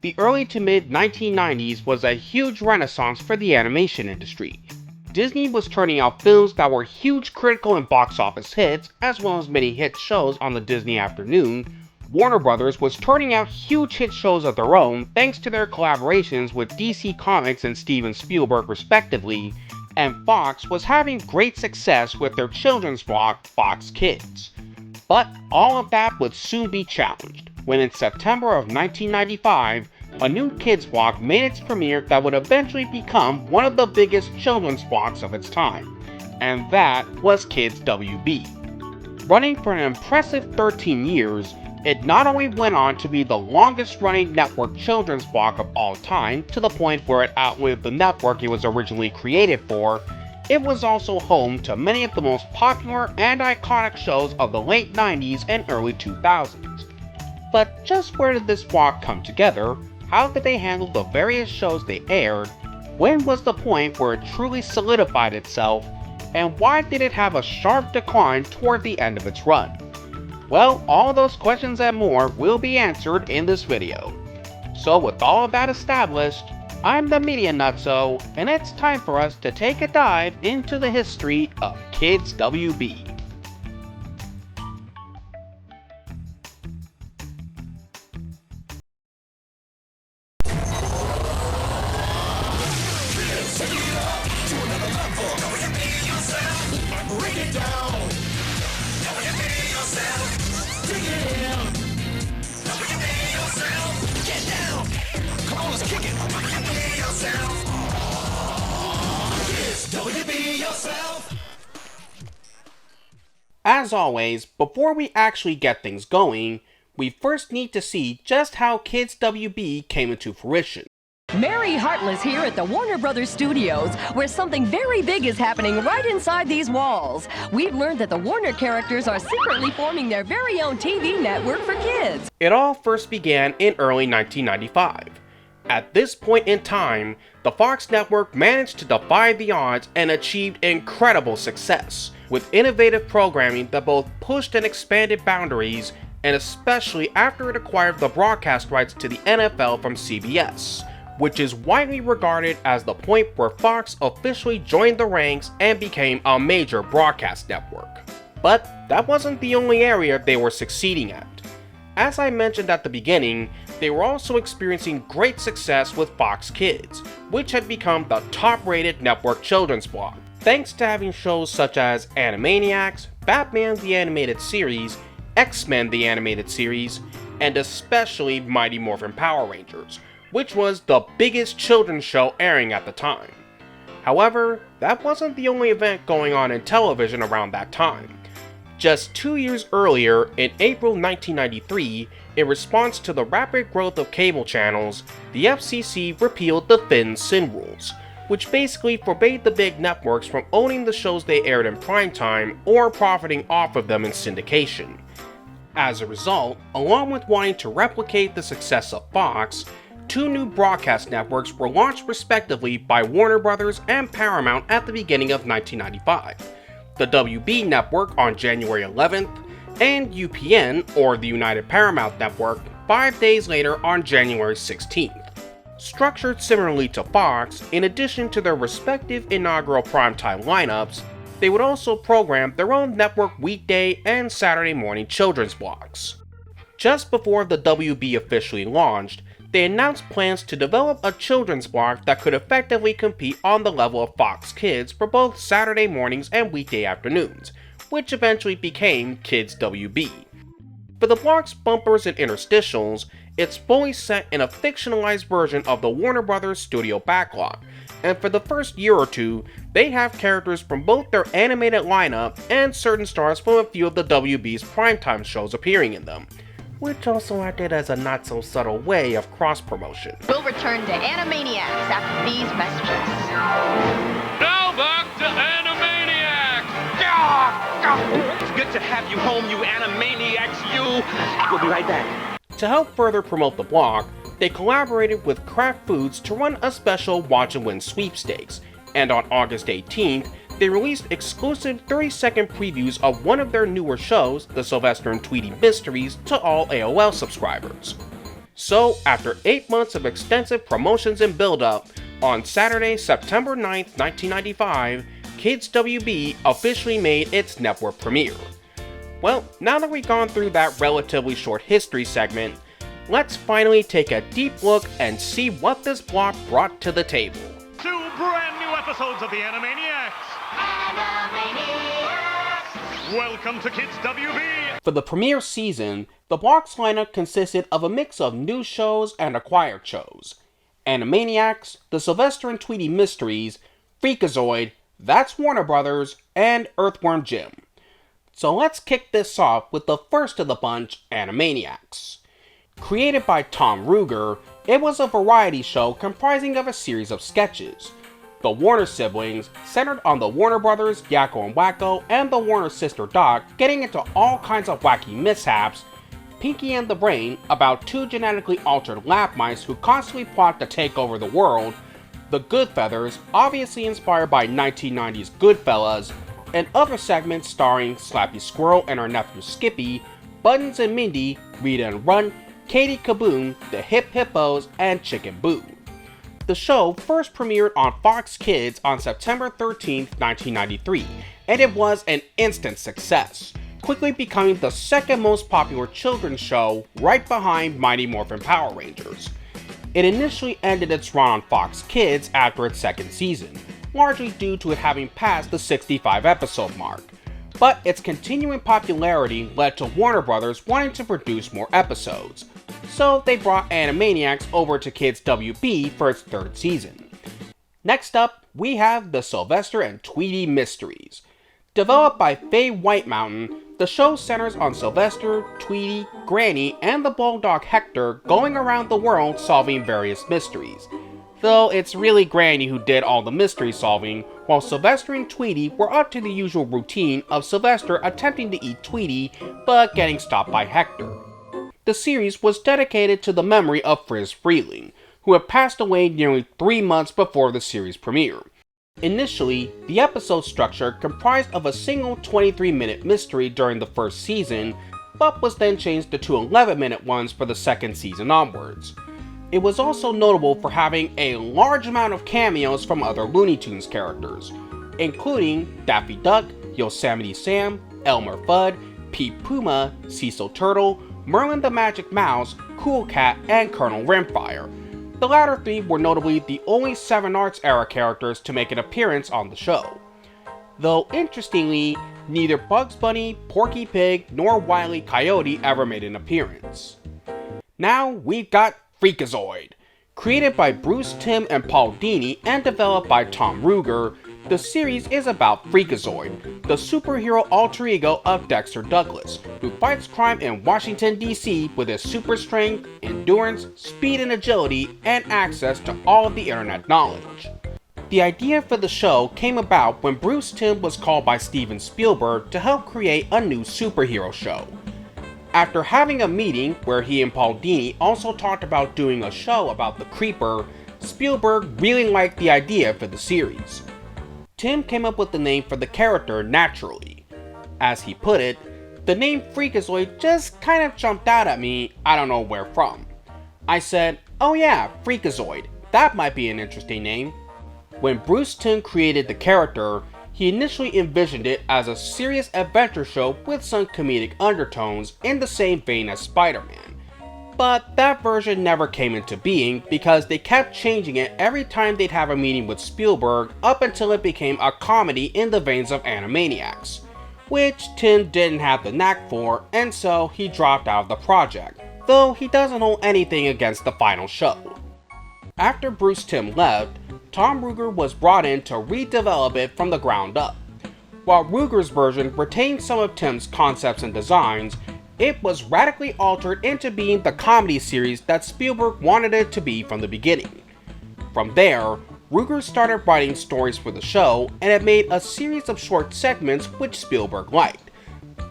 The early to mid 1990s was a huge renaissance for the animation industry. Disney was turning out films that were huge critical and box office hits, as well as many hit shows on the Disney afternoon. Warner Brothers was turning out huge hit shows of their own thanks to their collaborations with DC Comics and Steven Spielberg respectively, and Fox was having great success with their children's block, Fox Kids. But all of that would soon be challenged, when in September of 1995, a new kids block made its premiere that would eventually become one of the biggest children's blocks of its time, and that was Kids WB. Running for an impressive 13 years, it not only went on to be the longest running network children's block of all time, to the point where it outlived the network it was originally created for, it was also home to many of the most popular and iconic shows of the late 90s and early 2000s. But just where did this block come together? How did they handle the various shows they aired? When was the point where it truly solidified itself? And why did it have a sharp decline toward the end of its run? Well, all those questions and more will be answered in this video. So with all of that established, I'm the Media Nutso, and it's time for us to take a dive into the history of Kids WB. As always, before we actually get things going, we first need to see just how Kids WB came into fruition. Mary Hartless here at the Warner Brothers Studios, where something very big is happening right inside these walls. We've learned that the Warner characters are secretly forming their very own TV network for kids. It all first began in early 1995. At this point in time, the Fox network managed to defy the odds and achieved incredible success, with innovative programming that both pushed and expanded boundaries, and especially after it acquired the broadcast rights to the NFL from CBS, which is widely regarded as the point where Fox officially joined the ranks and became a major broadcast network. But that wasn't the only area they were succeeding at. As I mentioned at the beginning, they were also experiencing great success with Fox Kids, which had become the top-rated network children's block, thanks to having shows such as Animaniacs, Batman the Animated Series, X-Men the Animated Series, and especially Mighty Morphin Power Rangers, which was the biggest children's show airing at the time. However, that wasn't the only event going on in television around that time. Just 2 years earlier, in April 1993, in response to the rapid growth of cable channels, the FCC repealed the Fin-Sin rules, which basically forbade the big networks from owning the shows they aired in primetime or profiting off of them in syndication. As a result, along with wanting to replicate the success of Fox, two new broadcast networks were launched respectively by Warner Brothers and Paramount at the beginning of 1995. The WB Network on January 11th, and UPN, or the United Paramount Network, 5 days later on January 16th. Structured similarly to Fox, in addition to their respective inaugural primetime lineups, they would also program their own network weekday and Saturday morning children's blocks. Just before the WB officially launched, they announced plans to develop a children's block that could effectively compete on the level of Fox Kids for both Saturday mornings and weekday afternoons, which eventually became Kids WB. For the block's bumpers and interstitials, it's fully set in a fictionalized version of the Warner Brothers studio Backlot, and for the first year or two, they have characters from both their animated lineup and certain stars from a few of the WB's primetime shows appearing in them, which also acted as a not-so-subtle way of cross-promotion. We'll return to Animaniacs after these messages. Now back to Animaniacs! It's good to have you home, you Animaniacs, you! We'll be right back. To help further promote the block, they collaborated with Kraft Foods to run a special Watch and Win sweepstakes, and on August 18th, they released exclusive 30-second previews of one of their newer shows, the Sylvester and Tweety Mysteries, to all AOL subscribers. So, after 8 months of extensive promotions and build-up, on Saturday, September 9th, 1995, Kids WB officially made its network premiere. Well, now that we've gone through that relatively short history segment, let's finally take a deep look and see what this block brought to the table. 2 brand new episodes of the Animaniacs! Welcome to Kids WB! For the premiere season, the block's lineup consisted of a mix of new shows and acquired shows. Animaniacs, The Sylvester and Tweety Mysteries, Freakazoid, That's Warner Brothers, and Earthworm Jim. So let's kick this off with the first of the bunch, Animaniacs. Created by Tom Ruegger, it was a variety show comprising of a series of sketches. The Warner siblings, centered on the Warner Brothers, Yakko and Wacko, and the Warner sister Doc, getting into all kinds of wacky mishaps. Pinky and the Brain, about 2 genetically altered lab mice who constantly plot to take over the world. The Goodfeathers, obviously inspired by 1990s Goodfellas, and other segments starring Slappy Squirrel and her nephew Skippy, Buttons and Mindy, Rita and Run, Katie Kaboom, the Hip Hippos, and Chicken Boo. The show first premiered on Fox Kids on September 13, 1993, and it was an instant success, quickly becoming the second most popular children's show right behind Mighty Morphin Power Rangers. It initially ended its run on Fox Kids after its second season, largely due to it having passed the 65 episode mark, but its continuing popularity led to Warner Brothers wanting to produce more episodes, so they brought Animaniacs over to Kids WB for its third season. Next up, we have The Sylvester and Tweety Mysteries. Developed by Faye Whitemountain, the show centers on Sylvester, Tweety, Granny, and the bulldog Hector going around the world solving various mysteries. Though it's really Granny who did all the mystery solving, while Sylvester and Tweety were up to the usual routine of Sylvester attempting to eat Tweety, but getting stopped by Hector. The series was dedicated to the memory of Friz Freleng, who had passed away nearly 3 months before the series premiere. Initially, the episode structure comprised of a single 23-minute mystery during the first season, but was then changed to 2 11-minute ones for the second season onwards. It was also notable for having a large amount of cameos from other Looney Tunes characters, including Daffy Duck, Yosemite Sam, Elmer Fudd, Pete Puma, Cecil Turtle, Merlin the Magic Mouse, Cool Cat, and Colonel Rimfire. The latter 3 were notably the only 7 Arts era characters to make an appearance on the show. Though interestingly, neither Bugs Bunny, Porky Pig, nor Wile E. Coyote ever made an appearance. Now we've got Freakazoid. Created by Bruce Timm and Paul Dini and developed by Tom Ruegger, the series is about Freakazoid, the superhero alter ego of Dexter Douglas, who fights crime in Washington, D.C. with his super strength, endurance, speed and agility, and access to all of the internet knowledge. The idea for the show came about when Bruce Timm was called by Steven Spielberg to help create a new superhero show. After having a meeting where he and Paul Dini also talked about doing a show about the Creeper, Spielberg really liked the idea for the series. Tim came up with the name for the character naturally. As he put it, the name Freakazoid just kind of jumped out at me, I don't know where from. I said, oh yeah, Freakazoid, that might be an interesting name. When Bruce Timm created the character, he initially envisioned it as a serious adventure show with some comedic undertones in the same vein as Spider-Man. But that version never came into being because they kept changing it every time they'd have a meeting with Spielberg up until it became a comedy in the veins of Animaniacs, which Tim didn't have the knack for, and so he dropped out of the project, though he doesn't hold anything against the final show. After Bruce Timm left, Tom Ruegger was brought in to redevelop it from the ground up. While Ruegger's version retained some of Timm's concepts and designs, it was radically altered into being the comedy series that Spielberg wanted it to be from the beginning. From there, Ruegger started writing stories for the show and it made a series of short segments which Spielberg liked,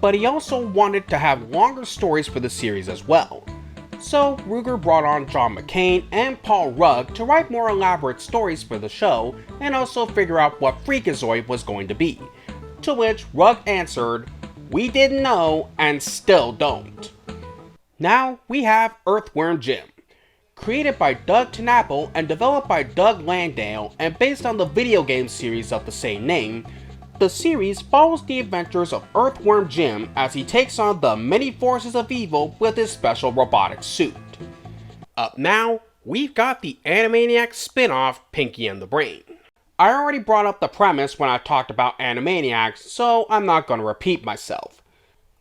but he also wanted to have longer stories for the series as well. So Ruegger brought on John McCain and Paul Rugg to write more elaborate stories for the show and also figure out what Freakazoid was going to be, to which Rugg answered, "We didn't know and still don't." Now we have Earthworm Jim. Created by Doug TenNapel and developed by Doug Landale and based on the video game series of the same name, the series follows the adventures of Earthworm Jim as he takes on the many forces of evil with his special robotic suit. Up now, we've got the Animaniacs spin-off Pinky and the Brain. I already brought up the premise when I talked about Animaniacs, so I'm not going to repeat myself.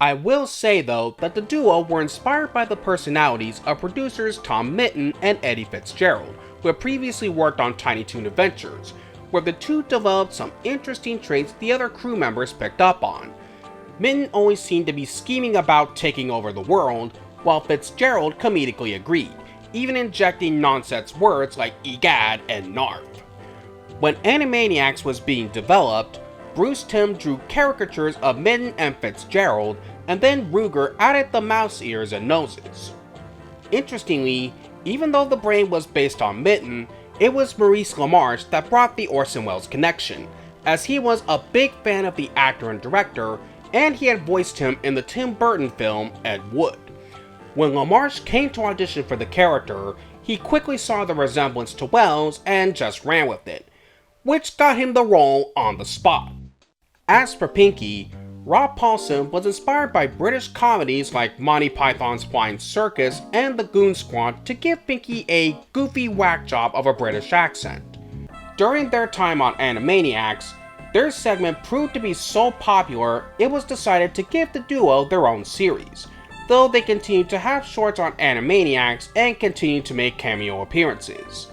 I will say though that the duo were inspired by the personalities of producers Tom Mitten and Eddie Fitzgerald, who had previously worked on Tiny Toon Adventures, where the two developed some interesting traits the other crew members picked up on. Mitten always seemed to be scheming about taking over the world, while Fitzgerald comedically agreed, even injecting nonsense words like egad and narf. When Animaniacs was being developed, Bruce Timm drew caricatures of Mitten and Fitzgerald, and then Ruger added the mouse ears and noses. Interestingly, even though the brain was based on Mitten, it was Maurice LaMarche that brought the Orson Welles connection, as he was a big fan of the actor and director, and he had voiced him in the Tim Burton film Ed Wood. When LaMarche came to audition for the character, he quickly saw the resemblance to Welles and just ran with it, which got him the role on the spot. As for Pinky, Rob Paulsen was inspired by British comedies like Monty Python's Flying Circus and The Goon Squad to give Pinky a goofy whack job of a British accent. During their time on Animaniacs, their segment proved to be so popular it was decided to give the duo their own series, though they continued to have shorts on Animaniacs and continued to make cameo appearances.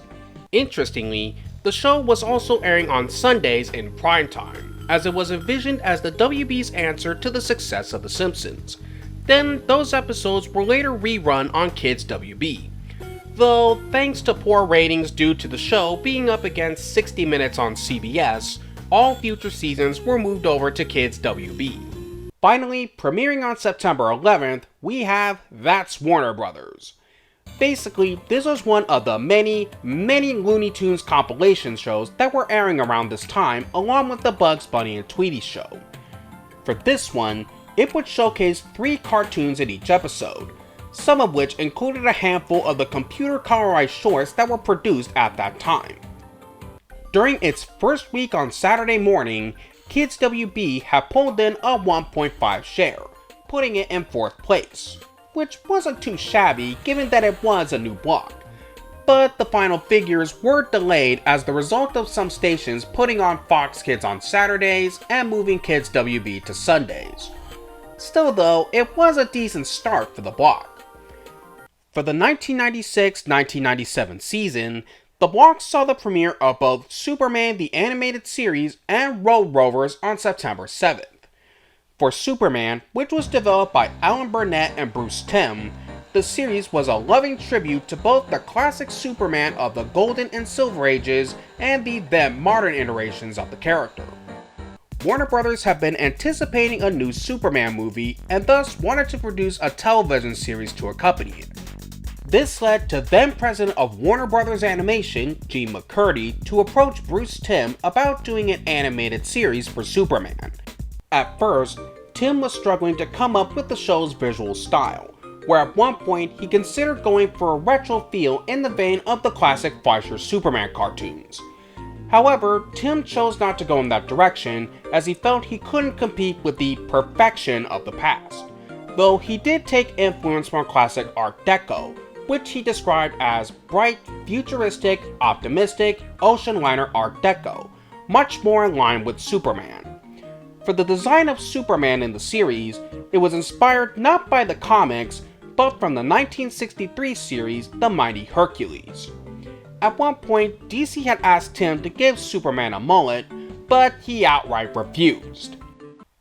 Interestingly, the show was also airing on Sundays in primetime, as it was envisioned as the WB's answer to the success of The Simpsons. Then, those episodes were later rerun on Kids WB. Though, thanks to poor ratings due to the show being up against 60 Minutes on CBS, all future seasons were moved over to Kids WB. Finally, premiering on September 11th, we have That's Warner Brothers. Basically, this was one of the many Looney Tunes compilation shows that were airing around this time, along with the Bugs Bunny and Tweety show. For this one, it would showcase 3 cartoons in each episode, some of which included a handful of the computer colorized shorts that were produced at that time. During its first week on Saturday morning, Kids WB had pulled in a 1.5 share, putting it in 4th place, which wasn't too shabby given that it was a new block. But the final figures were delayed as the result of some stations putting on Fox Kids on Saturdays and moving Kids WB to Sundays. Still though, it was a decent start for the block. For the 1996-1997 season, the block saw the premiere of both Superman the Animated Series and Road Rovers on September 7th. For Superman, which was developed by Alan Burnett and Bruce Timm, the series was a loving tribute to both the classic Superman of the Golden and Silver Ages and the then modern iterations of the character. Warner Brothers have been anticipating a new Superman movie and thus wanted to produce a television series to accompany it. This led to then president of Warner Brothers Animation, Gene McCurdy, to approach Bruce Timm about doing an animated series for Superman. At first, Timm was struggling to come up with the show's visual style, where at one point he considered going for a retro feel in the vein of the classic Fleischer Superman cartoons. However, Timm chose not to go in that direction as he felt he couldn't compete with the perfection of the past, though he did take influence from classic Art Deco, which he described as bright, futuristic, optimistic, ocean liner Art Deco, much more in line with Superman. For the design of Superman in the series, it was inspired not by the comics, but from the 1963 series The Mighty Hercules. At one point, DC had asked Timm to give Superman a mullet, but he outright refused.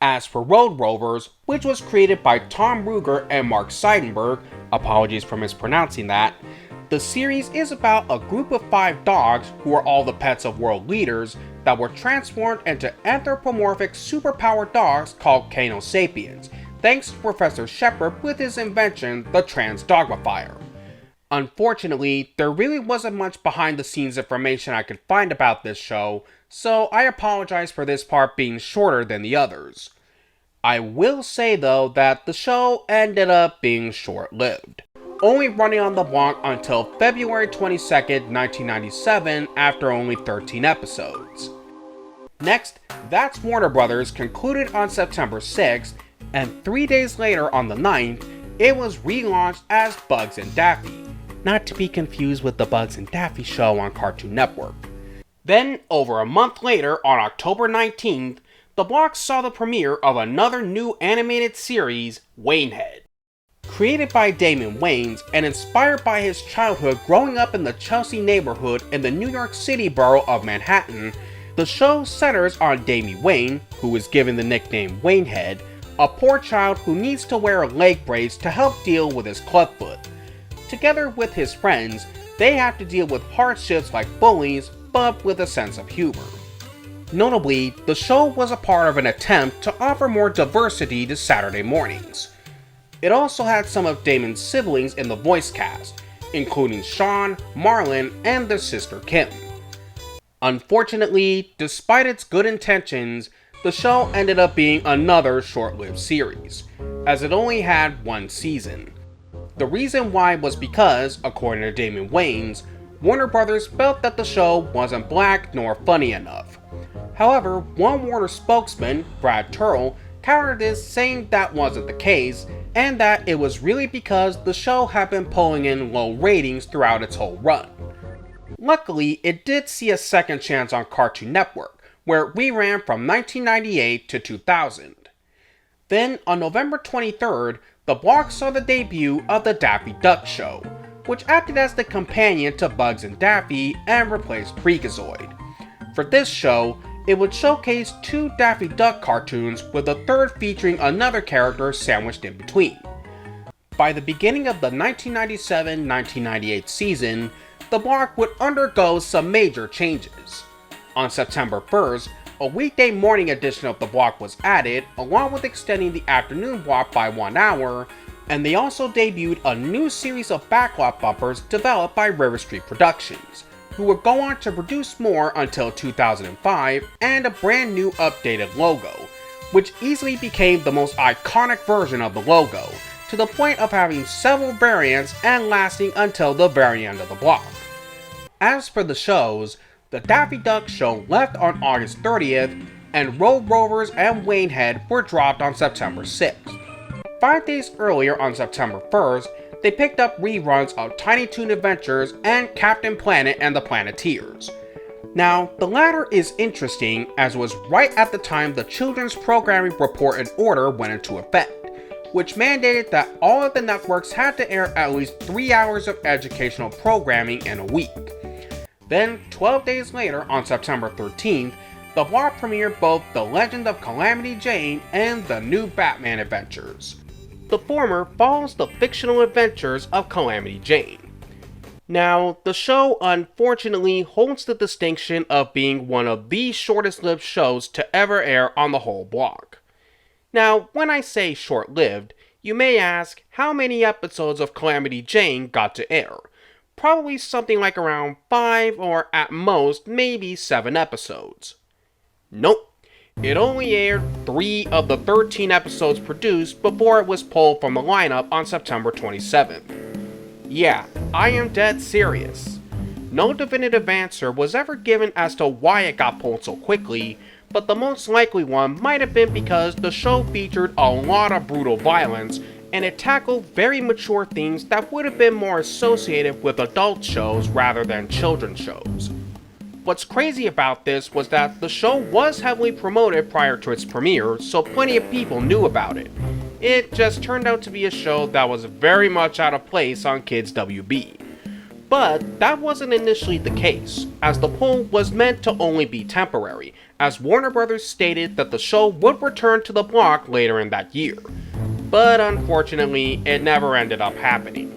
As for Road Rovers, which was created by Tom Ruegger and Mark Seidenberg, apologies for mispronouncing that, the series is about a group of 5 dogs who are all the pets of world leaders that were transformed into anthropomorphic superpowered dogs called Canis Sapiens, thanks to Professor Shepard with his invention, the Transdogmifier. Unfortunately, there really wasn't much behind the scenes information I could find about this show, so I apologize for this part being shorter than the others. I will say though that the show ended up being short-lived, only running on the block until February 22nd, 1997 after only 13 episodes. Next, That's Warner Brothers concluded on September 6th, and 3 days later on the 9th, it was relaunched as Bugs and Daffy, not to be confused with the Bugs and Daffy show on Cartoon Network. Then, over a month later, on October 19th, the block saw the premiere of another new animated series, Waynehead. Created by Damon Wayans and inspired by his childhood growing up in the Chelsea neighborhood in the New York City borough of Manhattan, the show centers on Damie Wayne, who is given the nickname Waynehead, a poor child who needs to wear a leg brace to help deal with his clubfoot. Together with his friends, they have to deal with hardships like bullies, but with a sense of humor. Notably, the show was a part of an attempt to offer more diversity to Saturday mornings. It also had some of Damon's siblings in the voice cast, including Sean, Marlon, and their sister Kim. Unfortunately, despite its good intentions, the show ended up being another short-lived series, as it only had one season. The reason why was because, according to Damon Wayans, Warner Brothers felt that the show wasn't black nor funny enough. However, one Warner spokesman, Brad Turrell, countered this, saying that wasn't the case, and that it was really because the show had been pulling in low ratings throughout its whole run. Luckily, it did see a second chance on Cartoon Network, where it reran from 1998 to 2000. Then, on November 23rd, the block saw the debut of the Daffy Duck Show, which acted as the companion to Bugs and Daffy and replaced Freakazoid. For this show, it would showcase 2 Daffy Duck cartoons with a third featuring another character sandwiched in between. By the beginning of the 1997-1998 season, the block would undergo some major changes. On September 1st, a weekday morning edition of the block was added, along with extending the afternoon block by 1 hour, and they also debuted a new series of Backlot bumpers developed by River Street Productions, who would go on to produce more until 2005, and a brand new updated logo, which easily became the most iconic version of the logo, to the point of having several variants and lasting until the very end of the block. As for the shows, the Daffy Duck Show left on August 30th, and Road Rovers and Waynehead were dropped on September 6th. 5 days earlier on September 1st, they picked up reruns of Tiny Toon Adventures and Captain Planet and the Planeteers. Now, the latter is interesting, as it was right at the time the Children's Programming Report and Order went into effect, which mandated that all of the networks had to air at least 3 hours of educational programming in a week. Then, 12 days later, on September 13th, the block premiered both The Legend of Calamity Jane and The New Batman Adventures. The former follows the fictional adventures of Calamity Jane. Now, the show unfortunately holds the distinction of being one of the shortest-lived shows to ever air on the whole block. Now, when I say short-lived, you may ask how many episodes of Calamity Jane got to air. Probably something like around 5 or at most maybe 7 episodes. Nope. It only aired 3 of the 13 episodes produced before it was pulled from the lineup on September 27th. Yeah, I am dead serious. No definitive answer was ever given as to why it got pulled so quickly, but the most likely one might have been because the show featured a lot of brutal violence, and it tackled very mature themes that would have been more associated with adult shows rather than children's shows. What's crazy about this was that the show was heavily promoted prior to its premiere, so plenty of people knew about it. It just turned out to be a show that was very much out of place on Kids WB. But that wasn't initially the case, as the pull was meant to only be temporary, as Warner Brothers stated that the show would return to the block later in that year. But unfortunately, it never ended up happening.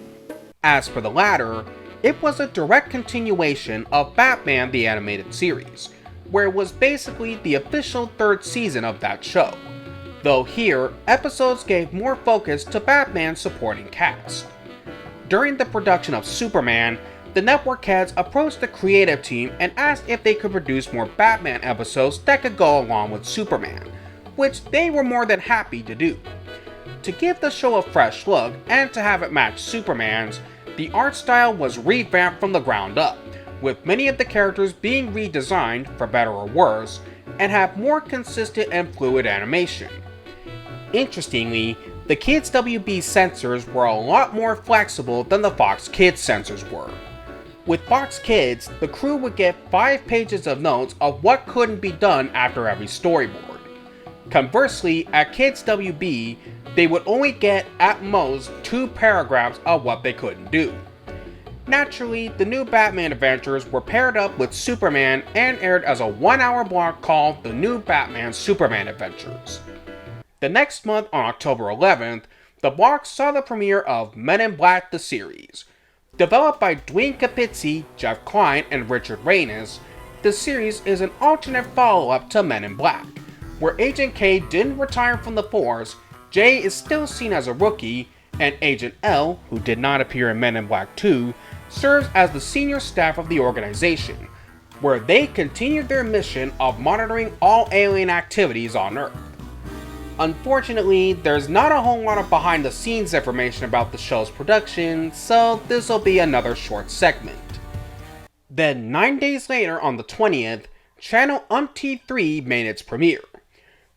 As for the latter, it was a direct continuation of Batman the Animated Series, where it was basically the official 3rd season of that show, though here, episodes gave more focus to Batman's supporting cast. During the production of Superman, the network heads approached the creative team and asked if they could produce more Batman episodes that could go along with Superman, which they were more than happy to do. To give the show a fresh look and to have it match Superman's, the art style was revamped from the ground up, with many of the characters being redesigned, for better or worse, and have more consistent and fluid animation. Interestingly, the Kids WB censors were a lot more flexible than the Fox Kids censors were. With Fox Kids, the crew would get 5 pages of notes of what couldn't be done after every storyboard. Conversely, at Kids WB, they would only get, at most, 2 paragraphs of what they couldn't do. Naturally, the new Batman adventures were paired up with Superman and aired as a 1-hour block called The New Batman Superman Adventures. The next month, on October 11th, the block saw the premiere of Men in Black the series. Developed by Dwayne Capizzi, Jeff Klein, and Richard Reynes, the series is an alternate follow-up to Men in Black, where Agent K didn't retire from the force, Jay is still seen as a rookie, and Agent L, who did not appear in Men in Black 2, serves as the senior staff of the organization, where they continued their mission of monitoring all alien activities on Earth. Unfortunately, there's not a whole lot of behind-the-scenes information about the show's production, so this'll be another short segment. Then 9 days later, on the 20th, Channel UMT3 made its premiere.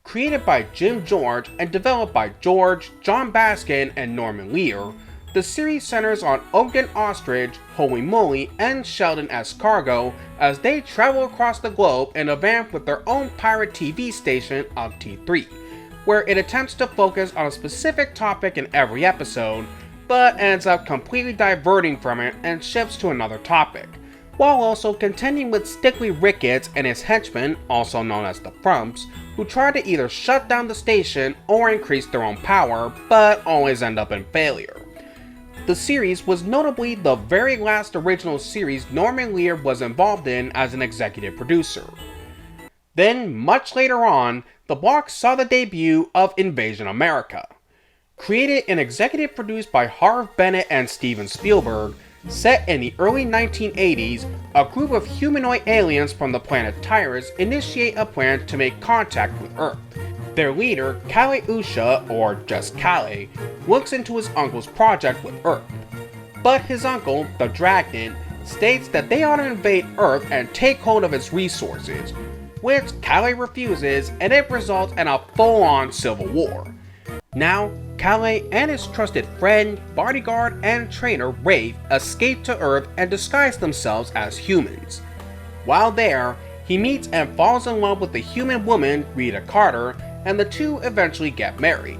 Created by Jim George and developed by George, John Baskin, and Norman Lear, the series centers on Ogden Ostrich, Holy Moly, and Sheldon S. Cargo as they travel across the globe in a van with their own pirate TV station, UMT3, where it attempts to focus on a specific topic in every episode, but ends up completely diverting from it and shifts to another topic, while also contending with Stickly Ricketts and his henchmen, also known as the Frumps, who try to either shut down the station or increase their own power, but always end up in failure. The series was notably the very last original series Norman Lear was involved in as an executive producer. Then, much later on, the block saw the debut of Invasion America. Created and executive produced by Harve Bennett and Steven Spielberg, set in the early 1980s, a group of humanoid aliens from the planet Tyrus initiate a plan to make contact with Earth. Their leader, Kale Usha, or just Kale, looks into his uncle's project with Earth. But his uncle, the Dragon, states that they ought to invade Earth and take hold of its resources, which Kale refuses, and it results in a full-on civil war. Now, Kale and his trusted friend, bodyguard, and trainer Rafe escape to Earth and disguise themselves as humans. While there, he meets and falls in love with the human woman, Rita Carter, and the two eventually get married.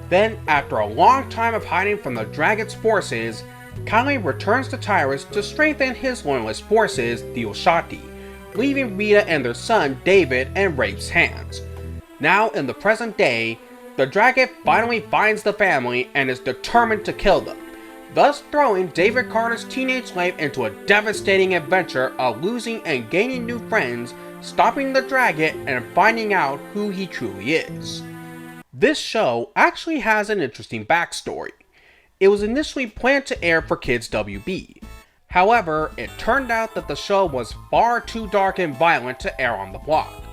Then, after a long time of hiding from the Dragon's forces, Kale returns to Tyrus to strengthen his loyalist forces, the Oshati, leaving Rita and their son David in Rafe's hands. Now, in the present day, the Dragon finally finds the family and is determined to kill them, thus throwing David Carter's teenage life into a devastating adventure of losing and gaining new friends, stopping the Dragon, and finding out who he truly is. This show actually has an interesting backstory. It was initially planned to air for Kids WB. However, it turned out that the show was far too dark and violent to air on the block.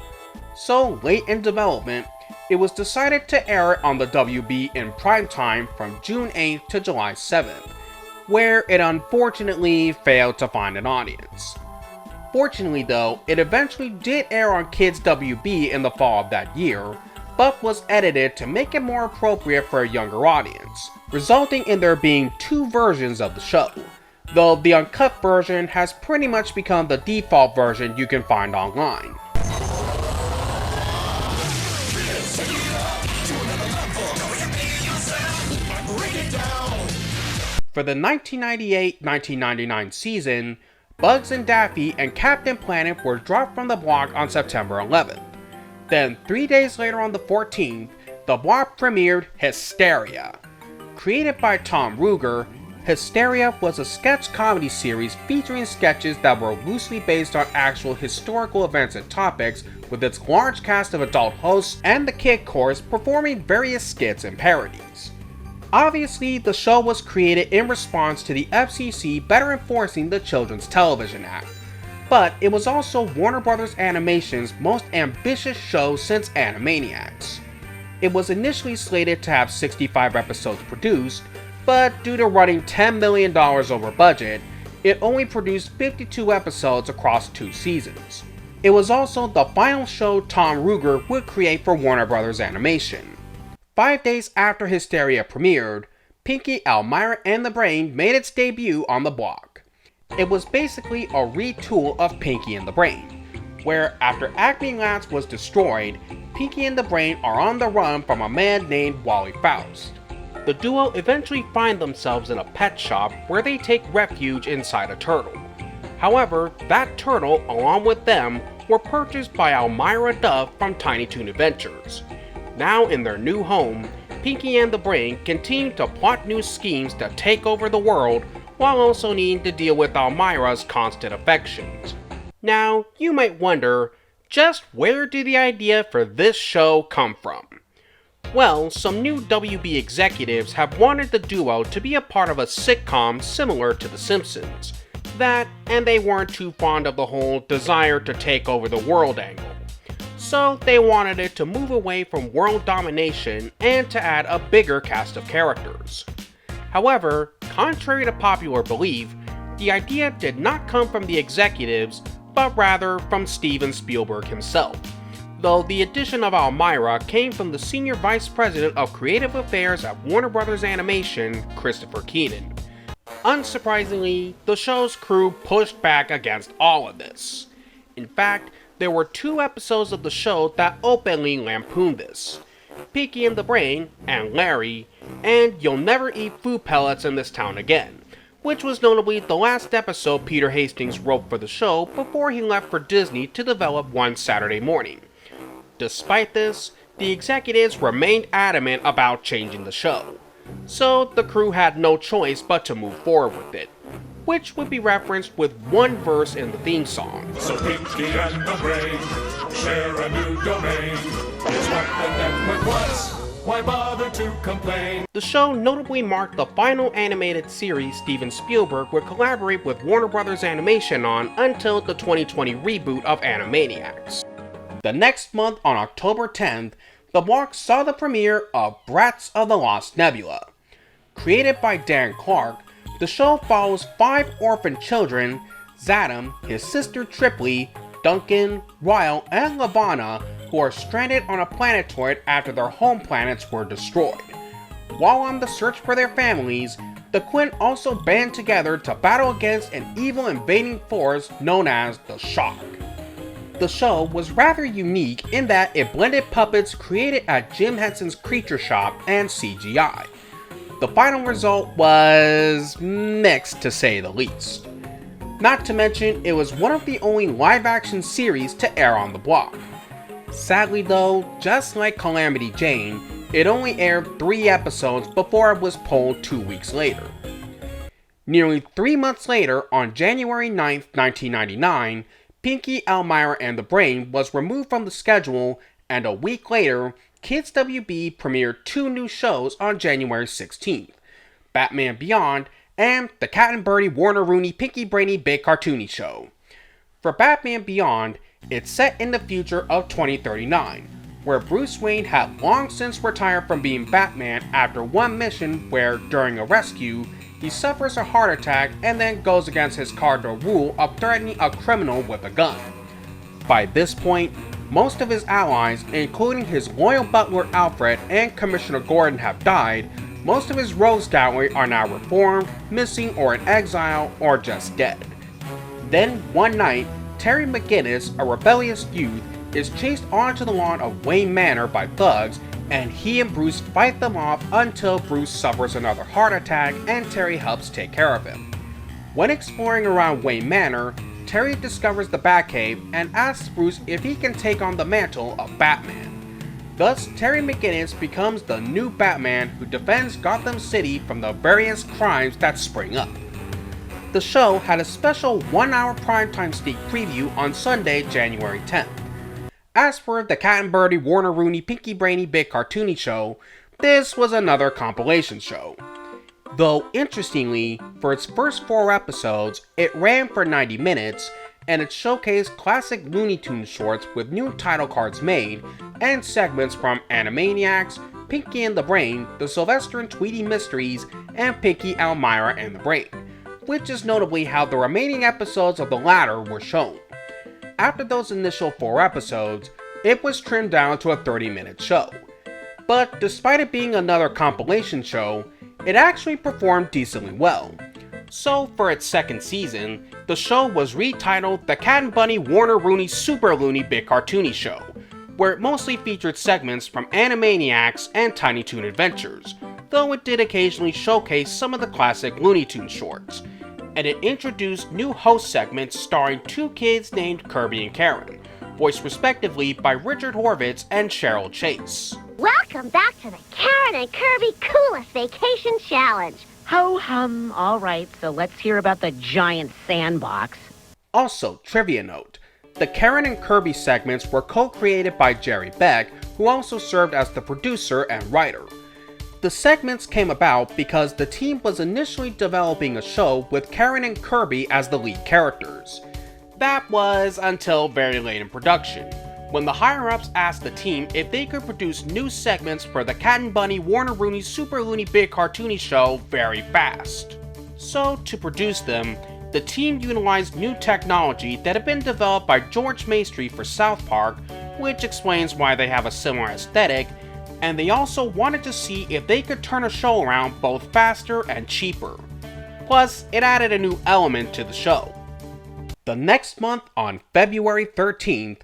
So, late in development, it was decided to air it on the WB in primetime from June 8th to July 7th, where it unfortunately failed to find an audience. Fortunately though, it eventually did air on Kids WB in the fall of that year, but was edited to make it more appropriate for a younger audience, resulting in there being 2 versions of the show, though the uncut version has pretty much become the default version you can find online. For the 1998-1999 season, Bugs and Daffy and Captain Planet were dropped from the block on September 11th. Then 3 days later on the 14th, the block premiered Hysteria. Created by Tom Ruger, Hysteria was a sketch comedy series featuring sketches that were loosely based on actual historical events and topics, with its large cast of adult hosts and the kid chorus performing various skits and parodies. Obviously, the show was created in response to the FCC better enforcing the Children's Television Act. but it was also Warner Bros. Animation's most ambitious show since Animaniacs. It was initially slated to have 65 episodes produced, but due to running $10 million over budget, it only produced 52 episodes across 2 seasons. It was also the final show Tom Ruegger would create for Warner Bros. Animation. 5 days after Hysteria premiered, Pinky, Elmira, and the Brain made its debut on the block. It was basically a retool of Pinky and the Brain, where after Acme Labs was destroyed, Pinky and the Brain are on the run from a man named Wally Faust. The duo eventually find themselves in a pet shop where they take refuge inside a turtle. However, that turtle, along with them, were purchased by Elmira Duff from Tiny Toon Adventures. Now in their new home, Pinky and the Brain continue to plot new schemes to take over the world while also needing to deal with Elmira's constant affections. Now, you might wonder, just where did the idea for this show come from? Well, some new WB executives have wanted the duo to be a part of a sitcom similar to The Simpsons. That, and they weren't too fond of the whole desire to take over the world angle. So they wanted it to move away from world domination and to add a bigger cast of characters. However, contrary to popular belief, the idea did not come from the executives, but rather from Steven Spielberg himself. Though the addition of Elmira came from the Senior Vice President of Creative Affairs at Warner Bros. Animation, Christopher Keenan. Unsurprisingly, the show's crew pushed back against all of this. In fact, there were 2 episodes of the show that openly lampooned this. Pinky and the Brain, and Larry, and You'll Never Eat Food Pellets in This Town Again, which was notably the last episode Peter Hastings wrote for the show before he left for Disney to develop One Saturday Morning. Despite this, the executives remained adamant about changing the show, so the crew had no choice but to move forward with it, which would be referenced with one verse in the theme song. So Pinky and the Brain share a new domain. It's what the network was. Why bother to complain? The show notably marked the final animated series Steven Spielberg would collaborate with Warner Bros. Animation on until the 2020 reboot of Animaniacs. The next month, on October 10th, the block saw the premiere of Brats of the Lost Nebula. Created by Dan Clark, the show follows 5 orphan children, Zadam, his sister Triply, Duncan, Ryle, and Lavana, who are stranded on a planetoid after their home planets were destroyed. While on the search for their families, the Quinn also band together to battle against an evil invading force known as the Shock. The show was rather unique in that it blended puppets created at Jim Henson's Creature Shop and CGI. The final result was mixed to say the least. Not to mention, it was one of the only live-action series to air on the block. Sadly though, just like Calamity Jane, it only aired 3 episodes before it was pulled 2 weeks later. Nearly 3 months later, on January 9th, 1999, Pinky, Elmira, and the Brain was removed from the schedule, and a week later, Kids WB premiered 2 new shows on January 16th, Batman Beyond and the Cat and Birdie Warner Rooney Pinky Brainy Big Cartoony Show. For Batman Beyond, it's set in the future of 2039, where Bruce Wayne had long since retired from being Batman after one mission where, during a rescue, he suffers a heart attack and then goes against his cardinal rule of threatening a criminal with a gun. By this point, most of his allies, including his loyal butler Alfred and Commissioner Gordon, have died. Most of his rogues gallery are now reformed, missing, or in exile, or just dead. Then, one night, Terry McGinnis, a rebellious youth, is chased onto the lawn of Wayne Manor by thugs, and he and Bruce fight them off until Bruce suffers another heart attack and Terry helps take care of him. When exploring around Wayne Manor, Terry discovers the Batcave and asks Bruce if he can take on the mantle of Batman. Thus, Terry McGinnis becomes the new Batman who defends Gotham City from the various crimes that spring up. The show had a special 1-hour primetime sneak preview on Sunday, January 10th. As for the Cat and Birdie Warner Rooney Pinky Brainy Big Cartoony Show, this was another compilation show. Though interestingly, for its first 4 episodes, it ran for 90 minutes, and it showcased classic Looney Tunes shorts with new title cards made, and segments from Animaniacs, Pinky and the Brain, the Sylvester and Tweety Mysteries, and Pinky, Elmira, and the Brain, which is notably how the remaining episodes of the latter were shown. After those initial 4 episodes, it was trimmed down to a 30-minute show. But despite it being another compilation show, it actually performed decently well. So for its second season, the show was retitled The Cat and Bunny Warner Rooney Super Looney Big Cartoony Show, where it mostly featured segments from Animaniacs and Tiny Toon Adventures, though it did occasionally showcase some of the classic Looney Tunes shorts. And it introduced new host segments starring 2 kids named Kirby and Karen, voiced respectively by Richard Horvitz and Cheryl Chase. Welcome back to the Karen and Kirby Coolest Vacation Challenge. Ho hum, all right, so let's hear about the giant sandbox. Also, trivia note, the Karen and Kirby segments were co-created by Jerry Beck, who also served as the producer and writer. The segments came about because the team was initially developing a show with Karen and Kirby as the lead characters. That was until very late in production, when the higher-ups asked the team if they could produce new segments for the Cat and Bunny Warner Rooney Super Looney Big Cartoony Show very fast. So to produce them, the team utilized new technology that had been developed by George Maestri for South Park, which explains why they have a similar aesthetic, and they also wanted to see if they could turn a show around both faster and cheaper. Plus, it added a new element to the show. The next month, on February 13th,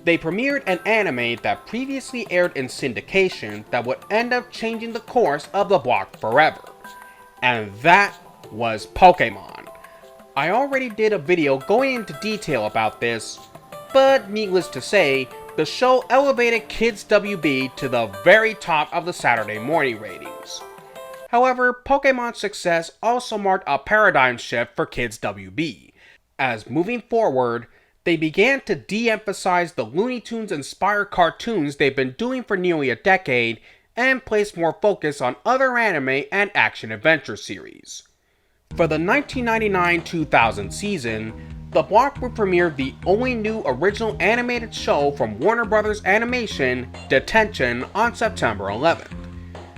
they premiered an anime that previously aired in syndication that would end up changing the course of the block forever. And that was Pokemon. I already did a video going into detail about this, but needless to say, the show elevated Kids WB to the very top of the Saturday morning ratings. However, Pokemon's success also marked a paradigm shift for Kids WB, as moving forward, they began to de-emphasize the Looney Tunes-inspired cartoons they've been doing for nearly a decade and place more focus on other anime and action-adventure series. For the 1999-2000 season, the block would premiere the only new original animated show from Warner Bros. Animation, Detention, on September 11th.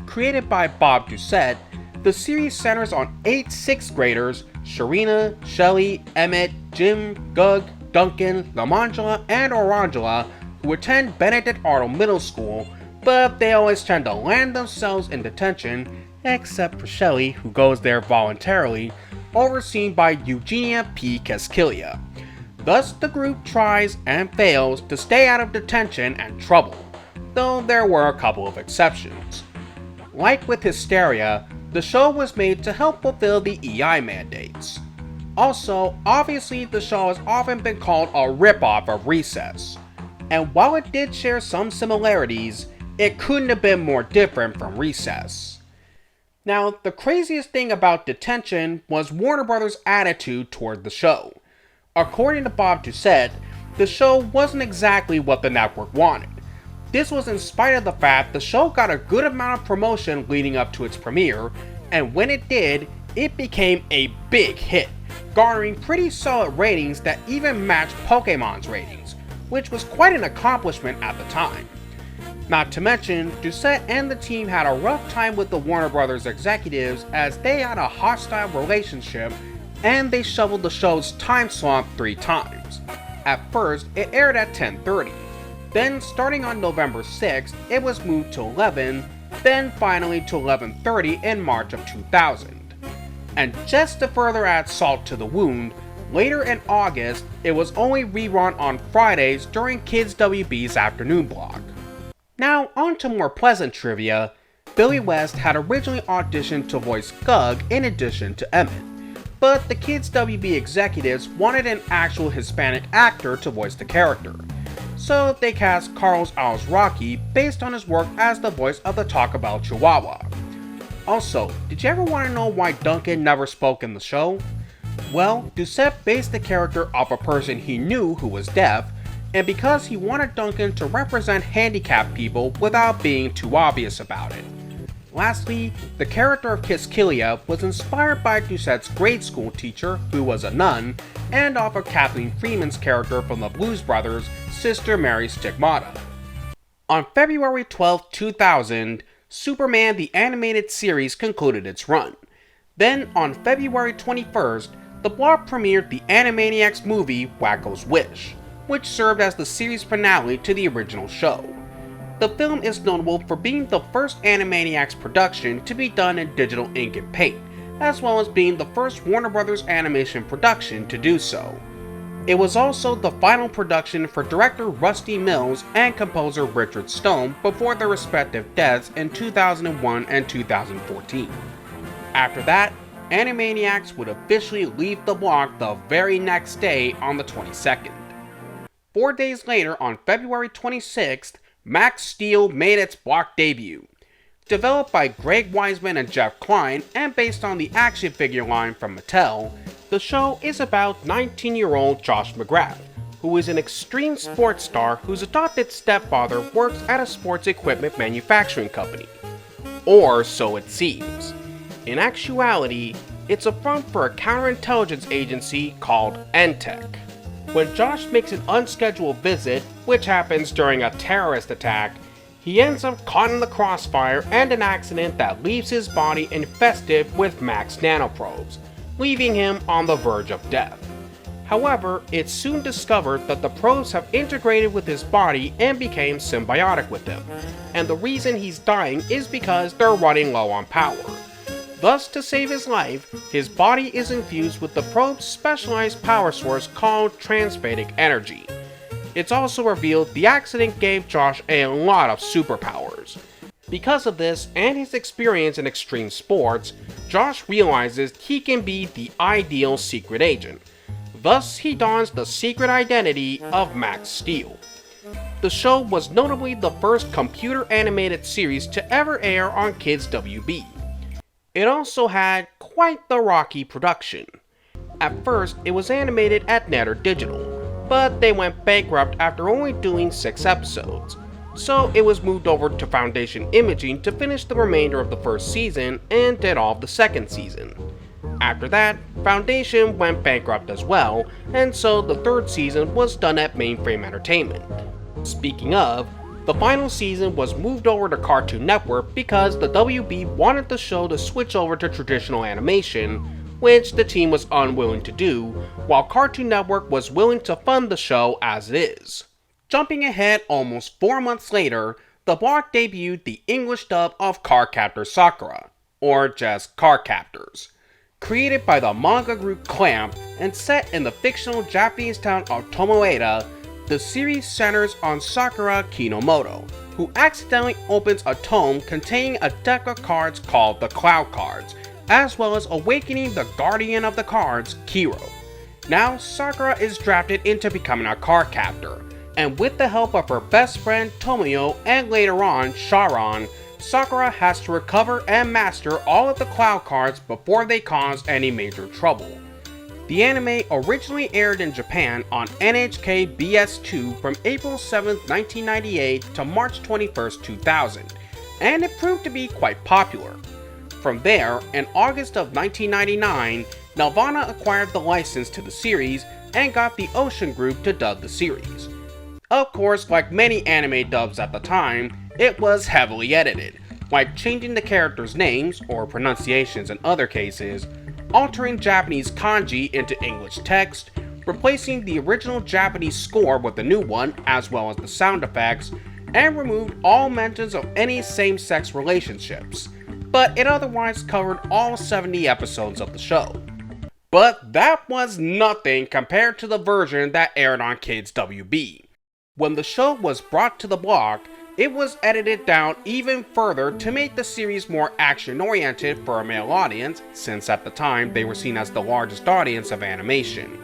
Created by Bob Doucette, the series centers on 8 6th graders, Sharina, Shelly, Emmett, Jim, Gug, Duncan, Lamangela, and Orangela, who attend Benedict Arnold Middle School, but they always tend to land themselves in detention, except for Shelly, who goes there voluntarily, overseen by Eugenia P. Casquilla. Thus, the group tries and fails to stay out of detention and trouble, though there were a couple of exceptions. Like with Hysteria, the show was made to help fulfill the EI mandates. Also, obviously the show has often been called a ripoff of Recess, and while it did share some similarities, it couldn't have been more different from Recess. Now, the craziest thing about Detention was Warner Bros.' attitude toward the show. According to Bob Doucette, the show wasn't exactly what the network wanted. This was in spite of the fact the show got a good amount of promotion leading up to its premiere, and when it did, it became a big hit, garnering pretty solid ratings that even matched Pokemon's ratings, which was quite an accomplishment at the time. Not to mention, Doucette and the team had a rough time with the Warner Bros. Executives as they had a hostile relationship and they shoveled the show's time slot 3 times. At first, it aired at 10:30. Then, starting on November 6th, it was moved to 11, then finally to 11:30 in March of 2000. And just to further add salt to the wound, later in August, it was only rerun on Fridays during Kids WB's afternoon block. Now, on to more pleasant trivia. Billy West had originally auditioned to voice Gug in addition to Emmett, but the Kids WB executives wanted an actual Hispanic actor to voice the character, so they cast Carlos Alazraqui based on his work as the voice of the Taco Bell Chihuahua. Also, did you ever want to know why Duncan never spoke in the show? Well, Doucette based the character off a person he knew who was deaf, and because he wanted Duncan to represent handicapped people without being too obvious about it. Lastly, the character of Kiskilia was inspired by Doucette's grade school teacher, who was a nun, and off of Kathleen Freeman's character from the Blues Brothers, Sister Mary Stigmata. On February 12, 2000, Superman the Animated Series concluded its run. Then, on February 21st, the blog premiered the Animaniacs movie Wacko's Wish, which served as the series finale to the original show. The film is notable for being the first Animaniacs production to be done in digital ink and paint, as well as being the first Warner Bros. Animation production to do so. It was also the final production for director Rusty Mills and composer Richard Stone before their respective deaths in 2001 and 2014. After that, Animaniacs would officially leave the block the very next day on the 22nd. 4 days later, on February 26th, Max Steel made its block debut. Developed by Greg Weisman and Jeff Klein and based on the action figure line from Mattel, the show is about 19-year-old Josh McGrath, who is an extreme sports star whose adopted stepfather works at a sports equipment manufacturing company. Or so it seems. In actuality, it's a front for a counterintelligence agency called NTEC. When Josh makes an unscheduled visit, which happens during a terrorist attack, he ends up caught in the crossfire and an accident that leaves his body infested with Max nanoprobes, leaving him on the verge of death. However, it's soon discovered that the probes have integrated with his body and became symbiotic with him, and the reason he's dying is because they're running low on power. Thus, to save his life, his body is infused with the probe's specialized power source called transphasic energy. It's also revealed the accident gave Josh a lot of superpowers. Because of this and his experience in extreme sports, Josh realizes he can be the ideal secret agent. Thus, he dons the secret identity of Max Steel. The show was notably the first computer animated series to ever air on Kids WB. It also had quite the rocky production. At first, it was animated at Netter Digital, but they went bankrupt after only doing 6 episodes, so it was moved over to Foundation Imaging to finish the remainder of the first season and did all of the second season. After that, Foundation went bankrupt as well, and so the third season was done at Mainframe Entertainment. Speaking of, the final season was moved over to Cartoon Network because the WB wanted the show to switch over to traditional animation, which the team was unwilling to do, while Cartoon Network was willing to fund the show as it is. Jumping ahead almost 4 months later, the block debuted the English dub of Cardcaptor Sakura, or just Cardcaptors. Created by the manga group Clamp and set in the fictional Japanese town of Tomoeda, the series centers on Sakura Kinomoto, who accidentally opens a tome containing a deck of cards called the Cloud Cards, as well as awakening the guardian of the cards, Kiro. Now, Sakura is drafted into becoming a card captor, and with the help of her best friend Tomio and later on Sharon, Sakura has to recover and master all of the Cloud Cards before they cause any major trouble. The anime originally aired in Japan on NHK BS2 from April 7, 1998 to March 21, 2000, and it proved to be quite popular. From there, in August of 1999, Nelvana acquired the license to the series and got the Ocean Group to dub the series. Of course, like many anime dubs at the time, it was heavily edited, like changing the characters' names, or pronunciations in other cases, altering Japanese kanji into English text, replacing the original Japanese score with a new one, as well as the sound effects, and removed all mentions of any same-sex relationships. But it otherwise covered all 70 episodes of the show. But that was nothing compared to the version that aired on Kids WB. When the show was brought to the block, it was edited down even further to make the series more action-oriented for a male audience, since at the time they were seen as the largest audience of animation.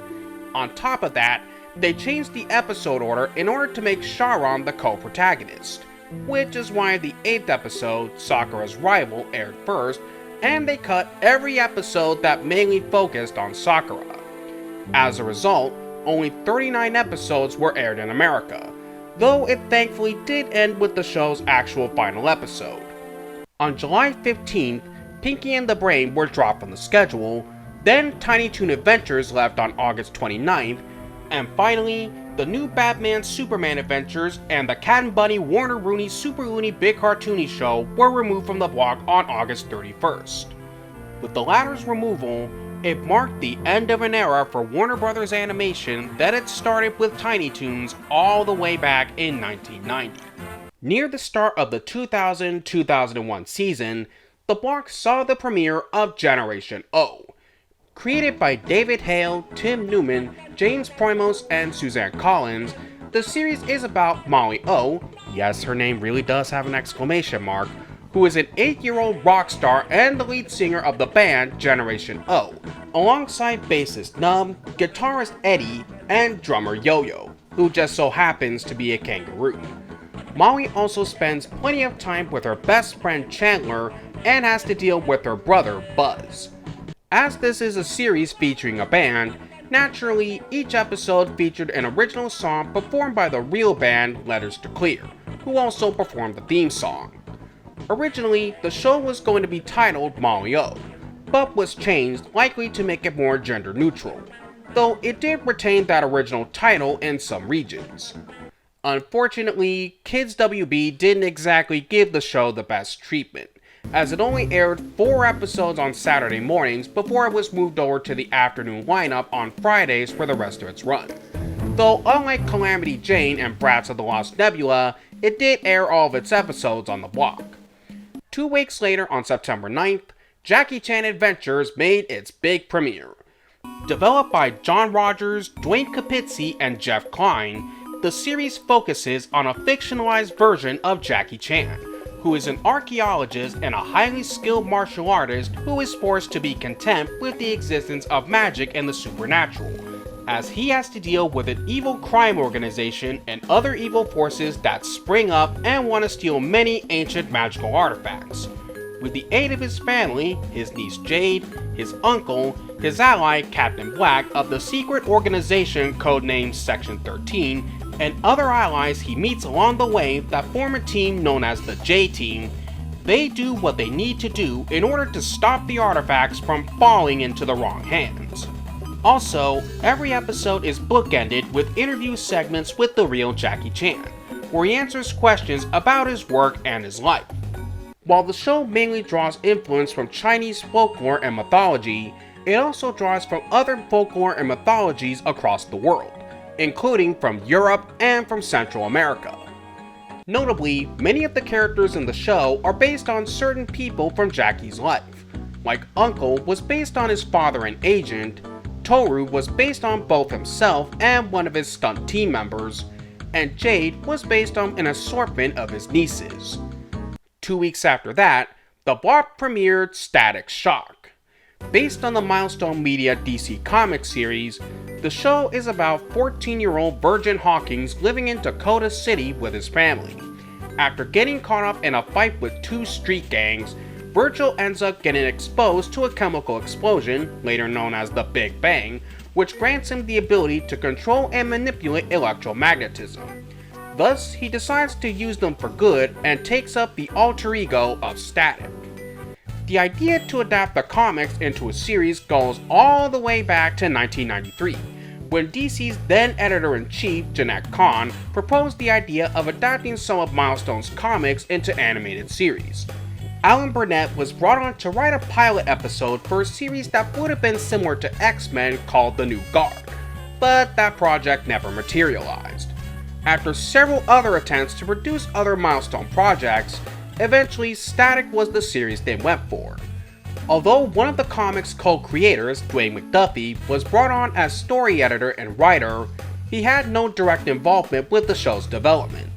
On top of that, they changed the episode order in order to make Sharon the co-protagonist, which is why the 8th episode, Sakura's Rival, aired first, and they cut every episode that mainly focused on Sakura. As a result, only 39 episodes were aired in America, though it thankfully did end with the show's actual final episode. On July 15th, Pinky and the Brain were dropped from the schedule, then Tiny Toon Adventures left on August 29th, and finally, the new Batman Superman Adventures and the Cat and Bunny Warner Rooney Super Looney Big Cartoony Show were removed from the block on August 31st. With the latter's removal, it marked the end of an era for Warner Bros. Animation that had started with Tiny Toons all the way back in 1990. Near the start of the 2000-2001 season, the block saw the premiere of Generation O. Created by David Hale, Tim Newman, James Primos, and Suzanne Collins, the series is about Molly O, yes, her name really does have an exclamation mark, who is an 8-year-old rock star and the lead singer of the band Generation O, alongside bassist Nub, guitarist Eddie, and drummer Yo-Yo, who just so happens to be a kangaroo. Molly also spends plenty of time with her best friend Chandler and has to deal with her brother Buzz. As this is a series featuring a band, naturally each episode featured an original song performed by the real band Letters to Clear, who also performed the theme song. Originally, the show was going to be titled Molly O, but was changed likely to make it more gender neutral, though it did retain that original title in some regions. Unfortunately, Kids WB didn't exactly give the show the best treatment, as it only aired 4 episodes on Saturday mornings before it was moved over to the afternoon lineup on Fridays for the rest of its run. Though unlike Calamity Jane and Brats of the Lost Nebula, it did air all of its episodes on the block. 2 weeks later, on September 9th, Jackie Chan Adventures made its big premiere. Developed by John Rogers, Dwayne Capizzi, and Jeff Klein, the series focuses on a fictionalized version of Jackie Chan, who is an archaeologist and a highly skilled martial artist who is forced to be content with the existence of magic and the supernatural, as he has to deal with an evil crime organization and other evil forces that spring up and want to steal many ancient magical artifacts. With the aid of his family, his niece Jade, his uncle, his ally Captain Black of the secret organization codenamed Section 13, and other allies he meets along the way that form a team known as the J-Team, they do what they need to do in order to stop the artifacts from falling into the wrong hands. Also, every episode is bookended with interview segments with the real Jackie Chan, where he answers questions about his work and his life. While the show mainly draws influence from Chinese folklore and mythology, it also draws from other folklore and mythologies across the world, including from Europe and from Central America. Notably, many of the characters in the show are based on certain people from Jackie's life. Like Uncle was based on his father and agent, Toru was based on both himself and one of his stunt team members, and Jade was based on an assortment of his nieces. 2 weeks after that, the block premiered Static Shock. Based on the Milestone Media DC Comics series, the show is about 14-year-old Virgin Hawkins living in Dakota City with his family. After getting caught up in a fight with 2 street gangs, Virgil ends up getting exposed to a chemical explosion, later known as the Big Bang, which grants him the ability to control and manipulate electromagnetism. Thus, he decides to use them for good and takes up the alter ego of Static. The idea to adapt the comics into a series goes all the way back to 1993, when DC's then editor-in-chief, Jeanette Kahn, proposed the idea of adapting some of Milestone's comics into animated series. Alan Burnett was brought on to write a pilot episode for a series that would have been similar to X-Men called The New Guard, but that project never materialized. After several other attempts to produce other Milestone projects, eventually Static was the series they went for. Although one of the comics' co-creators, Dwayne McDuffie, was brought on as story editor and writer, he had no direct involvement with the show's development.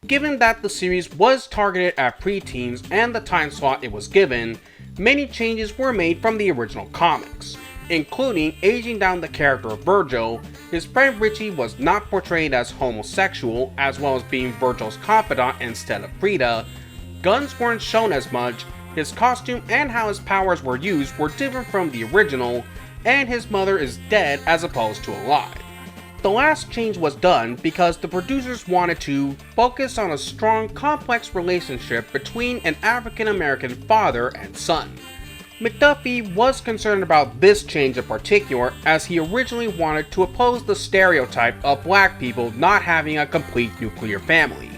Given that the series was targeted at preteens and the time slot it was given, many changes were made from the original comics, including aging down the character of Virgil. His friend Richie was not portrayed as homosexual, as well as being Virgil's confidant instead of Frida. Guns weren't shown as much, his costume and how his powers were used were different from the original, and his mother is dead as opposed to alive. The last change was done because the producers wanted to focus on a strong, complex relationship between an African American father and son. McDuffie was concerned about this change in particular, as he originally wanted to oppose the stereotype of black people not having a complete nuclear family,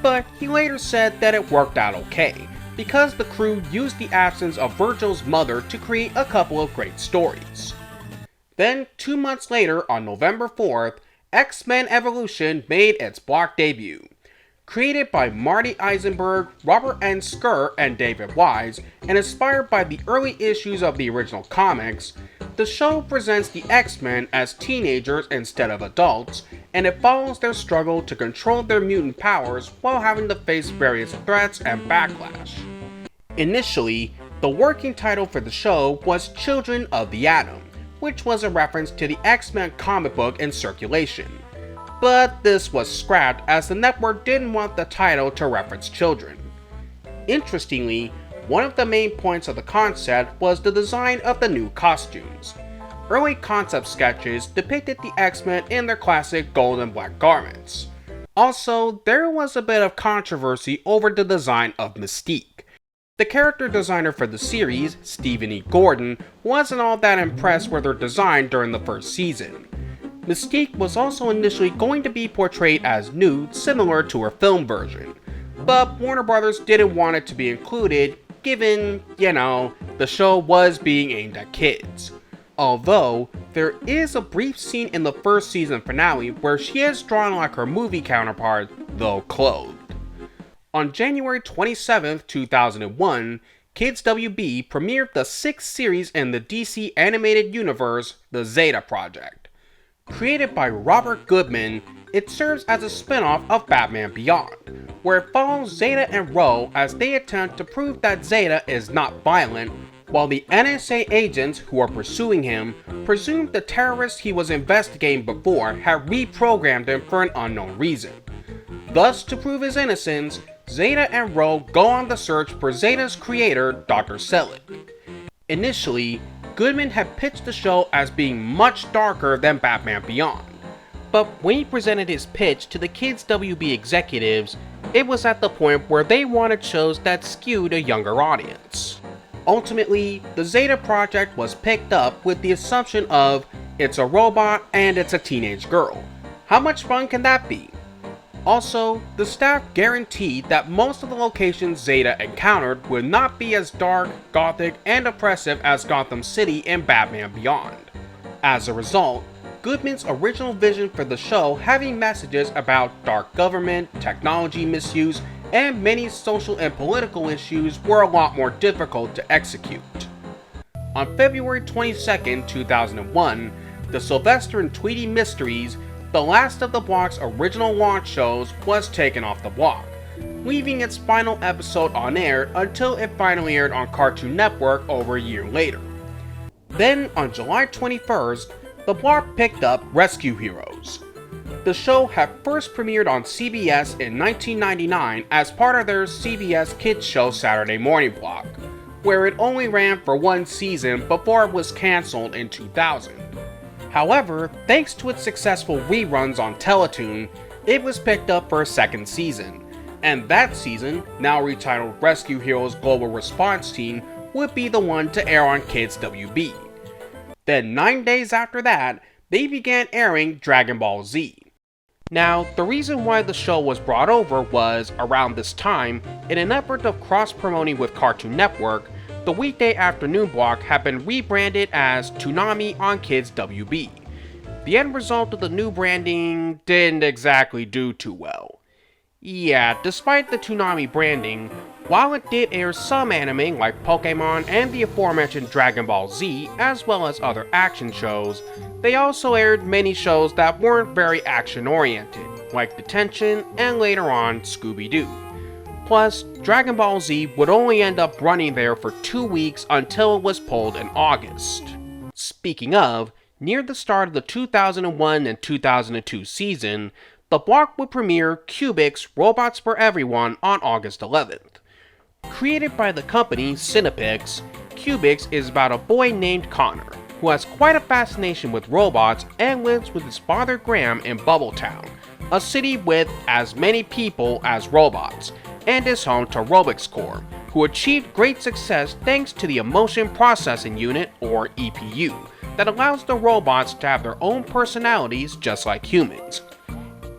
but he later said that it worked out okay, because the crew used the absence of Virgil's mother to create a couple of great stories. Then, 2 months later, on November 4th, X-Men Evolution made its block debut. Created by Marty Eisenberg, Robert N. Skur, and David Wise, and inspired by the early issues of the original comics, the show presents the X-Men as teenagers instead of adults, and it follows their struggle to control their mutant powers while having to face various threats and backlash. Initially, the working title for the show was Children of the Atom, which was a reference to the X-Men comic book in circulation. But this was scrapped as the network didn't want the title to reference children. Interestingly, one of the main points of the concept was the design of the new costumes. Early concept sketches depicted the X-Men in their classic gold and black garments. Also, there was a bit of controversy over the design of Mystique. The character designer for the series, Stephen E. Gordon, wasn't all that impressed with her design during the first season. Mystique was also initially going to be portrayed as nude, similar to her film version, but Warner Brothers didn't want it to be included, given, the show was being aimed at kids. Although, there is a brief scene in the first season finale where she is drawn like her movie counterpart, though clothed. On January 27, 2001, Kids WB premiered the 6th series in the DC animated universe, The Zeta Project. Created by Robert Goodman, it serves as a spin-off of Batman Beyond, where it follows Zeta and Ro as they attempt to prove that Zeta is not violent, while the NSA agents who are pursuing him presumed the terrorists he was investigating before had reprogrammed him for an unknown reason. Thus, to prove his innocence, Zeta and Ro go on the search for Zeta's creator, Dr. Selig. Initially, Goodman had pitched the show as being much darker than Batman Beyond, but when he presented his pitch to the Kids WB executives, it was at the point where they wanted shows that skewed a younger audience. Ultimately, the Zeta Project was picked up with the assumption of, it's a robot and it's a teenage girl. How much fun can that be? Also, the staff guaranteed that most of the locations Zeta encountered would not be as dark, gothic, and oppressive as Gotham City in Batman Beyond. As a result, Goodman's original vision for the show having messages about dark government, technology misuse, and many social and political issues were a lot more difficult to execute. On February 22, 2001, the Sylvester and Tweety Mysteries, the last of the block's original launch shows, was taken off the block, leaving its final episode unair until it finally aired on Cartoon Network over a year later. Then, on July 21st, the block picked up Rescue Heroes. The show had first premiered on CBS in 1999 as part of their CBS Kids Show Saturday morning block, where it only ran for one season before it was cancelled in 2000. However, thanks to its successful reruns on Teletoon, it was picked up for a second season, and that season, now retitled Rescue Heroes Global Response Team, would be the one to air on Kids WB. Then 9 days after that, they began airing Dragon Ball Z. Now, the reason why the show was brought over was, around this time, in an effort of cross-promoting with Cartoon Network, the weekday afternoon block had been rebranded as Toonami on Kids WB. The end result of the new branding didn't exactly do too well. Yeah, despite the Toonami branding, while it did air some anime like Pokemon and the aforementioned Dragon Ball Z, as well as other action shows, they also aired many shows that weren't very action-oriented, like Detention and later on Scooby-Doo. Plus, Dragon Ball Z would only end up running there for 2 weeks until it was pulled in August. Speaking of, near the start of the 2001 and 2002 season, the block would premiere Cubix Robots for Everyone on August 11th. Created by the company Cinepix, Cubix is about a boy named Connor, who has quite a fascination with robots and lives with his father Graham in Bubbletown, a city with as many people as robots, and is home to Robix Corp, who achieved great success thanks to the Emotion Processing Unit, or EPU, that allows the robots to have their own personalities just like humans.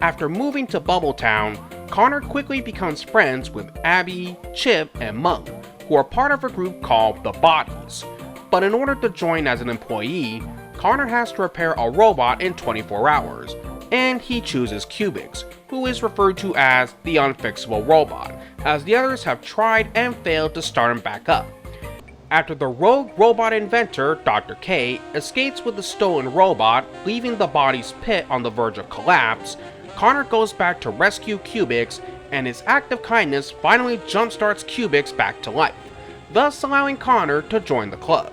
After moving to Bubbletown, Connor quickly becomes friends with Abby, Chip, and Monk, who are part of a group called the Bodies. But in order to join as an employee, Connor has to repair a robot in 24 hours, and he chooses Cubics, who is referred to as the unfixable robot, as the others have tried and failed to start him back up. After the rogue robot inventor, Dr. K, escapes with the stolen robot, leaving the Body's pit on the verge of collapse, Connor goes back to rescue Cubics, and his act of kindness finally jumpstarts Cubics back to life, thus allowing Connor to join the club.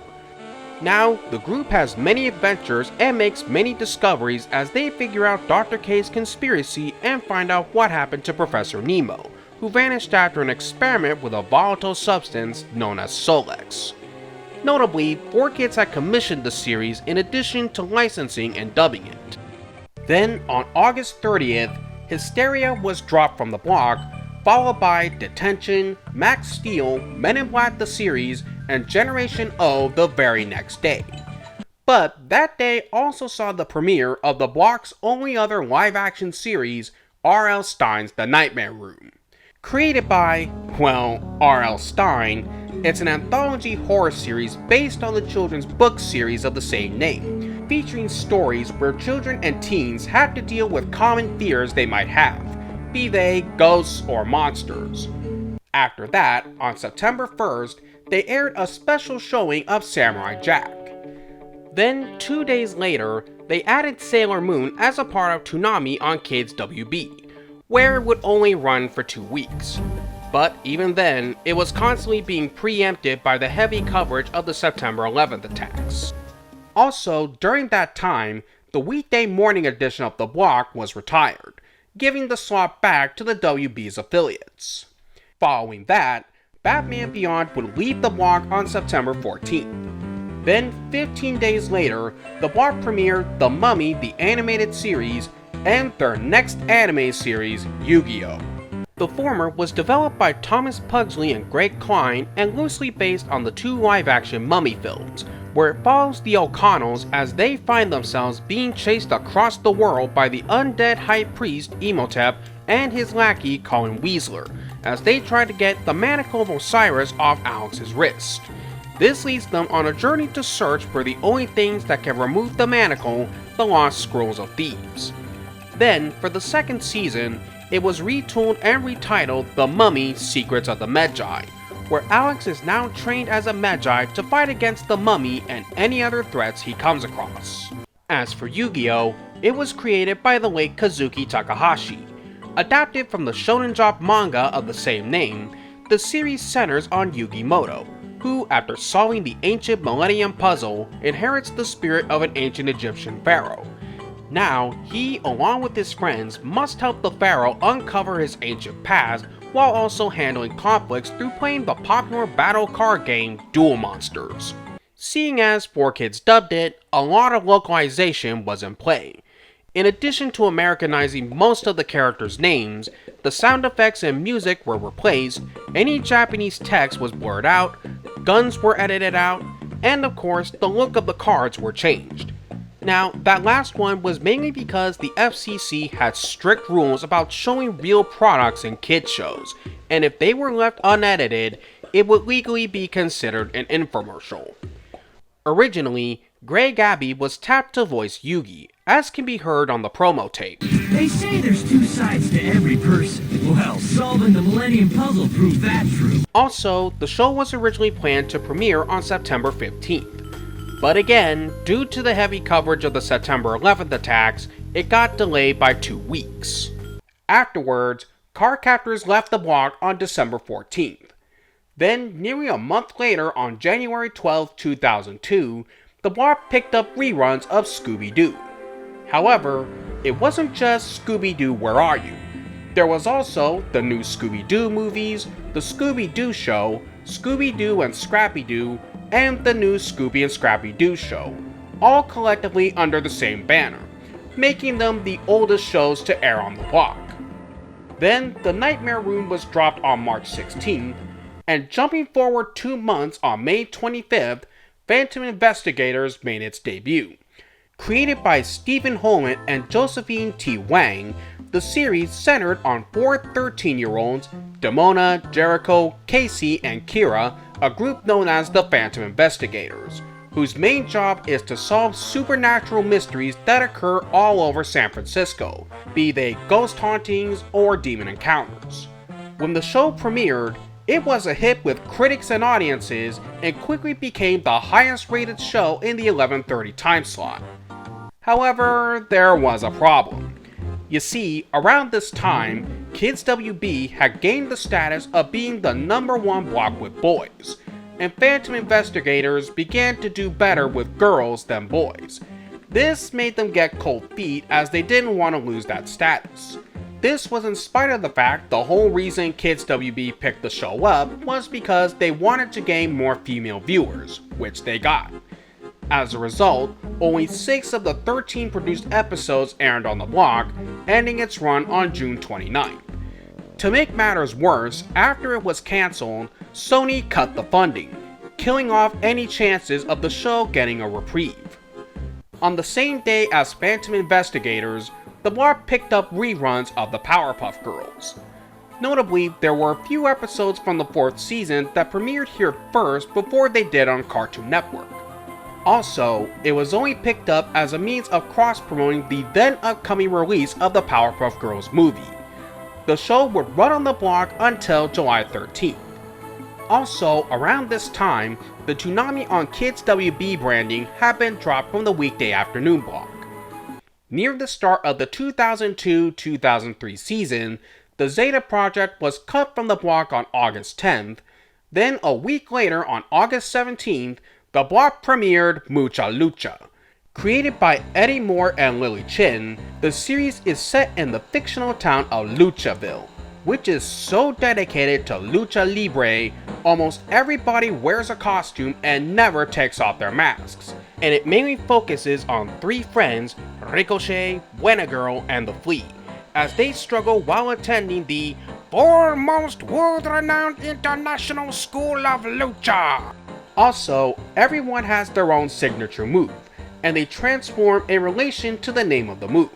Now, the group has many adventures and makes many discoveries as they figure out Dr. K's conspiracy and find out what happened to Professor Nemo, who vanished after an experiment with a volatile substance known as Solex. Notably, 4Kids had commissioned the series in addition to licensing and dubbing it. Then, on August 30th, Hysteria was dropped from the block, followed by Detention, Max Steel, Men in Black the series, and Generation O the very next day. But that day also saw the premiere of the block's only other live-action series, R.L. Stine's The Nightmare Room. Created by, well, R.L. Stine, it's an anthology horror series based on the children's book series of the same name, featuring stories where children and teens have to deal with common fears they might have, be they ghosts or monsters. After that, on September 1st, they aired a special showing of Samurai Jack. Then, 2 days later, they added Sailor Moon as a part of Toonami on Kids WB, where it would only run for 2 weeks. But even then, it was constantly being preempted by the heavy coverage of the September 11th attacks. Also, during that time, the weekday morning edition of the block was retired, giving the slot back to the WB's affiliates. Following that, Batman Beyond would leave the block on September 14th. Then, 15 days later, the block premiered The Mummy the Animated Series and their next anime series, Yu-Gi-Oh! The former was developed by Thomas Pugsley and Greg Klein and loosely based on the 2 live-action Mummy films, where it follows the O'Connells as they find themselves being chased across the world by the undead high priest Imhotep and his lackey Colin Weasler, as they try to get the Manacle of Osiris off Alex's wrist. This leads them on a journey to search for the only things that can remove the Manacle, the Lost Scrolls of Thebes. Then, for the second season, it was retooled and retitled The Mummy Secrets of the Magi, where Alex is now trained as a Magi to fight against the Mummy and any other threats he comes across. As for Yu-Gi-Oh!, it was created by the late Kazuki Takahashi. Adapted from the Shonen Jump manga of the same name, the series centers on Yugi Moto, who, after solving the ancient Millennium Puzzle, inherits the spirit of an ancient Egyptian pharaoh. Now, he, along with his friends, must help the pharaoh uncover his ancient past while also handling conflicts through playing the popular battle card game Duel Monsters. Seeing as 4Kids dubbed it, a lot of localization was in play. In addition to Americanizing most of the characters' names, the sound effects and music were replaced, any Japanese text was blurred out, guns were edited out, and of course, the look of the cards were changed. Now, that last one was mainly because the FCC had strict rules about showing real products in kids shows, and if they were left unedited, it would legally be considered an infomercial. Originally, Greg Abbey was tapped to voice Yugi, as can be heard on the promo tape. They say there's 2 sides to every person. Well, solving the Millennium Puzzle proved that true. Also, the show was originally planned to premiere on September 15th. But again, due to the heavy coverage of the September 11th attacks, it got delayed by 2 weeks. Afterwards, Cardcaptors left the block on December 14th. Then, nearly a month later on January 12, 2002, the block picked up reruns of Scooby-Doo. However, it wasn't just Scooby-Doo Where Are You? There was also the new Scooby-Doo movies, the Scooby-Doo Show, Scooby-Doo and Scrappy-Doo, and the new Scooby and Scrappy-Doo Show, all collectively under the same banner, making them the oldest shows to air on the block. Then, The Nightmare Room was dropped on March 16th, and jumping forward 2 months on May 25th, Phantom Investigators made its debut. Created by Stephen Holland and Josephine T. Wang, the series centered on 4 13-year-olds, Demona, Jericho, Casey, and Kira, a group known as the Phantom Investigators, whose main job is to solve supernatural mysteries that occur all over San Francisco, be they ghost hauntings or demon encounters. When the show premiered, it was a hit with critics and audiences and quickly became the highest rated show in the 11:30 time slot. However, there was a problem. You see, around this time, Kids WB had gained the status of being the #1 block with boys, and Phantom Investigators began to do better with girls than boys. This made them get cold feet as they didn't want to lose that status. This was in spite of the fact the whole reason Kids WB picked the show up was because they wanted to gain more female viewers, which they got. As a result, only 6 of the 13 produced episodes aired on the block, ending its run on June 29th. To make matters worse, after it was cancelled, Sony cut the funding, killing off any chances of the show getting a reprieve. On the same day as Phantom Investigators, the block picked up reruns of the Powerpuff Girls. Notably, there were a few episodes from the 4th season that premiered here first before they did on Cartoon Network. Also, it was only picked up as a means of cross-promoting the then upcoming release of the Powerpuff Girls movie. The show would run on the block until July 13th. Also, around this time, the Toonami on Kids WB branding had been dropped from the weekday afternoon block. Near the start of the 2002-2003 season, the Zeta Project was cut from the block on August 10th, then a week later on August 17th, the block premiered Mucha Lucha. Created by Eddie Moore and Lily Chin, the series is set in the fictional town of Luchaville, which is so dedicated to Lucha Libre, almost everybody wears a costume and never takes off their masks, and it mainly focuses on 3 friends, Ricochet, Buena Girl, and The Flea, as they struggle while attending the foremost world-renowned international school of Lucha. Also, everyone has their own signature move, and they transform in relation to the name of the move.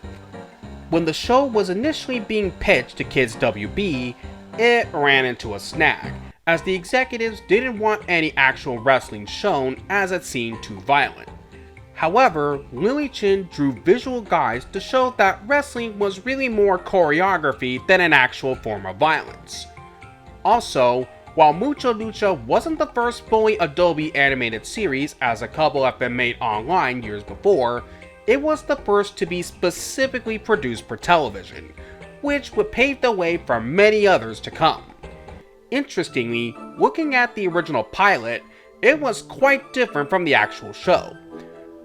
When the show was initially being pitched to Kids WB, it ran into a snag, as the executives didn't want any actual wrestling shown as it seemed too violent. However, Lily Chin drew visual guides to show that wrestling was really more choreography than an actual form of violence. Also, while Mucha Lucha wasn't the first fully Adobe animated series, as a couple have been made online years before, it was the first to be specifically produced for television, which would pave the way for many others to come. Interestingly, looking at the original pilot, it was quite different from the actual show.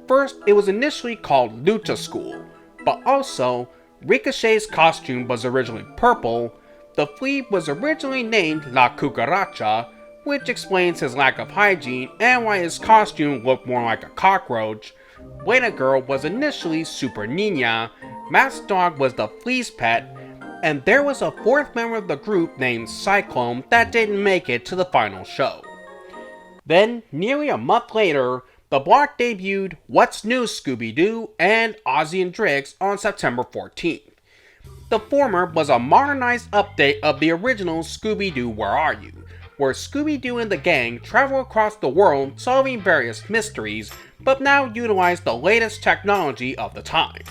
First, it was initially called Lucha School, but also, Ricochet's costume was originally purple. The Flea was originally named La Cucaracha, which explains his lack of hygiene and why his costume looked more like a cockroach. Buena Girl was initially Super Nina, Masked Dog was the Flea's pet, and there was a 4th member of the group named Cyclone that didn't make it to the final show. Then, nearly a month later, the block debuted What's New Scooby-Doo and Ozzy and Drix on September 14th. The former was a modernized update of the original Scooby-Doo Where Are You?, where Scooby-Doo and the gang travel across the world solving various mysteries, but now utilize the latest technology of the time.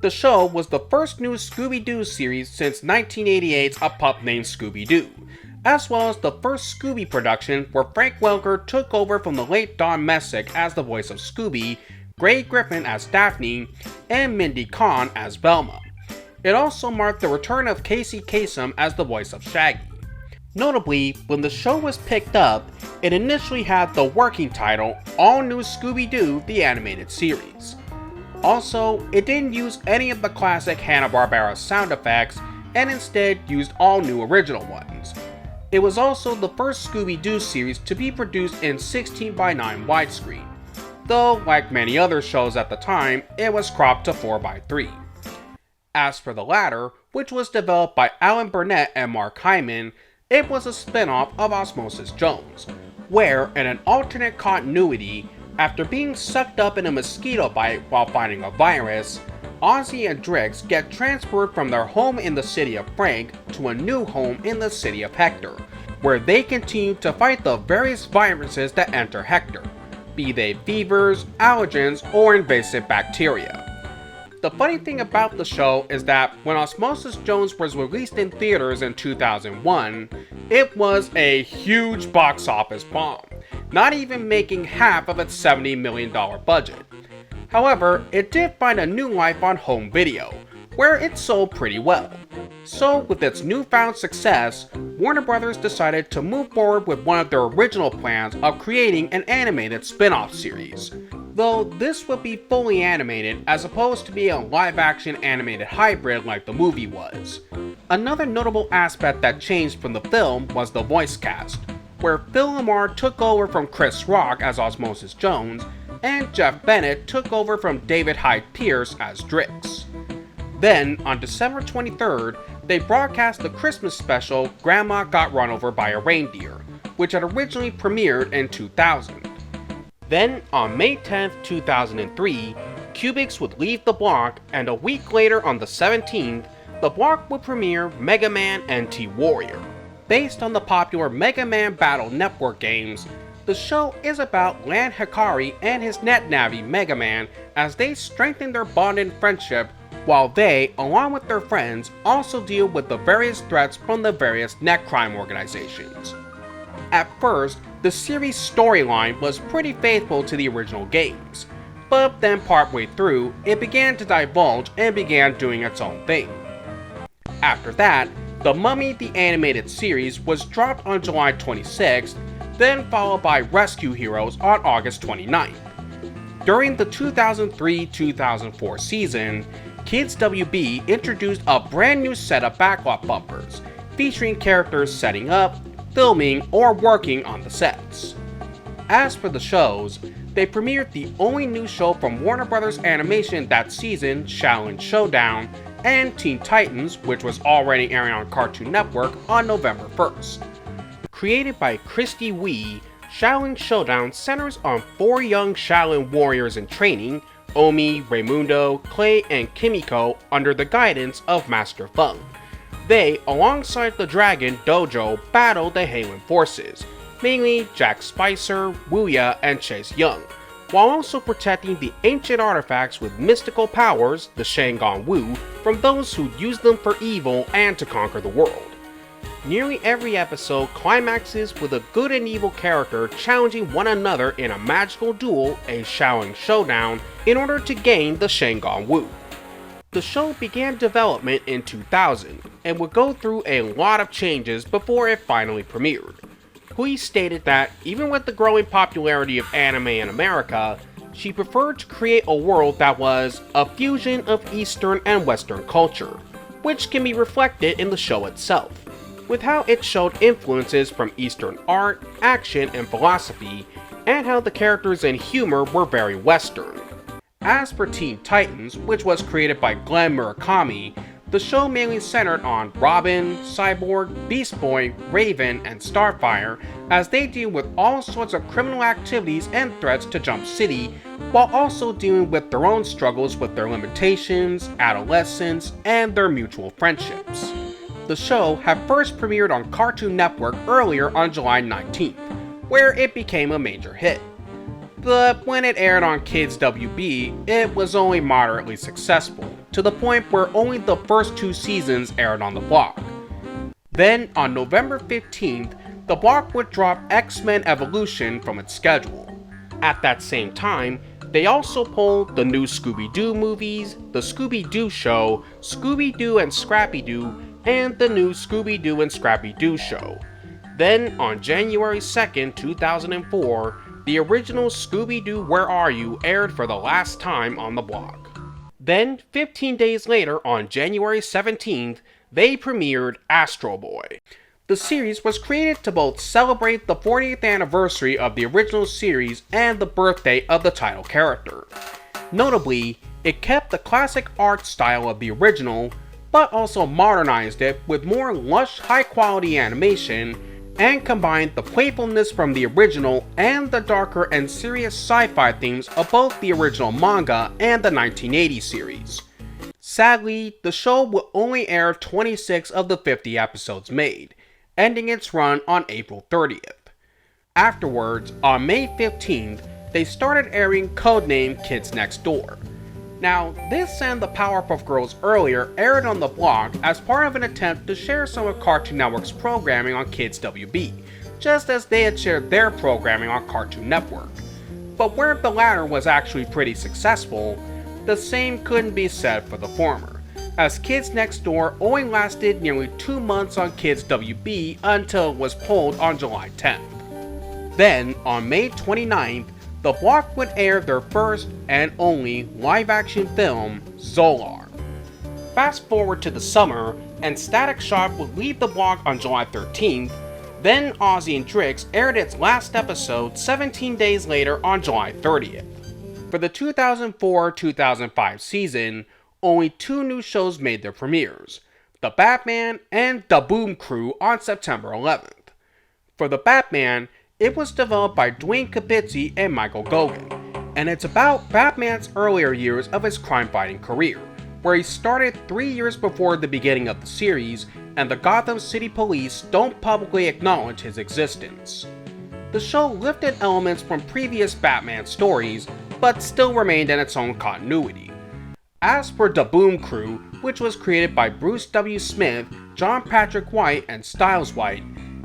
The show was the first new Scooby-Doo series since 1988's A Pup Named Scooby-Doo, as well as the first Scooby production where Frank Welker took over from the late Don Messick as the voice of Scooby, Grey Griffin as Daphne, and Mindy Kahn as Velma. It also marked the return of Casey Kasem as the voice of Shaggy. Notably, when the show was picked up, it initially had the working title All New Scooby-Doo The Animated Series. Also, it didn't use any of the classic Hanna-Barbera sound effects and instead used all new original ones. It was also the first Scooby-Doo series to be produced in 16:9 widescreen. though like many other shows at the time, it was cropped to 4:3. As for the latter, which was developed by Alan Burnett and Mark Hyman, it was a spin-off of Osmosis Jones, where in an alternate continuity, after being sucked up in a mosquito bite while fighting a virus, Ozzy and Drix get transferred from their home in the city of Frank to a new home in the city of Hector, where they continue to fight the various viruses that enter Hector, be they fevers, allergens, or invasive bacteria. The funny thing about the show is that when Osmosis Jones was released in theaters in 2001, it was a huge box office bomb, not even making half of its $70 million budget. However, it did find a new life on home video, where it sold pretty well. So with its newfound success, Warner Bros. Decided to move forward with one of their original plans of creating an animated spin-off series, though this would be fully animated as opposed to be a live-action animated hybrid like the movie was. Another notable aspect that changed from the film was the voice cast, where Phil LaMarr took over from Chris Rock as Osmosis Jones, and Jeff Bennett took over from David Hyde Pierce as Drix. Then, on December 23rd, they broadcast the Christmas special Grandma Got Run Over by a Reindeer, which had originally premiered in 2000. Then, on May 10th, 2003, Cubics would leave the block, and a week later on the 17th, the block would premiere Mega Man NT Warrior. Based on the popular Mega Man Battle Network games, the show is about Lan Hikari and his NetNavi Mega Man as they strengthen their bond and friendship, while they, along with their friends, also deal with the various threats from the various net crime organizations. At first, the series' storyline was pretty faithful to the original games, but then partway through, it began to divulge and began doing its own thing. After that, The Mummy the Animated Series was dropped on July 26th, then followed by Rescue Heroes on August 29th. During the 2003-2004 season, Kids WB introduced a brand new set of Backlot bumpers, featuring characters setting up, filming, or working on the sets. As for the shows, they premiered the only new show from Warner Bros. Animation that season, Shaolin Showdown, and Teen Titans, which was already airing on Cartoon Network on November 1st. Created by Christy Wee, Shaolin Showdown centers on 4 young Shaolin warriors in training, Omi, Raimundo, Clay, and Kimiko, under the guidance of Master Feng. They, alongside the Dragon Dojo, battle the Heilun forces, mainly Jack Spicer, Wuya, and Chase Young, while also protecting the ancient artifacts with mystical powers, the Shangon Wu, from those who use them for evil and to conquer the world. Nearly every episode climaxes with a good and evil character challenging one another in a magical duel, a Shaolin Showdown, in order to gain the Shangon Wu. The show began development in 2000 and would go through a lot of changes before it finally premiered. Hui stated that even with the growing popularity of anime in America, she preferred to create a world that was a fusion of Eastern and Western culture, which can be reflected in the show itself, with how it showed influences from Eastern art, action, and philosophy, and how the characters and humor were very Western. As for Teen Titans, which was created by Glenn Murakami, the show mainly centered on Robin, Cyborg, Beast Boy, Raven, and Starfire as they deal with all sorts of criminal activities and threats to Jump City, while also dealing with their own struggles with their limitations, adolescence, and their mutual friendships. The show had first premiered on Cartoon Network earlier on July 19th, where it became a major hit. But when it aired on Kids WB, it was only moderately successful, to the point where only the first 2 seasons aired on the block. Then, on November 15th, the block would drop X-Men Evolution from its schedule. At that same time, they also pulled the new Scooby-Doo movies, the Scooby-Doo show, Scooby-Doo and Scrappy-Doo, and the new Scooby-Doo and Scrappy-Doo show. Then, on January 2nd, 2004, the original Scooby-Doo Where Are You aired for the last time on the block. Then, 15 days later, on January 17th, they premiered Astro Boy. The series was created to both celebrate the 40th anniversary of the original series and the birthday of the title character. Notably, it kept the classic art style of the original, but also modernized it with more lush, high-quality animation, and combined the playfulness from the original and the darker and serious sci-fi themes of both the original manga and the 1980 series. Sadly, the show will only air 26 of the 50 episodes made, ending its run on April 30th. Afterwards, on May 15th, they started airing codename Kids Next Door. Now, this and the Powerpuff Girls earlier aired on the block as part of an attempt to share some of Cartoon Network's programming on Kids WB, just as they had shared their programming on Cartoon Network. But where the latter was actually pretty successful, the same couldn't be said for the former, as Kids Next Door only lasted nearly 2 months on Kids WB until it was pulled on July 10th. Then, on May 29th, the block would air their first and only live-action film, Zolar. Fast forward to the summer, and Static Shock would leave the block on July 13th, then Ozzy and Drix aired its last episode 17 days later on July 30th. For the 2004-2005 season, only 2 new shows made their premieres, The Batman and The Boom Crew on September 11th. For The Batman, it was developed by Dwayne Capizzi and Michael Goguen, and it's about Batman's earlier years of his crime-fighting career, where he started 3 years before the beginning of the series, and the Gotham City Police don't publicly acknowledge his existence. The show lifted elements from previous Batman stories, but still remained in its own continuity. As for The Boom Crew, which was created by Bruce W. Smith, John Patrick White, and Styles White,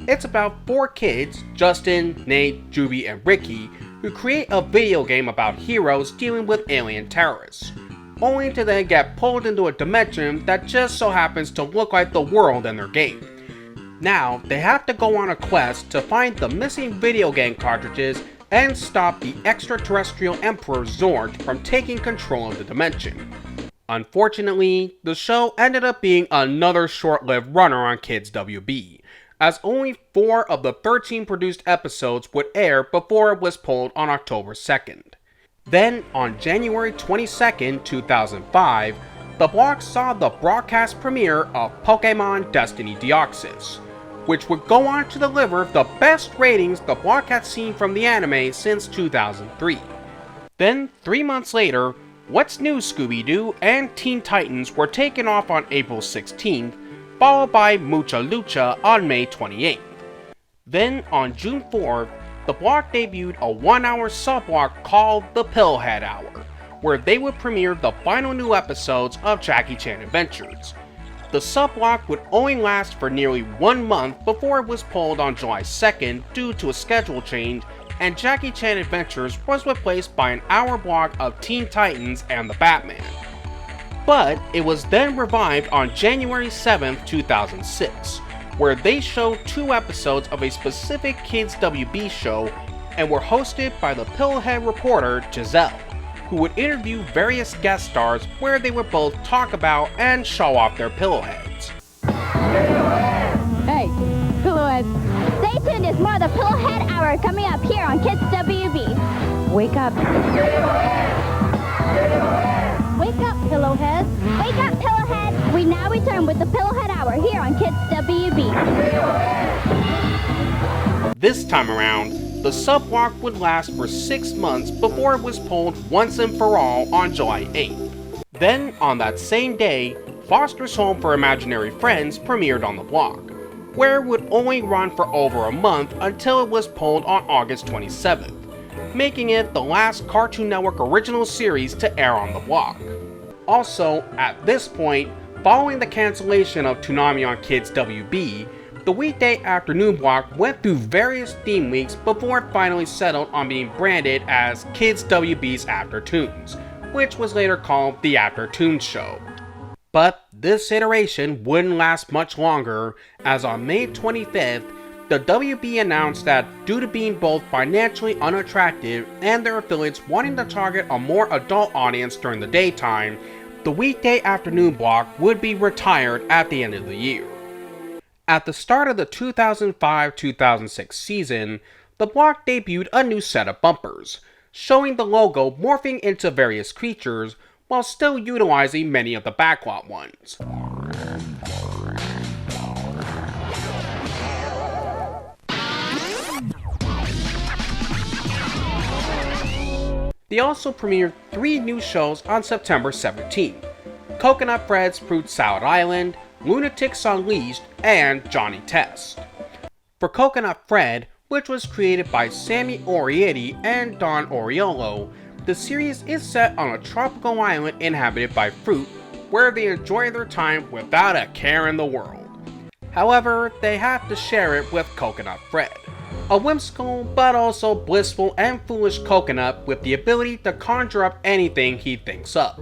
it's about 4 kids, Justin, Nate, Juby, and Ricky, who create a video game about heroes dealing with alien terrorists, only to then get pulled into a dimension that just so happens to look like the world in their game. Now, they have to go on a quest to find the missing video game cartridges and stop the extraterrestrial Emperor Zord from taking control of the dimension. Unfortunately, the show ended up being another short-lived runner on Kids WB, as only 4 of the 13 produced episodes would air before it was pulled on October 2nd. Then, on January 22nd, 2005, the block saw the broadcast premiere of Pokémon Destiny Deoxys, which would go on to deliver the best ratings the block had seen from the anime since 2003. Then, 3 months later, What's New Scooby-Doo and Teen Titans were taken off on April 16th, followed by Mucha Lucha on May 28th. Then, on June 4th, the block debuted a 1-hour sub-block called The Pillhead Hour, where they would premiere the final new episodes of Jackie Chan Adventures. The sub-block would only last for nearly 1 month before it was pulled on July 2nd due to a schedule change, and Jackie Chan Adventures was replaced by an hour block of Teen Titans and the Batman. But it was then revived on January 7th, 2006, where they showed 2 episodes of a specific Kids WB show and were hosted by the Pillhead reporter Giselle, who would interview various guest stars where they would both talk about and show off their pillowheads. Hey, pillowheads. Stay tuned, there's more of the Pillhead Hour coming up here on Kids WB. Wake up. Wake up, Pillowhead. Wake up, Pillowhead. We now return with the Pillowhead Hour here on Kids WB. This time around, the sub-block would last for 6 months before it was pulled once and for all on July 8th. Then, on that same day, Foster's Home for Imaginary Friends premiered on the block, where it would only run for over a month until it was pulled on August 27th. Making it the last Cartoon Network original series to air on the block. Also, at this point, following the cancellation of Toonami on Kids WB, the weekday afternoon block went through various theme weeks before it finally settled on being branded as Kids WB's After Toons, which was later called The After Toons Show. But this iteration wouldn't last much longer, as on May 25th, the WB announced that due to being both financially unattractive and their affiliates wanting to target a more adult audience during the daytime, the weekday afternoon block would be retired at the end of the year. At the start of the 2005-2006 season, the block debuted a new set of bumpers, showing the logo morphing into various creatures while still utilizing many of the Backlot ones. They also premiered 3 new shows on September 17, Coconut Fred's Fruit Salad Island, Lunatics Unleashed, and Johnny Test. For Coconut Fred, which was created by Sammy Orietti and Don Oriolo, the series is set on a tropical island inhabited by fruit, where they enjoy their time without a care in the world. However, they have to share it with Coconut Fred, a whimsical but also blissful and foolish coconut with the ability to conjure up anything he thinks up.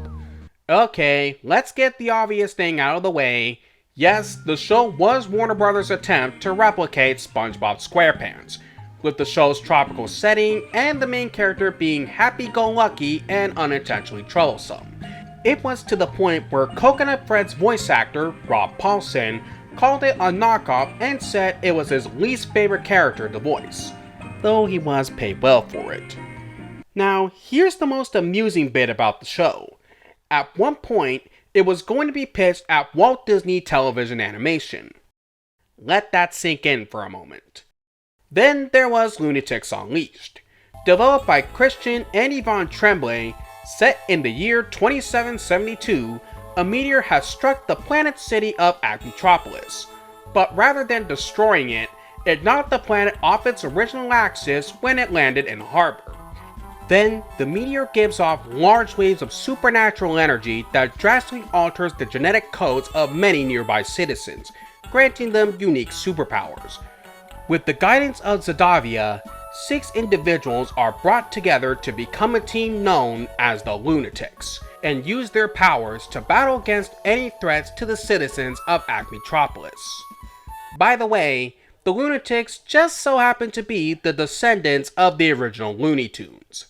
Okay, let's get the obvious thing out of the way. Yes, the show was Warner Brothers' attempt to replicate SpongeBob SquarePants, with the show's tropical setting and the main character being happy-go-lucky and unintentionally troublesome. It was to the point where Coconut Fred's voice actor, Rob Paulsen, called it a knockoff and said it was his least favorite character to voice, though he was paid well for it. Now, here's the most amusing bit about the show. At one point, it was going to be pitched at Walt Disney Television Animation. Let that sink in for a moment. Then there was Lunatics Unleashed, developed by Christian and Yvonne Tremblay. Set in the year 2772, a meteor has struck the planet city of Acmetropolis, but rather than destroying it, it knocked the planet off its original axis when it landed in a harbor. Then, the meteor gives off large waves of supernatural energy that drastically alters the genetic codes of many nearby citizens, granting them unique superpowers. With the guidance of Zadavia, 6 individuals are brought together to become a team known as the Lunatics, and use their powers to battle against any threats to the citizens of Acmetropolis. By the way, the Lunatics just so happen to be the descendants of the original Looney Tunes.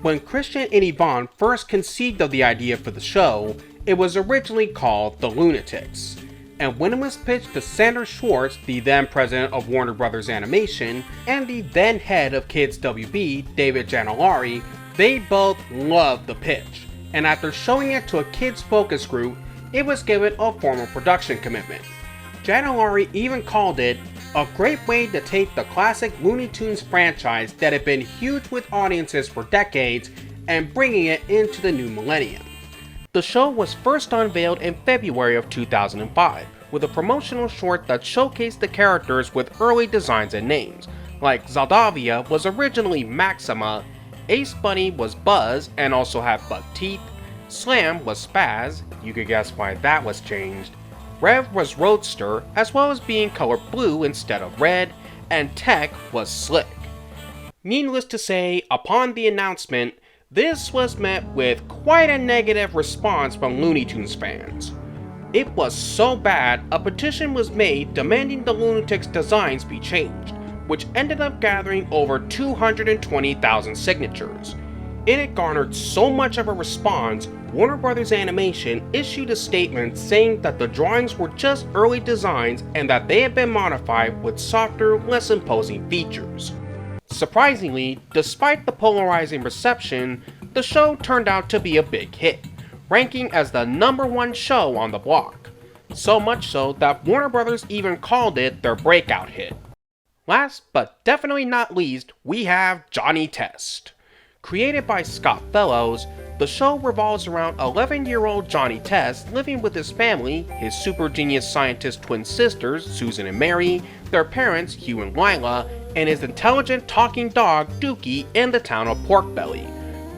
When Christian and Yvonne first conceived of the idea for the show, it was originally called The Lunatics, and when it was pitched to Sandra Schwartz, the then president of Warner Brothers Animation, and the then head of Kids WB, David Janellari, they both loved the pitch, and after showing it to a kids focus group, it was given a formal production commitment. Janellari even called it a great way to take the classic Looney Tunes franchise that had been huge with audiences for decades and bringing it into the new millennium. The show was first unveiled in February of 2005 with a promotional short that showcased the characters with early designs and names, like Zadavia was originally Maxima, Ace Bunny was Buzz and also had bug teeth, Slam was Spaz, you could guess why that was changed, Rev was Roadster, as well as being colored blue instead of red, and Tech was Slick. Needless to say, upon the announcement, this was met with quite a negative response from Looney Tunes fans. It was so bad, a petition was made demanding the Lunatics designs be changed, which ended up gathering over 220,000 signatures. It garnered so much of a response, Warner Brothers Animation issued a statement saying that the drawings were just early designs and that they had been modified with softer, less imposing features. Surprisingly, despite the polarizing reception, the show turned out to be a big hit, ranking as the #1 show on the block. So much so that Warner Brothers even called it their breakout hit. Last but definitely not least, we have Johnny Test. Created by Scott Fellows, the show revolves around 11-year-old Johnny Test living with his family, his super genius scientist twin sisters, Susan and Mary, their parents, Hugh and Lila, and his intelligent talking dog, Dookie, in the town of Pork Belly.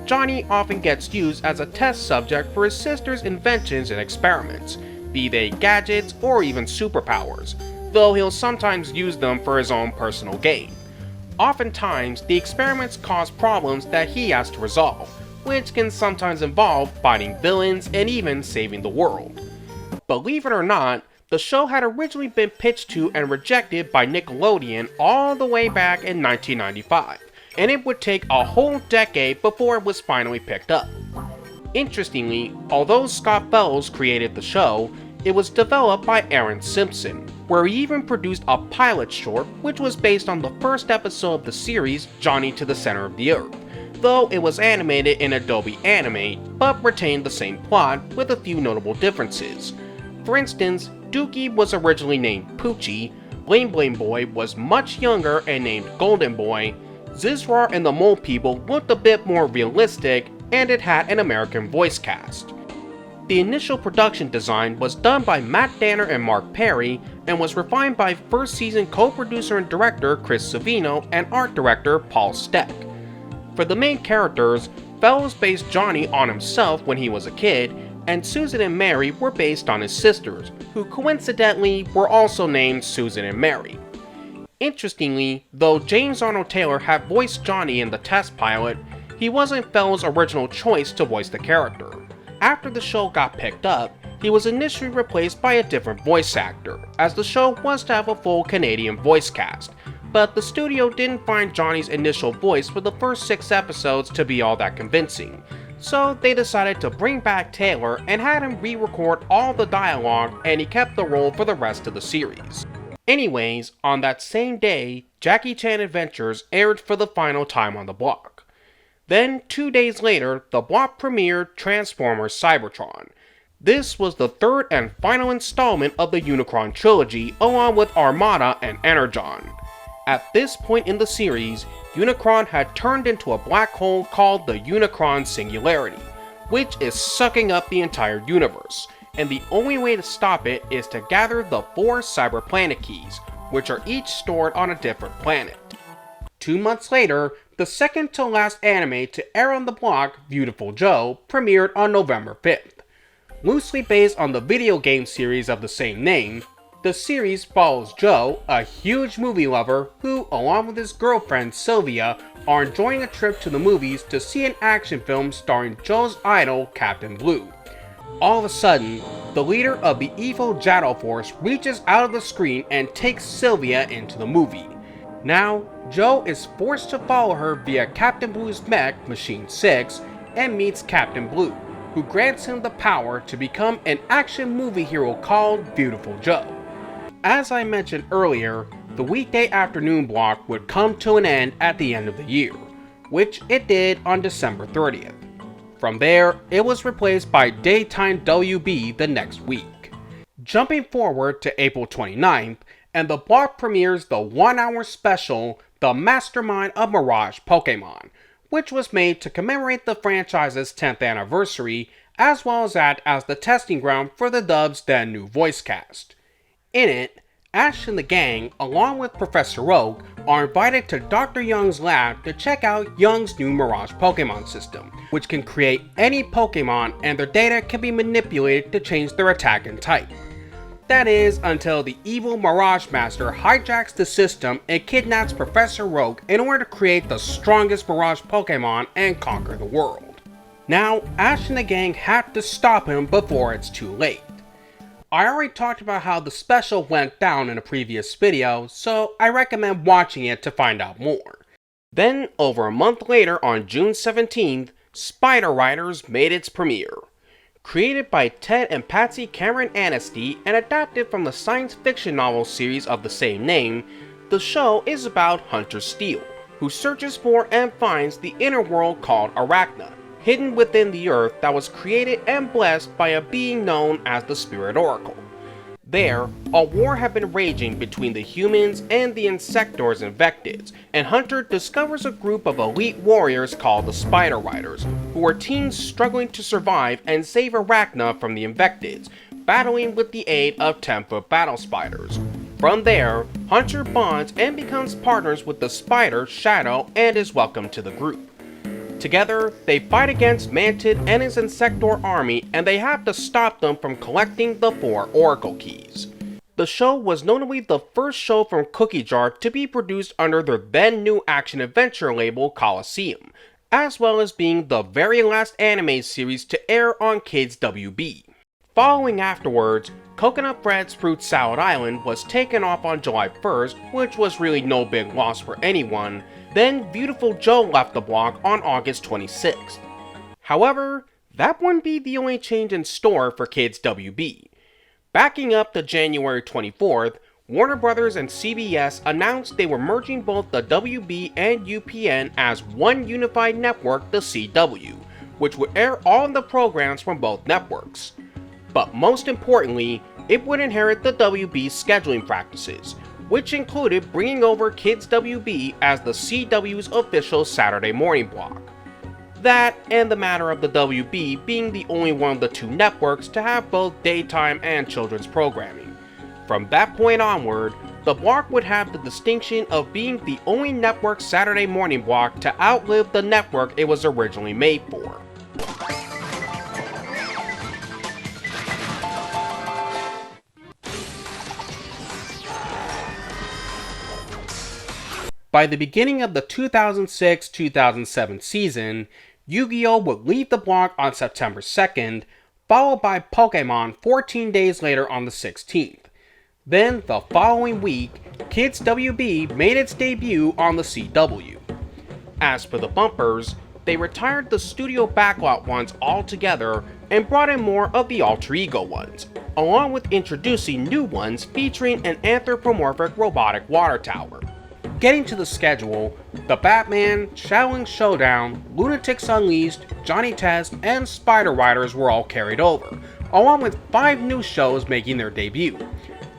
Johnny often gets used as a test subject for his sister's inventions and experiments, be they gadgets or even superpowers, though he'll sometimes use them for his own personal gain. Oftentimes, the experiments cause problems that he has to resolve, which can sometimes involve fighting villains and even saving the world. Believe it or not, the show had originally been pitched to and rejected by Nickelodeon all the way back in 1995, and it would take a whole decade before it was finally picked up. Interestingly, although Scott Fellows created the show, it was developed by Aaron Simpson, where he even produced a pilot short which was based on the first episode of the series, Johnny to the Center of the Earth, though it was animated in Adobe Animate, but retained the same plot with a few notable differences. For instance, Dookie was originally named Poochie, Blame Blame Boy was much younger and named Golden Boy, Zizrar and the Mole People looked a bit more realistic, and it had an American voice cast. The initial production design was done by Matt Danner and Mark Perry, and was refined by first season co-producer and director Chris Savino and art director Paul Steck. For the main characters, Fellows based Johnny on himself when he was a kid, and Susan and Mary were based on his sisters, who coincidentally were also named Susan and Mary. Interestingly, though James Arnold Taylor had voiced Johnny in the test pilot, he wasn't Fellows' original choice to voice the character. After the show got picked up, he was initially replaced by a different voice actor, as the show was to have a full Canadian voice cast, but the studio didn't find Johnny's initial voice for the first 6 episodes to be all that convincing, so they decided to bring back Taylor and had him re-record all the dialogue, and he kept the role for the rest of the series. Anyways, on that same day, Jackie Chan Adventures aired for the final time on the block. Then, 2 days later, the block premiered Transformers Cybertron. This was the third and final installment of the Unicron trilogy, along with Armada and Energon. At this point in the series, Unicron had turned into a black hole called the Unicron Singularity, which is sucking up the entire universe, and the only way to stop it is to gather the 4 Cyber Planet Keys, which are each stored on a different planet. 2 months later, the second to last anime to air on the block, Beautiful Joe, premiered on November 5th. Loosely based on the video game series of the same name, the series follows Joe, a huge movie lover who, along with his girlfriend Sylvia, are enjoying a trip to the movies to see an action film starring Joe's idol, Captain Blue. All of a sudden, the leader of the evil Shadow Force reaches out of the screen and takes Sylvia into the movie. Now, Joe is forced to follow her via Captain Blue's mech, Machine 6, and meets Captain Blue, who grants him the power to become an action movie hero called Beautiful Joe. As I mentioned earlier, the weekday afternoon block would come to an end at the end of the year, which it did on December 30th. From there, it was replaced by daytime WB the next week. Jumping forward to April 29th, and the block premieres the 1-hour special, The Mastermind of Mirage Pokemon, which was made to commemorate the franchise's 10th anniversary, as well as act as the testing ground for the dub's then new voice cast. In it, Ash and the gang, along with Professor Oak, are invited to Dr. Young's lab to check out Young's new Mirage Pokemon system, which can create any Pokemon and their data can be manipulated to change their attack and type. That is, until the evil Mirage Master hijacks the system and kidnaps Professor Oak in order to create the strongest Mirage Pokemon and conquer the world. Now, Ash and the gang have to stop him before it's too late. I already talked about how the special went down in a previous video, so I recommend watching it to find out more. Then, over a month later on June 17th, Spider Riders made its premiere. Created by Ted and Patsy Cameron Dynasty and adapted from the science fiction novel series of the same name, the show is about Hunter Steele, who searches for and finds the inner world called Arachna, hidden within the earth that was created and blessed by a being known as the Spirit Oracle. There, a war had been raging between the humans and the Insectors and Vectids, and Hunter discovers a group of elite warriors called the Spider Riders, who are teens struggling to survive and save Arachna from the Invectids, battling with the aid of 10-foot battle spiders. From there, Hunter bonds and becomes partners with the Spider, Shadow, and is welcomed to the group. Together, they fight against Mantid and his Insector army, and they have to stop them from collecting the 4 Oracle Keys. The show was notably the first show from Cookie Jar to be produced under their then new action-adventure label Coliseum, as well as being the very last anime series to air on Kids WB. Following afterwards, Coconut Bread's Fruit Salad Island was taken off on July 1st, which was really no big loss for anyone. Then Beautiful Joe left the block on August 26th. However, that wouldn't be the only change in store for Kids WB. Backing up to January 24th, Warner Bros. And CBS announced they were merging both the WB and UPN as one unified network, the CW, which would air all of the programs from both networks. But most importantly, it would inherit the WB's scheduling practices, which included bringing over Kids WB as the CW's official Saturday morning block. That and the matter of the WB being the only one of the two networks to have both daytime and children's programming. From that point onward, the block would have the distinction of being the only network Saturday morning block to outlive the network it was originally made for. By the beginning of the 2006-2007 season, Yu-Gi-Oh! Would leave the block on September 2nd, followed by Pokémon 14 days later on the 16th. Then, the following week, Kids WB made its debut on the CW. As for the bumpers, they retired the studio backlot ones altogether and brought in more of the alter ego ones, along with introducing new ones featuring an anthropomorphic robotic water tower. Getting to the schedule, the Batman, Shaolin Showdown, Lunatics Unleashed, Johnny Test, and Spider Riders were all carried over, along with 5 new shows making their debut: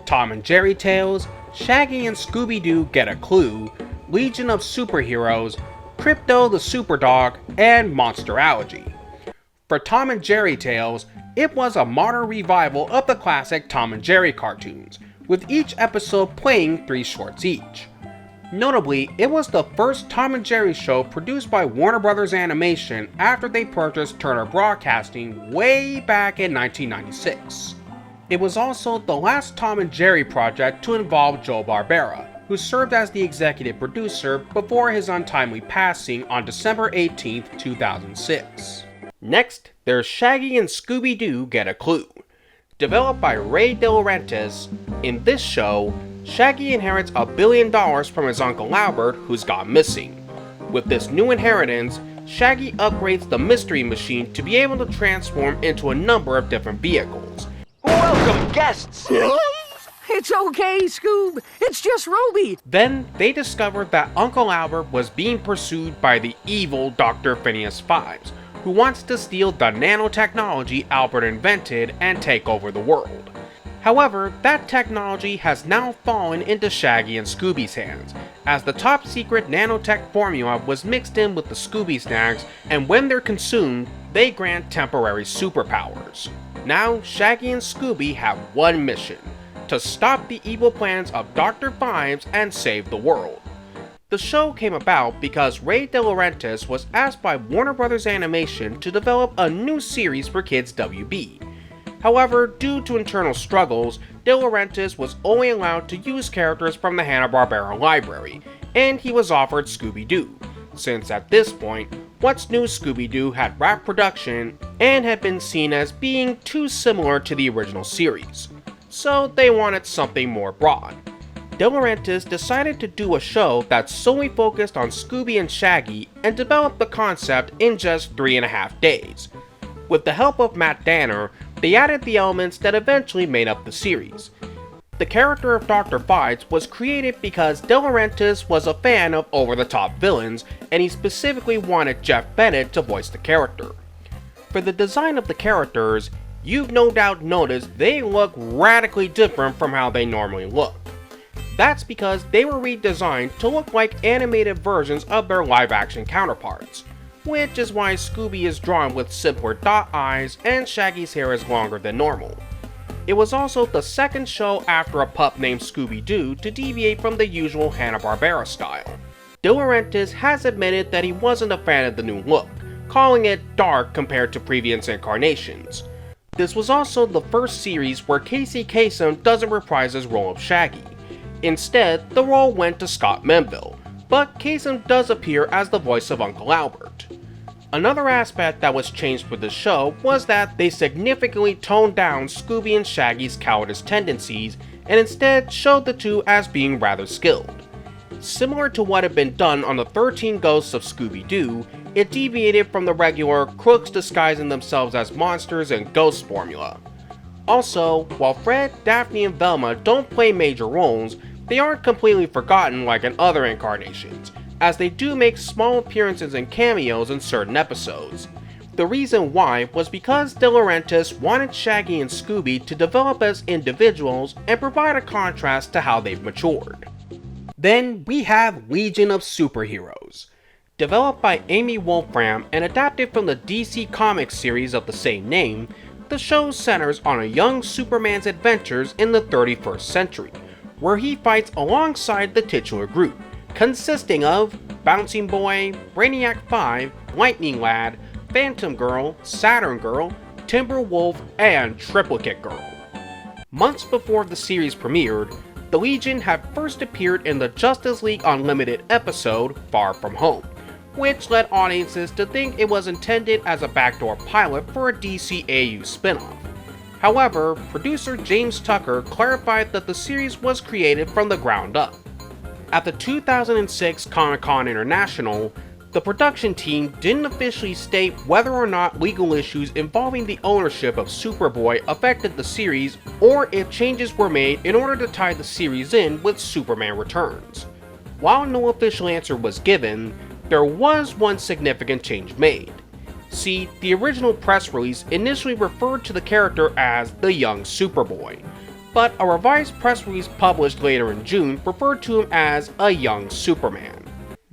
Tom and Jerry Tales, Shaggy and Scooby-Doo Get a Clue, Legion of Superheroes, Crypto the Superdog, and Monsterology. For Tom and Jerry Tales, it was a modern revival of the classic Tom and Jerry cartoons, with each episode playing 3 shorts each. Notably, it was the first Tom and Jerry show produced by Warner Bros. Animation after they purchased Turner Broadcasting way back in 1996. It was also the last Tom and Jerry project to involve Joe Barbera, who served as the executive producer before his untimely passing on December 18, 2006. Next, there's Shaggy and Scooby-Doo Get a Clue. Developed by Ray De Laurentiis, in this show, Shaggy inherits $1 billion from his Uncle Albert, who's gone missing. With this new inheritance, Shaggy upgrades the Mystery Machine to be able to transform into a number of different vehicles. Welcome, guests! It's okay, Scoob. It's just Roby. Then, they discovered that Uncle Albert was being pursued by the evil Dr. Phineas Fives, who wants to steal the nanotechnology Albert invented and take over the world. However, that technology has now fallen into Shaggy and Scooby's hands, as the top secret nanotech formula was mixed in with the Scooby snacks, and when they're consumed, they grant temporary superpowers. Now, Shaggy and Scooby have one mission: to stop the evil plans of Dr. Fives and save the world. The show came about because Ray De Laurentiis was asked by Warner Bros. Animation to develop a new series for Kids WB. However, due to internal struggles, De Laurentiis was only allowed to use characters from the Hanna-Barbera library, and he was offered Scooby-Doo, since at this point, What's New Scooby-Doo had wrapped production and had been seen as being too similar to the original series, so they wanted something more broad. De Laurentiis decided to do a show that solely focused on Scooby and Shaggy and developed the concept in just 3.5 days. With the help of Matt Danner, they added the elements that eventually made up the series. The character of Dr. Fives was created because De Laurentiis was a fan of over-the-top villains, and he specifically wanted Jeff Bennett to voice the character. For the design of the characters, you've no doubt noticed they look radically different from how they normally look. That's because they were redesigned to look like animated versions of their live-action counterparts, which is why Scooby is drawn with simpler dot eyes and Shaggy's hair is longer than normal. It was also the second show after a pup named Scooby-Doo to deviate from the usual Hanna-Barbera style. De Laurentiis has admitted that he wasn't a fan of the new look, calling it dark compared to previous incarnations. This was also the first series where Casey Kasem doesn't reprise his role of Shaggy. Instead, the role went to Scott Menville, but Kasem does appear as the voice of Uncle Albert. Another aspect that was changed for the show was that they significantly toned down Scooby and Shaggy's cowardice tendencies and instead showed the two as being rather skilled. Similar to what had been done on the 13 Ghosts of Scooby-Doo, it deviated from the regular crooks disguising themselves as monsters and ghosts formula. Also, while Fred, Daphne, and Velma don't play major roles, they aren't completely forgotten like in other incarnations, as they do make small appearances and cameos in certain episodes. The reason why was because De Laurentiis wanted Shaggy and Scooby to develop as individuals and provide a contrast to how they've matured. Then we have Legion of Superheroes. Developed by Amy Wolfram and adapted from the DC Comics series of the same name, the show centers on a young Superman's adventures in the 31st century, where he fights alongside the titular group, consisting of Bouncing Boy, Brainiac 5, Lightning Lad, Phantom Girl, Saturn Girl, Timberwolf, and Triplicate Girl. Months before the series premiered, the Legion had first appeared in the Justice League Unlimited episode Far From Home, which led audiences to think it was intended as a backdoor pilot for a DCAU spinoff. However, producer James Tucker clarified that the series was created from the ground up. At the 2006 Comic-Con International, the production team didn't officially state whether or not legal issues involving the ownership of Superboy affected the series or if changes were made in order to tie the series in with Superman Returns. While no official answer was given, there was one significant change made. See, the original press release initially referred to the character as the Young Superboy, but a revised press release published later in June referred to him as a Young Superman.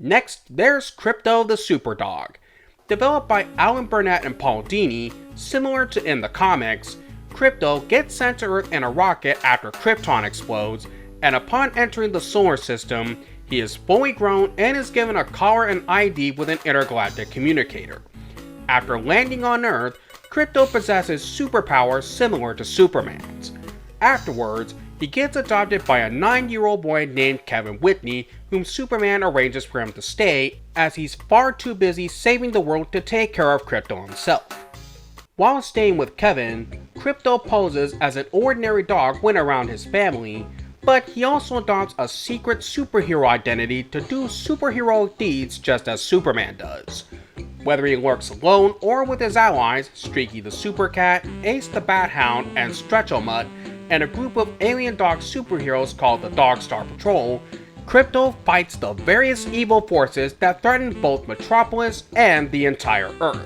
Next, there's Krypto the Superdog. Developed by Alan Burnett and Paul Dini, similar to in the comics, Krypto gets sent to Earth in a rocket after Krypton explodes, and upon entering the solar system, he is fully grown and is given a collar and ID with an intergalactic communicator. After landing on Earth, Krypto possesses superpowers similar to Superman's. Afterwards, he gets adopted by a 9-year-old boy named Kevin Whitney, whom Superman arranges for him to stay, as he's far too busy saving the world to take care of Krypto himself. While staying with Kevin, Krypto poses as an ordinary dog when around his family, but he also adopts a secret superhero identity to do superheroic deeds just as Superman does. Whether he lurks alone or with his allies, Streaky the Supercat, Ace the Bat Hound, and Stretch-O-Mutt, and a group of alien dog superheroes called the Dog Star Patrol, Krypto fights the various evil forces that threaten both Metropolis and the entire Earth.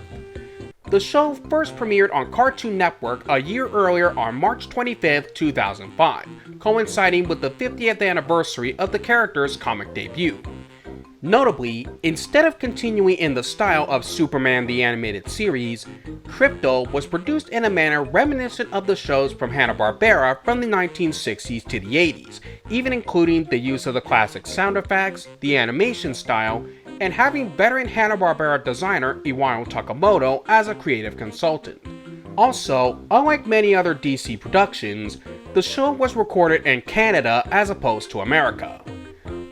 The show first premiered on Cartoon Network a year earlier on March 25, 2005, coinciding with the 50th anniversary of the character's comic debut. Notably, instead of continuing in the style of Superman the Animated Series, Krypto was produced in a manner reminiscent of the shows from Hanna-Barbera from the 1960s to the 80s, even including the use of the classic sound effects, the animation style, and having veteran Hanna-Barbera designer Iwano Takamoto as a creative consultant. Also, unlike many other DC productions, the show was recorded in Canada as opposed to America.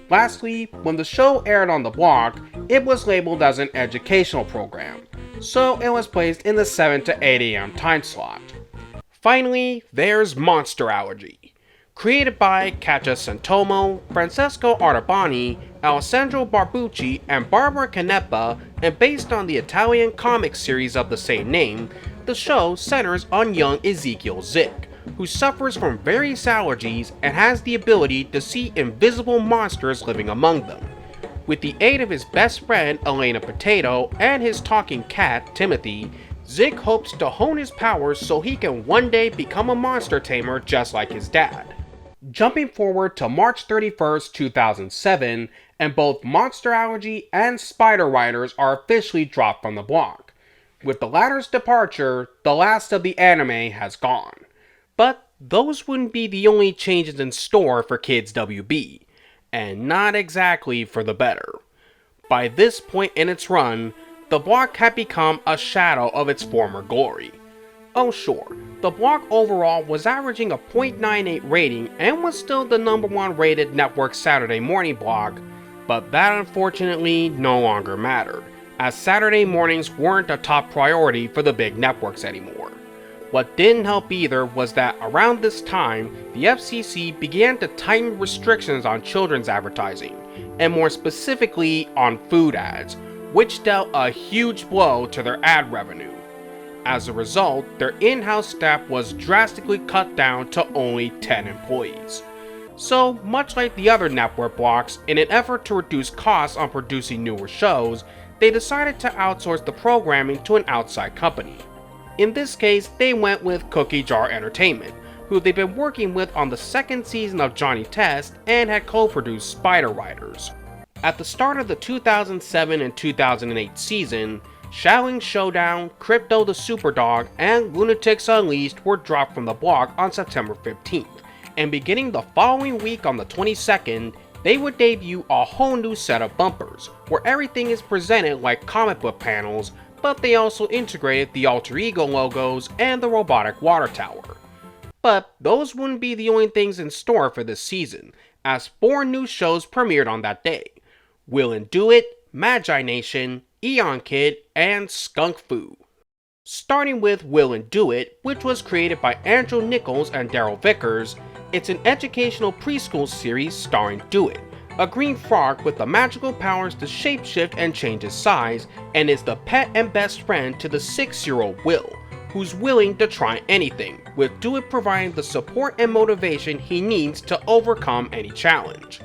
Lastly, when the show aired on the block, it was labeled as an educational program, so it was placed in the 7 to 8 AM time slot. Finally, there's Monster Allergy. Created by Katia Santomo, Francesco Artabani, Alessandro Barbucci, and Barbara Canepa, and based on the Italian comic series of the same name, the show centers on young Ezekiel Zick, who suffers from various allergies and has the ability to see invisible monsters living among them. With the aid of his best friend Elena Potato and his talking cat Timothy, Zick hopes to hone his powers so he can one day become a monster tamer just like his dad. Jumping forward to March 31st, 2007, and both Monster Allergy and Spider Riders are officially dropped from the block. With the latter's departure, the last of the anime has gone. But those wouldn't be the only changes in store for Kids WB, and not exactly for the better. By this point in its run, the block had become a shadow of its former glory. Oh sure, the block overall was averaging a .98 rating and was still the #1 rated network Saturday morning block, but that unfortunately no longer mattered, as Saturday mornings weren't a top priority for the big networks anymore. What didn't help either was that around this time, the FCC began to tighten restrictions on children's advertising, and more specifically on food ads, which dealt a huge blow to their ad revenue. As a result, their in-house staff was drastically cut down to only 10 employees. So, much like the other network blocks, in an effort to reduce costs on producing newer shows, they decided to outsource the programming to an outside company. In this case, they went with Cookie Jar Entertainment, who they've been working with on the second season of Johnny Test and had co-produced Spider Riders. At the start of the 2007 and 2008 season, Shaolin Showdown, Crypto the Superdog, and Lunatics Unleashed were dropped from the block on September 15th. And beginning the following week on the 22nd, they would debut a whole new set of bumpers, where everything is presented like comic book panels, but they also integrated the alter ego logos and the robotic water tower. But those wouldn't be the only things in store for this season, as 4 new shows premiered on that day: Will and Do It, Magi Nation, Eon Kid, and Skunk Fu. Starting with Will and Do It, which was created by Andrew Nichols and Daryl Vickers, it's an educational preschool series starring Do It, a green frog with the magical powers to shapeshift and change his size, and is the pet and best friend to the 6-year-old Will, who's willing to try anything, with Do It providing the support and motivation he needs to overcome any challenge.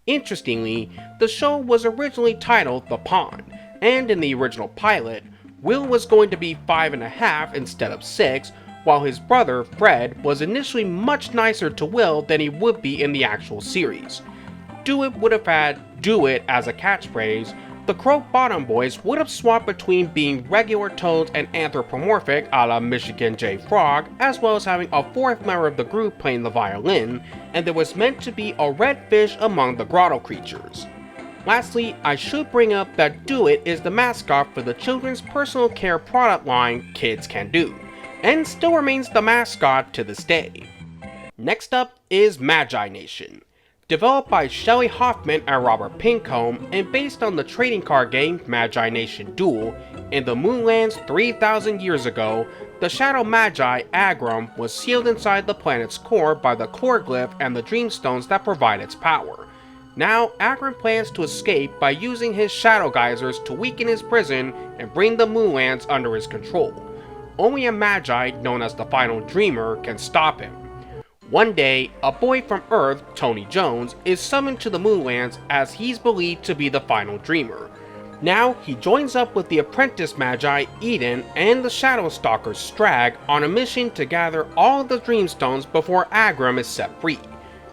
Interestingly, the show was originally titled The Pond, and in the original pilot, Will was going to be 5.5 instead of 6, while his brother, Fred, was initially much nicer to Will than he would be in the actual series. Do It would have had Do It as a catchphrase. The Crow Bottom Boys would have swapped between being regular toads and anthropomorphic a la Michigan J. Frog, as well as having a 4th member of the group playing the violin, and there was meant to be a red fish among the grotto creatures. Lastly, I should bring up that Do It is the mascot for the children's personal care product line Kids Can Do, and still remains the mascot to this day. Next up is Magi Nation. Developed by Shelley Hoffman and Robert Pincombe and based on the trading card game Magi Nation Duel, in the Moonlands 3,000 years ago, the Shadow Magi, Agram, was sealed inside the planet's core by the core glyph and the Dreamstones that provide its power. Now, Agram plans to escape by using his Shadow Geysers to weaken his prison and bring the Moonlands under his control. Only a Magi, known as the Final Dreamer, can stop him. One day, a boy from Earth, Tony Jones, is summoned to the Moonlands as he's believed to be the Final Dreamer. Now, he joins up with the apprentice Magi, Eden, and the Shadow Stalker, Strag, on a mission to gather all of the Dreamstones before Agram is set free.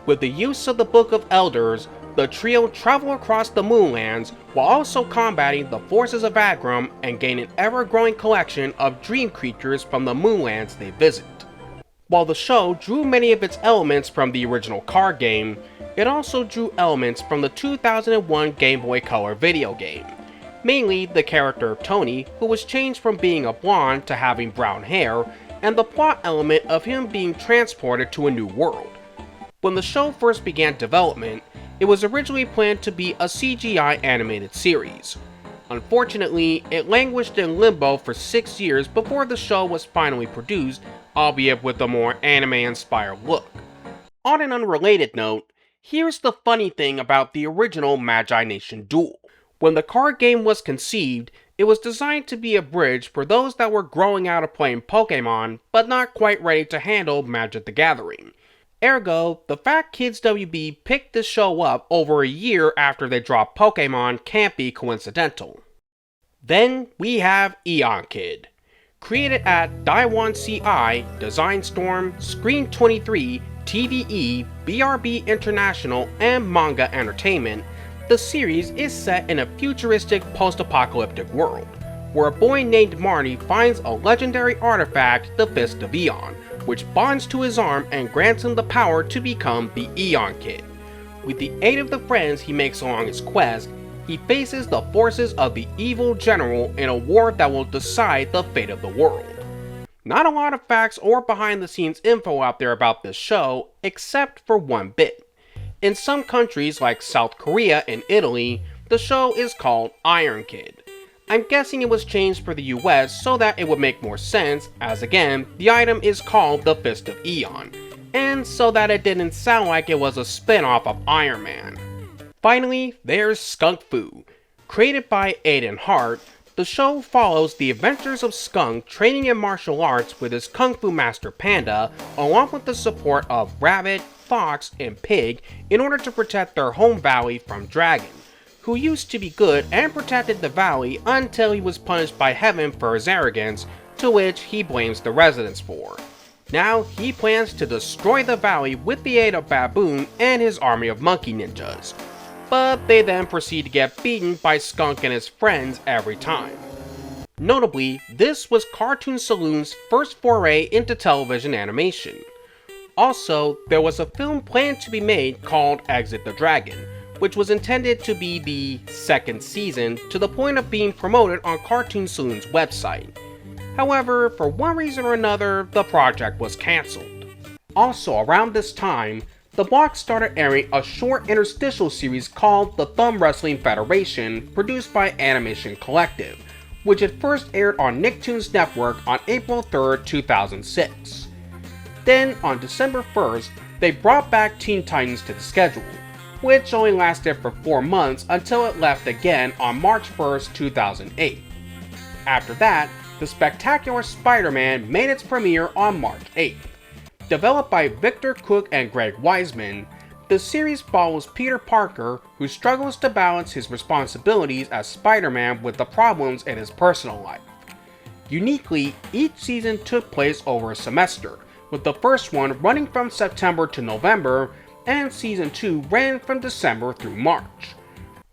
With the use of the Book of Elders, the trio travel across the Moonlands while also combating the forces of Agram and gain an ever-growing collection of dream creatures from the Moonlands they visit. While the show drew many of its elements from the original card game, it also drew elements from the 2001 Game Boy Color video game. Mainly the character of Tony, who was changed from being a blonde to having brown hair, and the plot element of him being transported to a new world. When the show first began development, it was originally planned to be a CGI animated series. Unfortunately, it languished in limbo for 6 years before the show was finally produced, albeit with a more anime-inspired look. On an unrelated note, here's the funny thing about the original Magi Nation Duel. When the card game was conceived, it was designed to be a bridge for those that were growing out of playing Pokemon, but not quite ready to handle Magic the Gathering. Ergo, the fact Kids WB picked this show up over a year after they dropped Pokemon can't be coincidental. Then we have Eon Kid. Created at Daiwan CI, Design Storm, Screen 23, TVE, BRB International, and Manga Entertainment, the series is set in a futuristic post-apocalyptic world, where a boy named Marty finds a legendary artifact, the Fist of Eon, which bonds to his arm and grants him the power to become the Eon Kid. With the aid of the friends he makes along his quest, he faces the forces of the evil general in a war that will decide the fate of the world. Not a lot of facts or behind the scenes info out there about this show, except for one bit. In some countries like South Korea and Italy, the show is called Iron Kid. I'm guessing it was changed for the US so that it would make more sense, as again, the item is called the Fist of Eon, and so that it didn't sound like it was a spin-off of Iron Man. Finally, there's Skunk Fu. Created by Aiden Hart, the show follows the adventures of Skunk training in martial arts with his Kung Fu master Panda, along with the support of Rabbit, Fox, and Pig in order to protect their home valley from Dragon, who used to be good and protected the valley until he was punished by Heaven for his arrogance, to which he blames the residents for. Now he plans to destroy the valley with the aid of Baboon and his army of monkey ninjas, but they then proceed to get beaten by Skunk and his friends every time. Notably, this was Cartoon Saloon's first foray into television animation. Also, there was a film planned to be made called Exit the Dragon, which was intended to be the second season to the point of being promoted on Cartoon Saloon's website. However, for one reason or another, the project was cancelled. Also around this time, the block started airing a short interstitial series called The Thumb Wrestling Federation, produced by Animation Collective, which had first aired on Nicktoons Network on April 3rd, 2006. Then, on December 1st, they brought back Teen Titans to the schedule, which only lasted for 4 months until it left again on March 1st, 2008. After that, The Spectacular Spider-Man made its premiere on March 8th. Developed by Victor Cook and Greg Weisman, the series follows Peter Parker, who struggles to balance his responsibilities as Spider-Man with the problems in his personal life. Uniquely, each season took place over a semester, with the first one running from September to November, and Season 2 ran from December through March.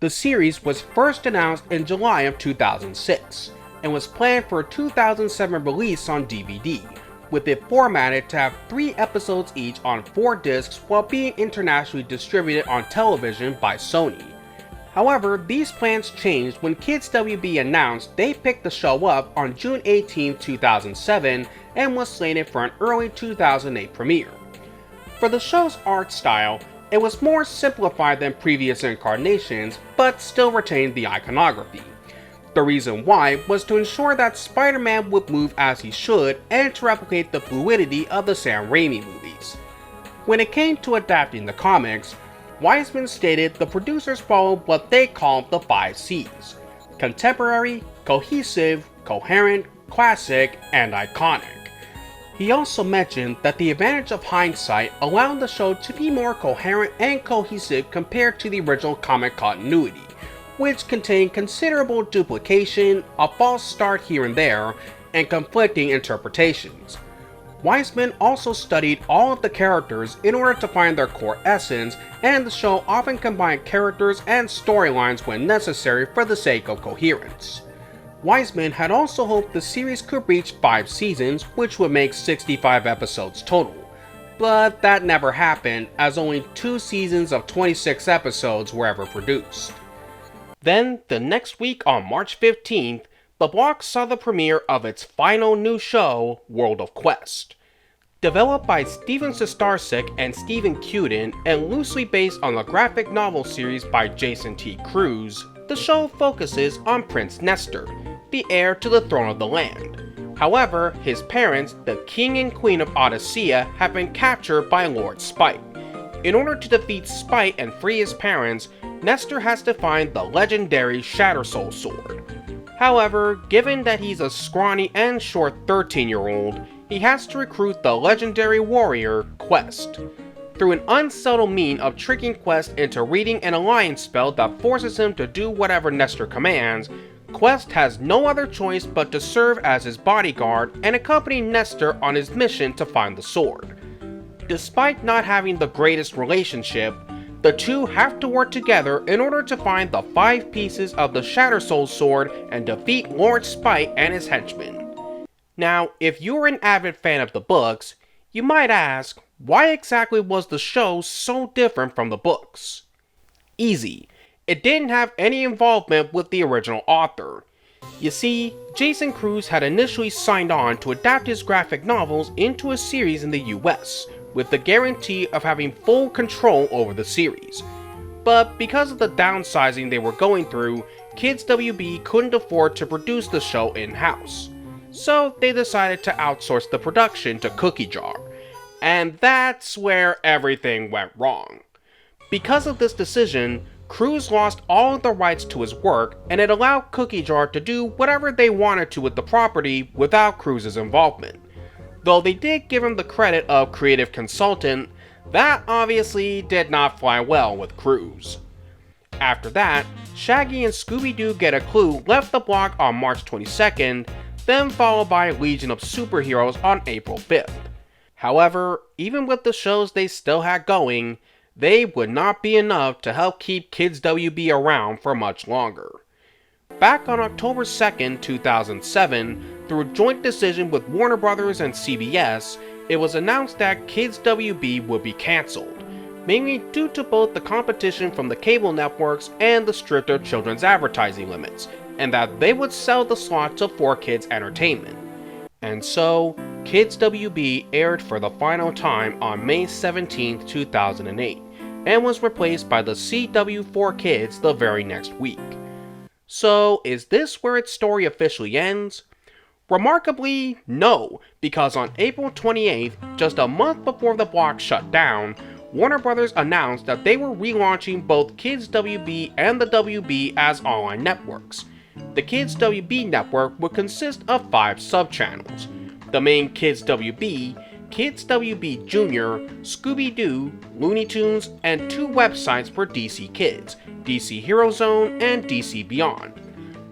The series was first announced in July of 2006, and was planned for a 2007 release on DVD, with it formatted to have 3 episodes each on 4 discs while being internationally distributed on television by Sony. However, these plans changed when Kids WB announced they picked the show up on June 18, 2007 and was slated for an early 2008 premiere. For the show's art style, it was more simplified than previous incarnations, but still retained the iconography. The reason why was to ensure that Spider-Man would move as he should and to replicate the fluidity of the Sam Raimi movies. When it came to adapting the comics, Weisman stated the producers followed what they called the 5 C's: contemporary, cohesive, coherent, classic, and iconic. He also mentioned that the advantage of hindsight allowed the show to be more coherent and cohesive compared to the original comic continuity, which contained considerable duplication, a false start here and there, and conflicting interpretations. Weisman also studied all of the characters in order to find their core essence, and the show often combined characters and storylines when necessary for the sake of coherence. Weisman had also hoped the series could reach 5 seasons, which would make 65 episodes total, but that never happened, as only 2 seasons of 26 episodes were ever produced. Then, the next week on March 15th, the block saw the premiere of its final new show, World of Quest. Developed by Steven Sestarsik and Stephen Cuden and loosely based on the graphic novel series by Jason T. Cruz, the show focuses on Prince Nestor, the heir to the throne of the land. However, his parents, the King and Queen of Odyssea, have been captured by Lord Spite. In order to defeat Spite and free his parents, Nestor has to find the legendary Shatter Soul Sword. However, given that he's a scrawny and short 13-year-old, he has to recruit the legendary warrior, Quest. Through an unsubtle mean of tricking Quest into reading an alliance spell that forces him to do whatever Nestor commands, Quest has no other choice but to serve as his bodyguard and accompany Nestor on his mission to find the sword. Despite not having the greatest relationship, the two have to work together in order to find the 5 pieces of the Shatter Soul Sword and defeat Lord Spite and his henchmen. Now, if you're an avid fan of the books, you might ask, why exactly was the show so different from the books? Easy. It didn't have any involvement with the original author. You see, Jason Cruz had initially signed on to adapt his graphic novels into a series in the US, with the guarantee of having full control over the series. But because of the downsizing they were going through, Kids WB couldn't afford to produce the show in-house. So they decided to outsource the production to Cookie Jar. And that's where everything went wrong. Because of this decision, Cruz lost all of the rights to his work, and it allowed Cookie Jar to do whatever they wanted to with the property without Cruz's involvement. Though they did give him the credit of creative consultant, that obviously did not fly well with Cruz. After that, Shaggy and Scooby-Doo Get a Clue left the block on March 22nd, then followed by Legion of Superheroes on April 5th. However, even with the shows they still had going, they would not be enough to help keep Kids WB around for much longer. Back on October 2nd, 2007, through a joint decision with Warner Brothers and CBS, it was announced that Kids WB would be cancelled, mainly due to both the competition from the cable networks and the stricter children's advertising limits, and that they would sell the slot to 4Kids Entertainment. And so, Kids WB aired for the final time on May 17, 2008, and was replaced by the CW4Kids the very next week. So, is this where its story officially ends? Remarkably, no, because on April 28th, just a month before the block shut down, Warner Brothers announced that they were relaunching both Kids WB and the WB as online networks. The Kids WB network would consist of 5 sub-channels: the main Kids WB, Kids WB Jr., Scooby-Doo, Looney Tunes, and 2 websites for DC Kids, DC Hero Zone and DC Beyond.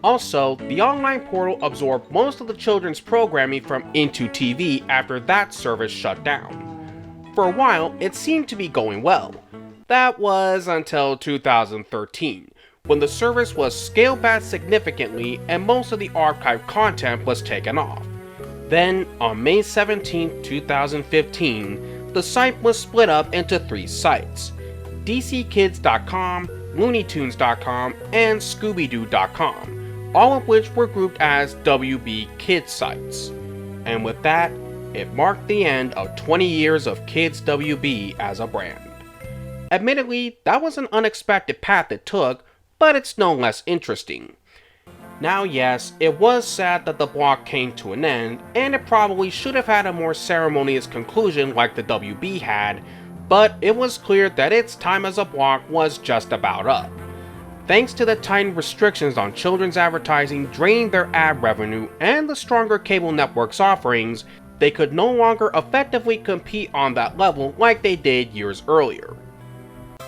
Also, the online portal absorbed most of the children's programming from Into TV after that service shut down. For a while, it seemed to be going well. That was until 2013, when the service was scaled back significantly and most of the archived content was taken off. Then, on May 17, 2015, the site was split up into 3 sites: DCKids.com, LooneyTunes.com, and ScoobyDoo.com, all of which were grouped as WB Kids sites. And with that, it marked the end of 20 years of Kids WB as a brand. Admittedly, that was an unexpected path it took, but it's no less interesting. Now yes, it was sad that the block came to an end, and it probably should have had a more ceremonious conclusion like the WB had, but it was clear that its time as a block was just about up. Thanks to the tightened restrictions on children's advertising draining their ad revenue and the stronger cable networks' offerings, they could no longer effectively compete on that level like they did years earlier.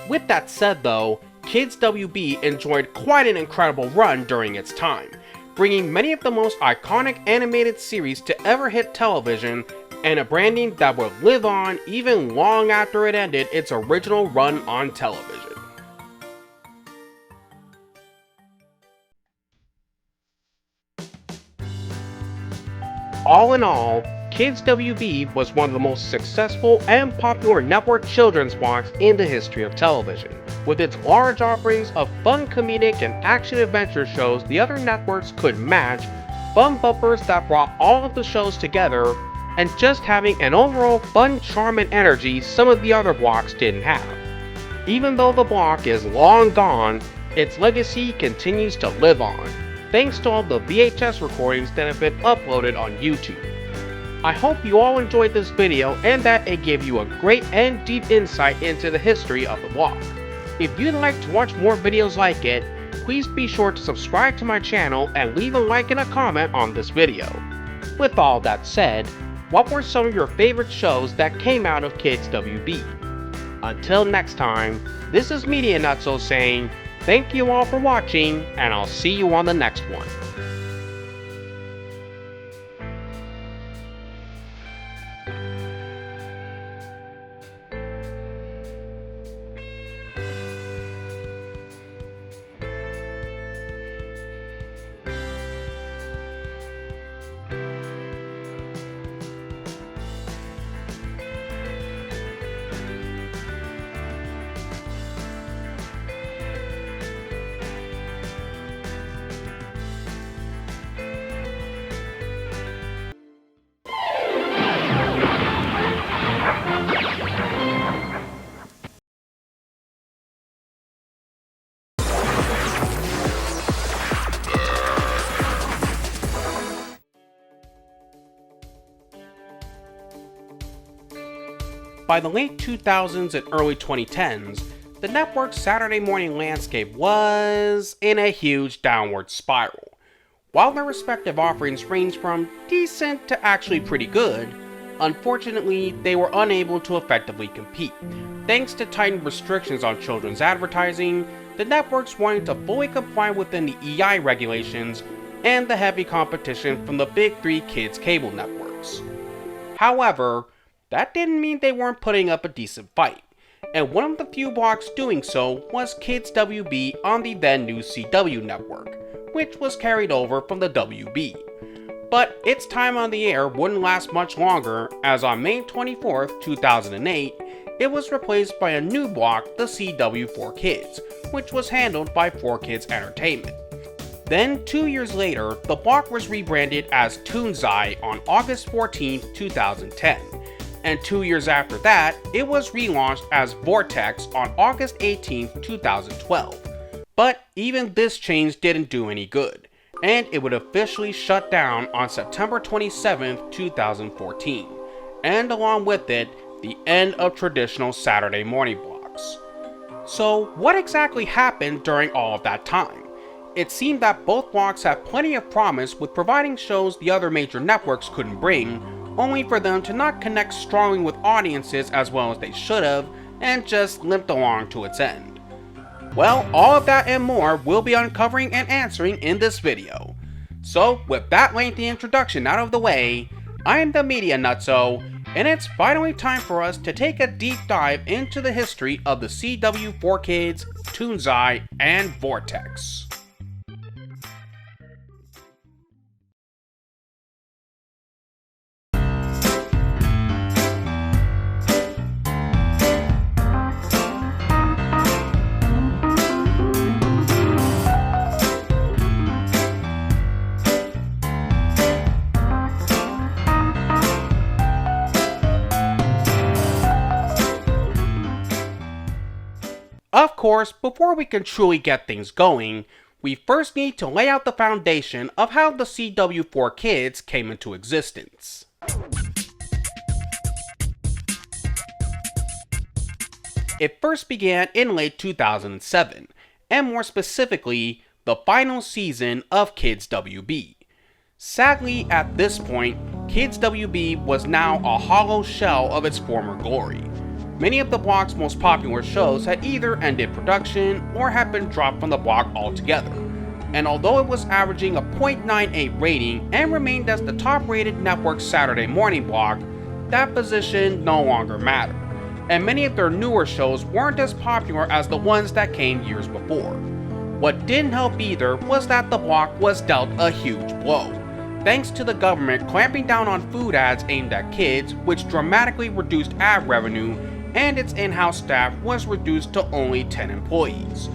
With that said though, Kids WB enjoyed quite an incredible run during its time, bringing many of the most iconic animated series to ever hit television, and a branding that would live on even long after it ended its original run on television. All in all, Kids WB was one of the most successful and popular network children's blocks in the history of television. With its large offerings of fun comedic and action-adventure shows the other networks couldn't match, fun bumpers that brought all of the shows together, and just having an overall fun charm and energy some of the other blocks didn't have. Even though the block is long gone, its legacy continues to live on, thanks to all the VHS recordings that have been uploaded on YouTube. I hope you all enjoyed this video and that it gave you a great and deep insight into the history of the block. If you'd like to watch more videos like it, please be sure to subscribe to my channel and leave a like and a comment on this video. With all that said, what were some of your favorite shows that came out of Kids WB? Until next time, this is Media Nutso saying, thank you all for watching, and I'll see you on the next one. By the late 2000s and early 2010s, the network's Saturday morning landscape was in a huge downward spiral. While their respective offerings ranged from decent to actually pretty good, unfortunately, they were unable to effectively compete. Thanks to tightened restrictions on children's advertising, the networks wanting to fully comply within the EI regulations, and the heavy competition from the big three kids cable networks. However, that didn't mean they weren't putting up a decent fight, and one of the few blocks doing so was Kids WB on the then new CW network, which was carried over from the WB. But its time on the air wouldn't last much longer, as on May 24th, 2008, it was replaced by a new block, the CW4Kids, which was handled by 4Kids Entertainment. Then, 2 years later, the block was rebranded as Toonzai on August 14, 2010. And 2 years after that, it was relaunched as Vortexx on August 18, 2012. But even this change didn't do any good, and it would officially shut down on September 27, 2014. And along with it, the end of traditional Saturday morning blocks. So what exactly happened during all of that time? It seemed that both blocks had plenty of promise with providing shows the other major networks couldn't bring, only for them to not connect strongly with audiences as well as they should have, and just limped along to its end. Well, all of that and more we'll be uncovering and answering in this video. So, with that lengthy introduction out of the way, I am the Media Nutso, and it's finally time for us to take a deep dive into the history of the CW4Kids, Toonzai, and Vortexx. Of course, before we can truly get things going, we first need to lay out the foundation of how the CW4Kids came into existence. It first began in late 2007, and more specifically, the final season of Kids WB. Sadly, at this point, Kids WB was now a hollow shell of its former glory. Many of the block's most popular shows had either ended production or had been dropped from the block altogether, and although it was averaging a .98 rating and remained as the top-rated network's Saturday morning block, that position no longer mattered, and many of their newer shows weren't as popular as the ones that came years before. What didn't help either was that the block was dealt a huge blow, thanks to the government clamping down on food ads aimed at kids, which dramatically reduced ad revenue, and its in-house staff was reduced to only 10 employees.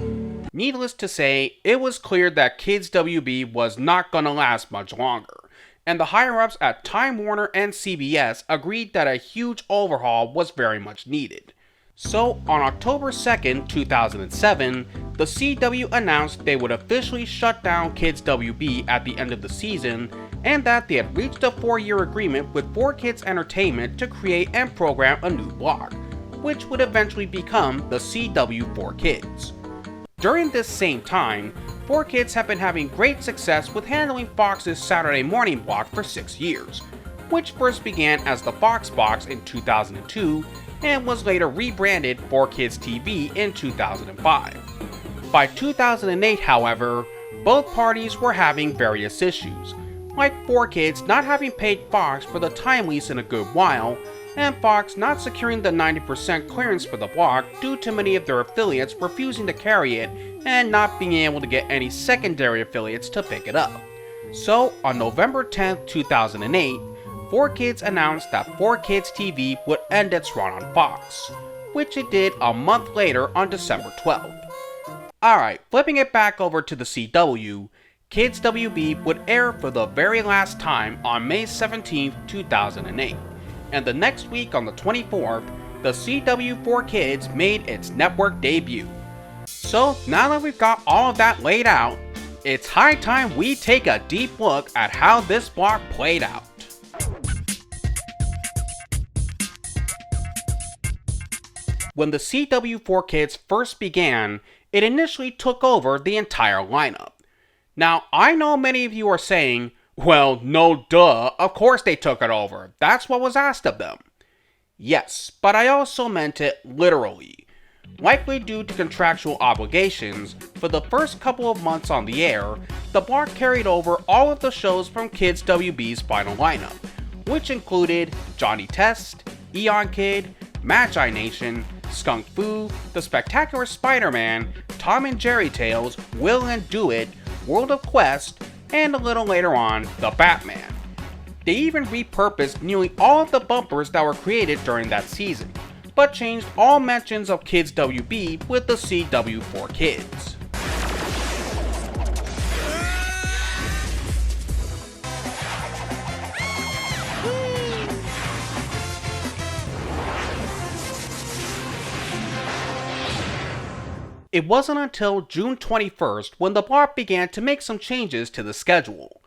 Needless to say, it was clear that Kids WB was not gonna last much longer, and the higher-ups at Time Warner and CBS agreed that a huge overhaul was very much needed. So, on October 2nd, 2007, the CW announced they would officially shut down Kids WB at the end of the season, and that they had reached a 4-year agreement with 4Kids Entertainment to create and program a new block, which would eventually become the CW4Kids. During this same time, 4Kids have been having great success with handling Fox's Saturday morning block for 6 years, which first began as the Fox Box in 2002 and was later rebranded 4Kids TV in 2005. By 2008, however, both parties were having various issues, like 4Kids not having paid Fox for the time lease in a good while, and Fox not securing the 90% clearance for the block due to many of their affiliates refusing to carry it and not being able to get any secondary affiliates to pick it up. So, on November 10, 2008, 4Kids announced that 4Kids TV would end its run on Fox, which it did a month later on December 12th. Alright, flipping it back over to the CW, Kids WB would air for the very last time on May 17, 2008. And the next week on the 24th, the CW4Kids made its network debut. So now that we've got all of that laid out, it's high time we take a deep look at how this block played out. When the CW4Kids first began, it initially took over the entire lineup. Now, I know many of you are saying, well, no duh, of course they took it over. That's what was asked of them. Yes, but I also meant it literally. Likely due to contractual obligations, for the first couple of months on the air, the block carried over all of the shows from Kids WB's final lineup, which included Johnny Test, Eon Kid, Magi Nation, Skunk Fu, The Spectacular Spider-Man, Tom and Jerry Tales, Will and Do It, World of Quest, and a little later on, The Batman. They even repurposed nearly all of the bumpers that were created during that season, but changed all mentions of Kids WB with the CW4Kids. It wasn't until June 21st when the block began to make some changes to the schedule.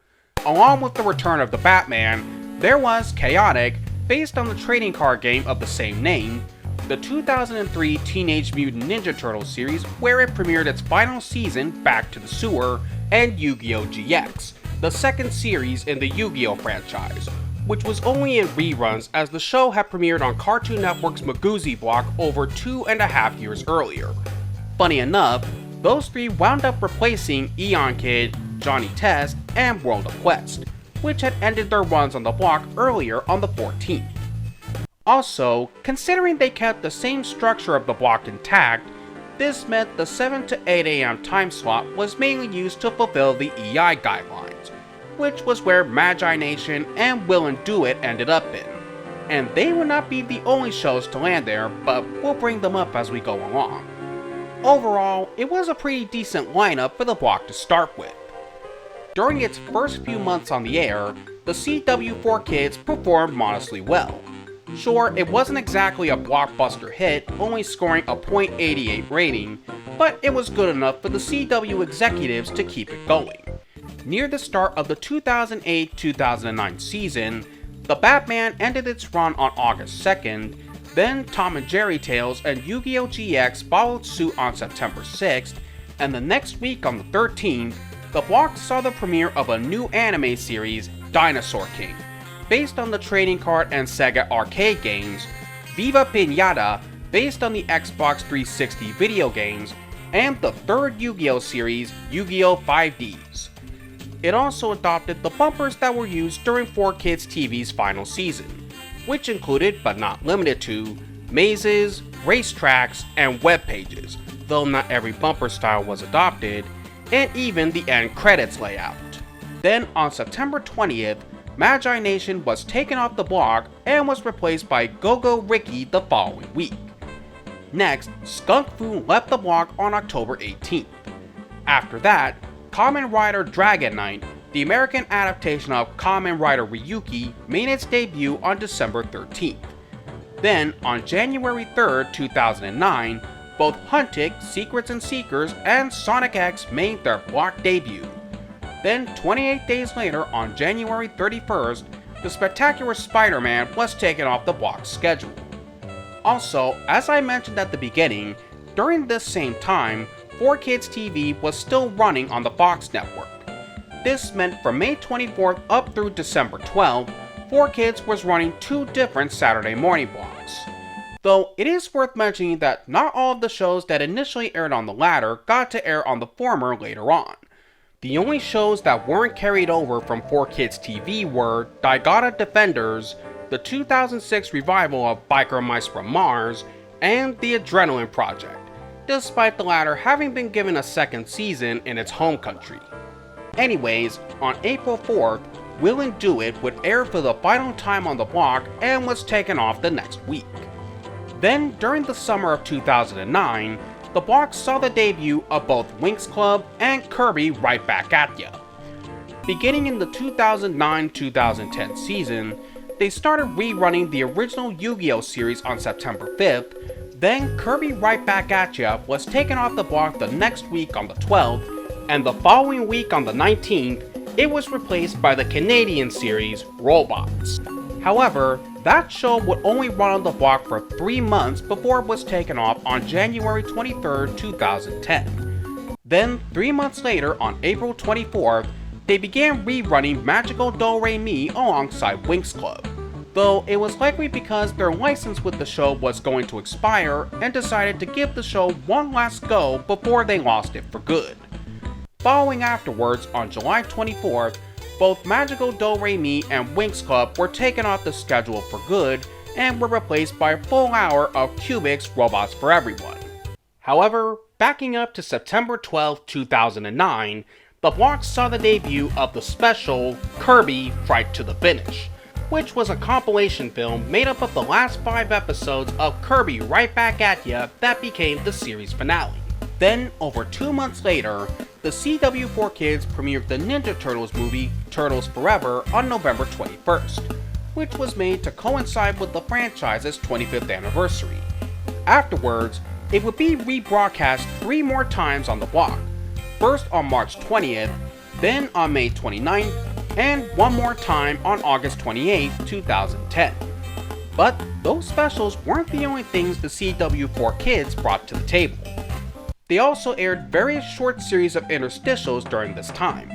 Along with the return of the Batman, there was Chaotic, based on the trading card game of the same name, the 2003 Teenage Mutant Ninja Turtles series where it premiered its final season, Back to the Sewer, and Yu-Gi-Oh! GX, the second series in the Yu-Gi-Oh! Franchise, which was only in reruns as the show had premiered on Cartoon Network's Magoozy block over 2.5 years earlier. Funny enough, those three wound up replacing Eon Kid, Johnny Test, and World of Quest, which had ended their runs on the block earlier on the 14th. Also, considering they kept the same structure of the block intact, this meant the 7 to 8 AM time slot was mainly used to fulfill the EI guidelines, which was where Magi Nation and Will and Do It ended up in. And they would not be the only shows to land there, but we'll bring them up as we go along. Overall, it was a pretty decent lineup for the block to start with. During its first few months on the air, the CW4Kids performed modestly well. Sure, it wasn't exactly a blockbuster hit, only scoring a .88 rating, but it was good enough for the CW executives to keep it going. Near the start of the 2008-2009 season, the Batman ended its run on August 2nd, then Tom and Jerry Tales and Yu-Gi-Oh! GX followed suit on September 6th, and the next week on the 13th, the block saw the premiere of a new anime series, Dinosaur King, based on the trading card and Sega arcade games, Viva Pinata, based on the Xbox 360 video games, and the third Yu-Gi-Oh! Series, Yu-Gi-Oh! 5Ds. It also adopted the bumpers that were used during 4Kids TV's final season, which included, but not limited to, mazes, racetracks, and web pages, though not every bumper style was adopted, and even the end credits layout. Then on September 20th, Magi Nation was taken off the block and was replaced by Go-Go Ricky the following week. Next, Skunk Fu left the block on October 18th. After that, Kamen Rider Dragon Knight, the American adaptation of Kamen Rider Ryuki, made its debut on December 13th. Then, on January 3rd, 2009, both Huntic, Secrets and Seekers, and Sonic X made their block debut. Then, 28 days later, on January 31st, the Spectacular Spider-Man was taken off the block schedule. Also, as I mentioned at the beginning, during this same time, 4Kids TV was still running on the Fox network. This meant from May 24th up through December 12th, 4Kids was running two different Saturday morning blocks. Though it is worth mentioning that not all of the shows that initially aired on the latter got to air on the former later on. The only shows that weren't carried over from 4Kids TV were Daigata Defenders, the 2006 revival of Biker Mice from Mars, and The Adrenaline Project, despite the latter having been given a second season in its home country. Anyways, on April 4th, Will and Do It would air for the final time on the block and was taken off the next week. Then, during the summer of 2009, the block saw the debut of both Winx Club and Kirby Right Back At Ya. Beginning in the 2009-2010 season, they started rerunning the original Yu-Gi-Oh! Series on September 5th, then Kirby Right Back At Ya was taken off the block the next week on the 12th, and the following week on the 19th, it was replaced by the Canadian series, Robots. However, That show would only run on the block for 3 months before it was taken off on January 23, 2010. Then, 3 months later, on April 24th, they began rerunning Magical Do-Re-Mi alongside Winx Club, though it was likely because their license with the show was going to expire and decided to give the show one last go before they lost it for good. Following afterwards, on July 24th, both Magical Do-Re-Mi and Winx Club were taken off the schedule for good and were replaced by a full hour of Cubics Robots for Everyone. However, backing up to September 12, 2009, the block saw the debut of the special Kirby Fright to the Finish, which was a compilation film made up of the last 5 episodes of Kirby Right Back At Ya that became the series finale. Then, over 2 months later, the CW4Kids premiered the Ninja Turtles movie Turtles Forever on November 21st, which was made to coincide with the franchise's 25th anniversary. Afterwards, it would be rebroadcast 3 more times on the block, first on March 20th, then on May 29th, and one more time on August 28, 2010. But those specials weren't the only things the CW4Kids brought to the table. They also aired various short series of interstitials during this time,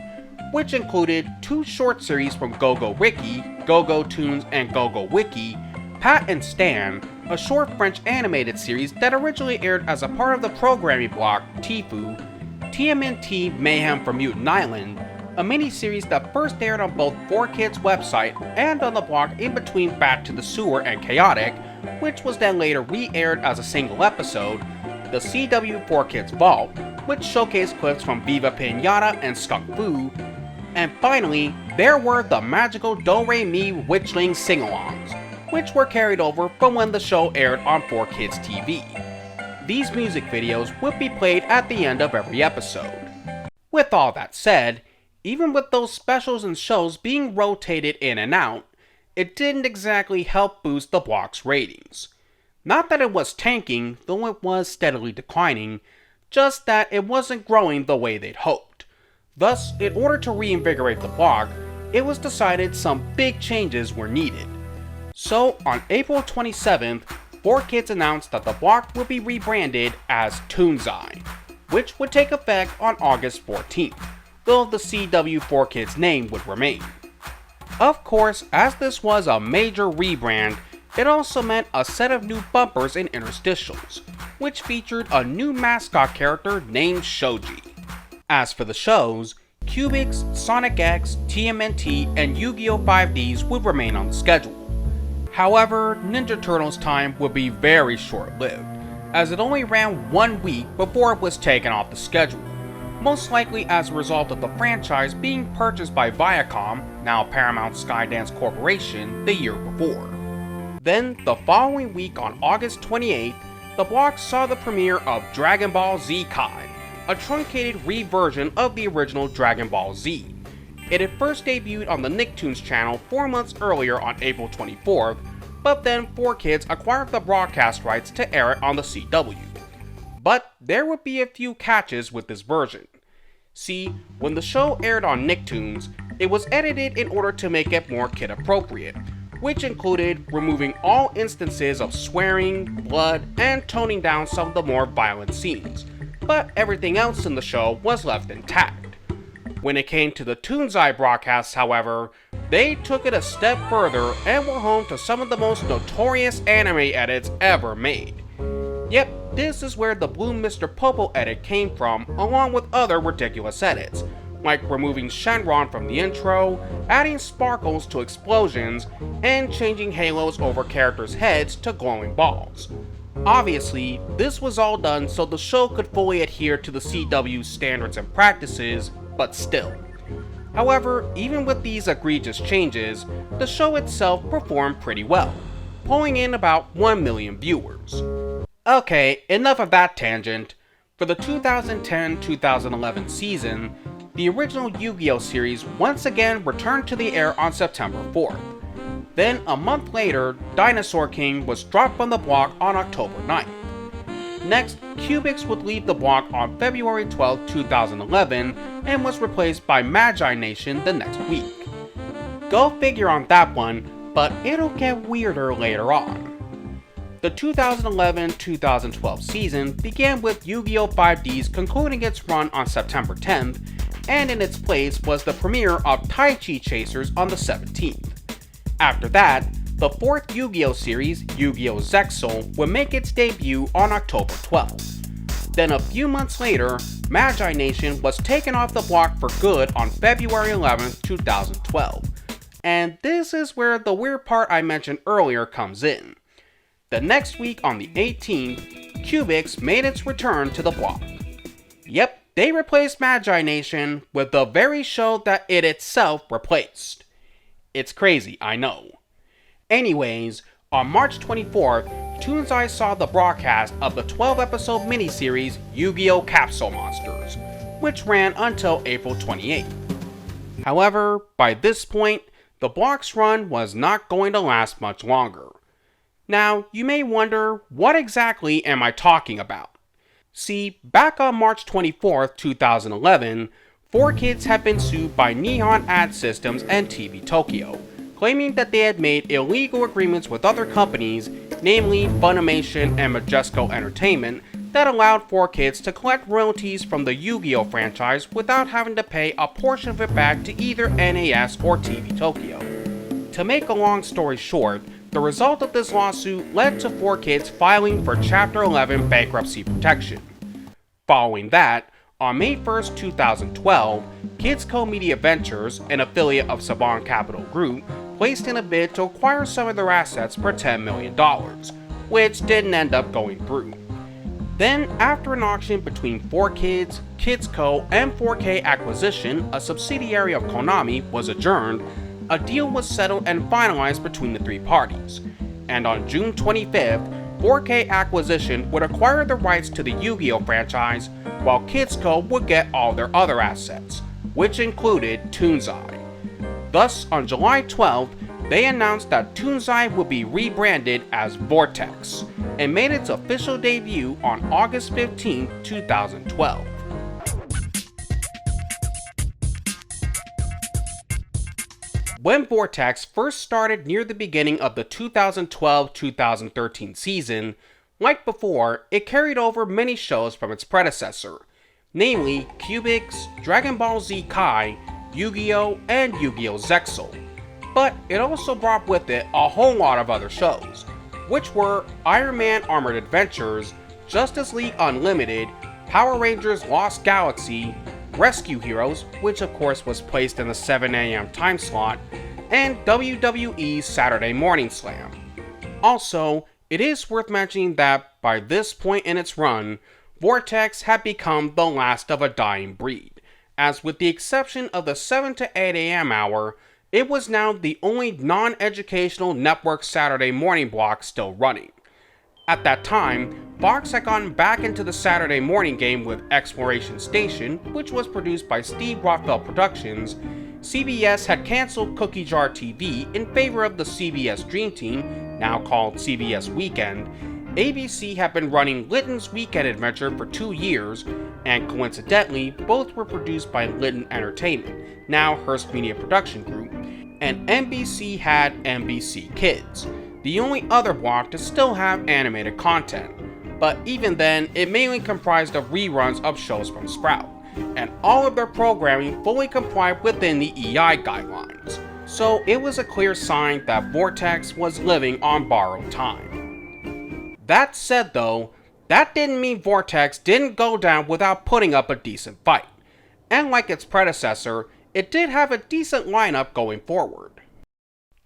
which included 2 short series from Go-Go Ricky, Go-Go Toons and Go-Go Wiki, Pat and Stan, a short French animated series that originally aired as a part of the programming block Tifu, TMNT Mayhem from Mutant Island, a mini-series that first aired on both 4Kids website and on the block in between Back to the Sewer and Chaotic, which was then later re-aired as a single episode, the CW4Kids Vault, which showcased clips from Viva Pinata and Skunk Fu, and finally, there were the Magical Do-Re-Mi Witchling sing-alongs, which were carried over from when the show aired on 4Kids TV. These music videos would be played at the end of every episode. With all that said, even with those specials and shows being rotated in and out, it didn't exactly help boost the block's ratings. Not that it was tanking, though it was steadily declining, just that it wasn't growing the way they'd hoped. Thus, in order to reinvigorate the block, it was decided some big changes were needed. So, on April 27th, 4Kids announced that the block would be rebranded as Toonzai, which would take effect on August 14th, though the CW4Kids name would remain. Of course, as this was a major rebrand, it also meant a set of new bumpers and interstitials, which featured a new mascot character named Shoji. As for the shows, Cubics, Sonic X, TMNT, and Yu-Gi-Oh! 5Ds would remain on the schedule. However, Ninja Turtles' time would be very short-lived, as it only ran 1 week before it was taken off the schedule, most likely as a result of the franchise being purchased by Viacom, now Paramount Skydance Corporation, the year before. Then, the following week on August 28th, the block saw the premiere of Dragon Ball Z Kai, a truncated reversion of the original Dragon Ball Z. It had first debuted on the Nicktoons channel 4 months earlier on April 24th, but then 4Kids acquired the broadcast rights to air it on the CW. But there would be a few catches with this version. See, when the show aired on Nicktoons, it was edited in order to make it more kid-appropriate, which included removing all instances of swearing, blood, and toning down some of the more violent scenes, but everything else in the show was left intact. When it came to the Toonzai broadcasts, however, they took it a step further and were home to some of the most notorious anime edits ever made. Yep, this is where the Blue Mr. Popo edit came from, along with other ridiculous edits, like removing Shenron from the intro, adding sparkles to explosions, and changing halos over characters' heads to glowing balls. Obviously, this was all done so the show could fully adhere to the CW's standards and practices, but still. However, even with these egregious changes, the show itself performed pretty well, pulling in about 1 million viewers. Okay, enough of that tangent. For the 2010-2011 season, the original Yu-Gi-Oh! Series once again returned to the air on September 4th. Then, a month later, Dinosaur King was dropped from the block on October 9th. Next, Cubics would leave the block on February 12, 2011, and was replaced by Magi Nation the next week. Go figure on that one, but it'll get weirder later on. The 2011-2012 season began with Yu-Gi-Oh! 5D's concluding its run on September 10th, and in its place was the premiere of Taichi Chasers on the 17th. After that, the fourth Yu-Gi-Oh! Series, Yu-Gi-Oh! Zexal, would make its debut on October 12th. Then a few months later, Magi Nation was taken off the block for good on February 11th, 2012. And this is where the weird part I mentioned earlier comes in. The next week on the 18th, Cubix made its return to the block. Yep, they replaced Magi Nation with the very show that it itself replaced. It's crazy, I know. Anyways, on March 24th, Toonzai saw the broadcast of the 12-episode miniseries Yu-Gi-Oh! Capsule Monsters, which ran until April 28th. However, by this point, the block's run was not going to last much longer. Now, you may wonder, what exactly am I talking about? See, back on March 24th, 2011, 4Kids had been sued by Nihon Ad Systems and TV Tokyo, claiming that they had made illegal agreements with other companies, namely Funimation and Majesco Entertainment, that allowed 4Kids to collect royalties from the Yu-Gi-Oh! Franchise without having to pay a portion of it back to either NAS or TV Tokyo. To make a long story short, the result of this lawsuit led to 4Kids filing for Chapter 11 bankruptcy protection. Following that, on May 1st, 2012, Kids Co. Media Ventures, an affiliate of Saban Capital Group, placed in a bid to acquire some of their assets for $10 million, which didn't end up going through. Then, after an auction between 4Kids, Kids Co., and 4K Acquisition, a subsidiary of Konami, was adjourned, a deal was settled and finalized between the three parties, and on June 25th, 4K Acquisition would acquire the rights to the Yu-Gi-Oh! Franchise, while Kids Co. would get all their other assets, which included Toonzai. Thus, on July 12th, they announced that Toonzai would be rebranded as Vortexx, and made its official debut on August 15, 2012. When Vortexx first started near the beginning of the 2012-2013 season, like before, it carried over many shows from its predecessor, namely Cubix, Dragon Ball Z Kai, Yu-Gi-Oh! And Yu-Gi-Oh! Zexal. But it also brought with it a whole lot of other shows, which were Iron Man Armored Adventures, Justice League Unlimited, Power Rangers Lost Galaxy, Rescue Heroes, which of course was placed in the 7 AM time slot, and WWE's Saturday Morning Slam. Also, it is worth mentioning that by this point in its run, Vortexx had become the last of a dying breed, as with the exception of the 7 to 8 AM hour, it was now the only non-educational network Saturday morning block still running. At that time, Fox had gotten back into the Saturday morning game with Exploration Station, which was produced by Steve Rothfeld Productions. CBS had cancelled Cookie Jar TV in favor of the CBS Dream Team, now called CBS Weekend. ABC had been running Litton's Weekend Adventure for 2 years, and coincidentally, both were produced by Litton Entertainment, now Hearst Media Production Group, and NBC had NBC Kids, the only other block to still have animated content, but even then, it mainly comprised of reruns of shows from Sprout, and all of their programming fully complied within the EI guidelines, so it was a clear sign that Vortexx was living on borrowed time. That said though, that didn't mean Vortexx didn't go down without putting up a decent fight, and like its predecessor, it did have a decent lineup going forward.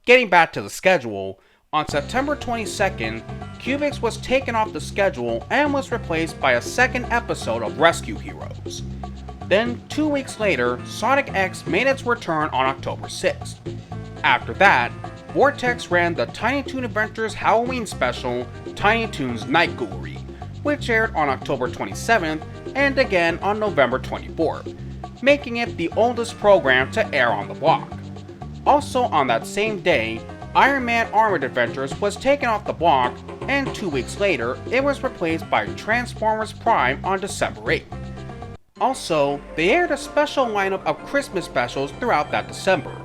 Getting back to the schedule, on September 22nd, Cubix was taken off the schedule and was replaced by a second episode of Rescue Heroes. Then, 2 weeks later, Sonic X made its return on October 6th. After that, Vortexx ran the Tiny Toon Adventures Halloween special, Tiny Toons Night Ghoulery, which aired on October 27th and again on November 24th, making it the oldest program to air on the block. Also on that same day, Iron Man Armored Adventures was taken off the block, and 2 weeks later, it was replaced by Transformers Prime on December 8th. Also, they aired a special lineup of Christmas specials throughout that December,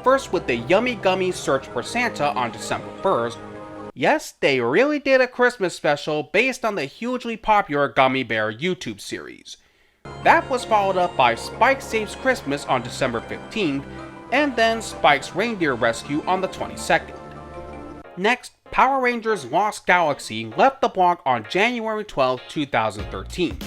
first with the Yummy Gummy Search for Santa on December 1st. Yes, they really did a Christmas special based on the hugely popular Gummy Bear YouTube series. That was followed up by Spike Saves Christmas on December 15th, and then Spike's Reindeer Rescue on the 22nd. Next, Power Rangers Lost Galaxy left the block on January 12, 2013.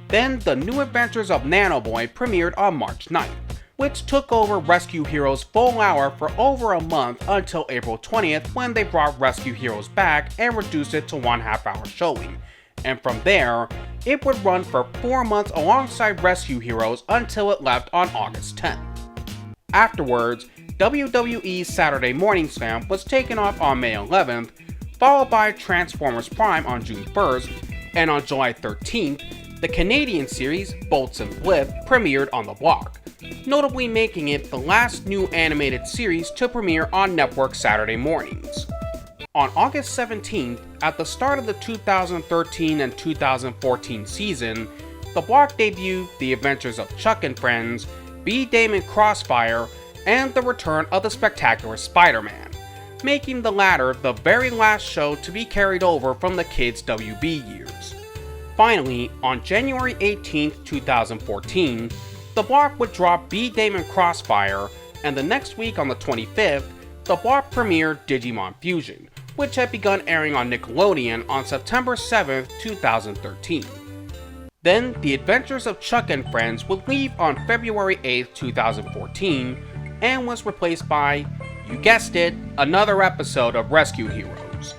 Then, The New Adventures of Nanoboy premiered on March 9th, which took over Rescue Heroes Full Hour for over a month until April 20th when they brought Rescue Heroes back and reduced it to 1/2 hour showing. And from there, it would run for 4 months alongside Rescue Heroes until it left on August 10th. Afterwards, WWE's Saturday Morning Slam was taken off on May 11th, followed by Transformers Prime on June 1st, and on July 13th, the Canadian series Bolts and Blip premiered on the block, notably making it the last new animated series to premiere on network Saturday mornings. On August 17th, at the start of the 2013 and 2014 season, the block debuted The Adventures of Chuck and Friends, B. Damon Crossfire, and the return of the Spectacular Spider-Man, making the latter the very last show to be carried over from the Kids WB years. Finally, on January 18, 2014, the block would drop B. Damon Crossfire, and the next week on the 25th, the block premiered Digimon Fusion, which had begun airing on Nickelodeon on September 7, 2013. Then, The Adventures of Chuck and Friends would leave on February 8, 2014, and was replaced by, you guessed it, another episode of Rescue Heroes.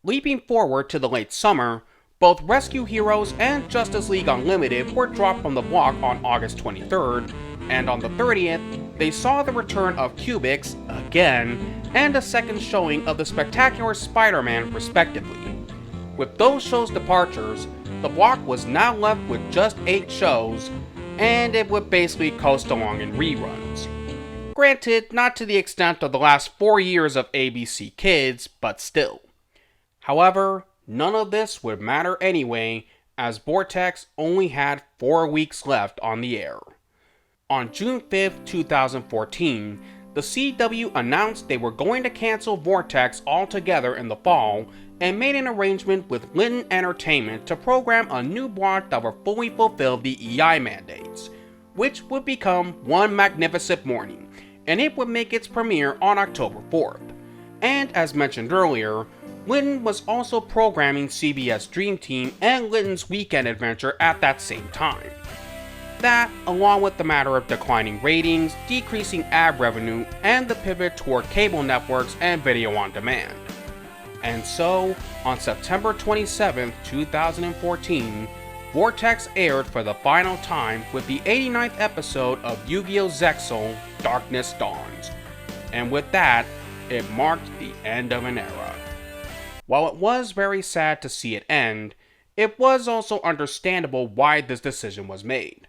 Leaping forward to the late summer, both Rescue Heroes and Justice League Unlimited were dropped from the block on August 23rd, and on the 30th, they saw the return of Cubix, again, and a second showing of the Spectacular Spider-Man respectively. With those shows' departures, the block was now left with just 8 shows, and it would basically coast along in reruns. Granted, not to the extent of the last 4 years of ABC Kids, but still. However, none of this would matter anyway, as Vortexx only had 4 weeks left on the air. On June 5, 2014, the CW announced they were going to cancel Vortexx altogether in the fall and made an arrangement with Linton Entertainment to program a new block that would fully fulfill the EI mandates, which would become One Magnificent Morning, and it would make its premiere on October 4th. And as mentioned earlier, Linton was also programming CBS Dream Team and Linton's Weekend Adventure at that same time. That, along with the matter of declining ratings, decreasing ad revenue, and the pivot toward cable networks and video on demand. And so, on September 27, 2014, Vortexx aired for the final time with the 89th episode of Yu-Gi-Oh! Zexal, Darkness Dawns. And with that, it marked the end of an era. While it was very sad to see it end, it was also understandable why this decision was made.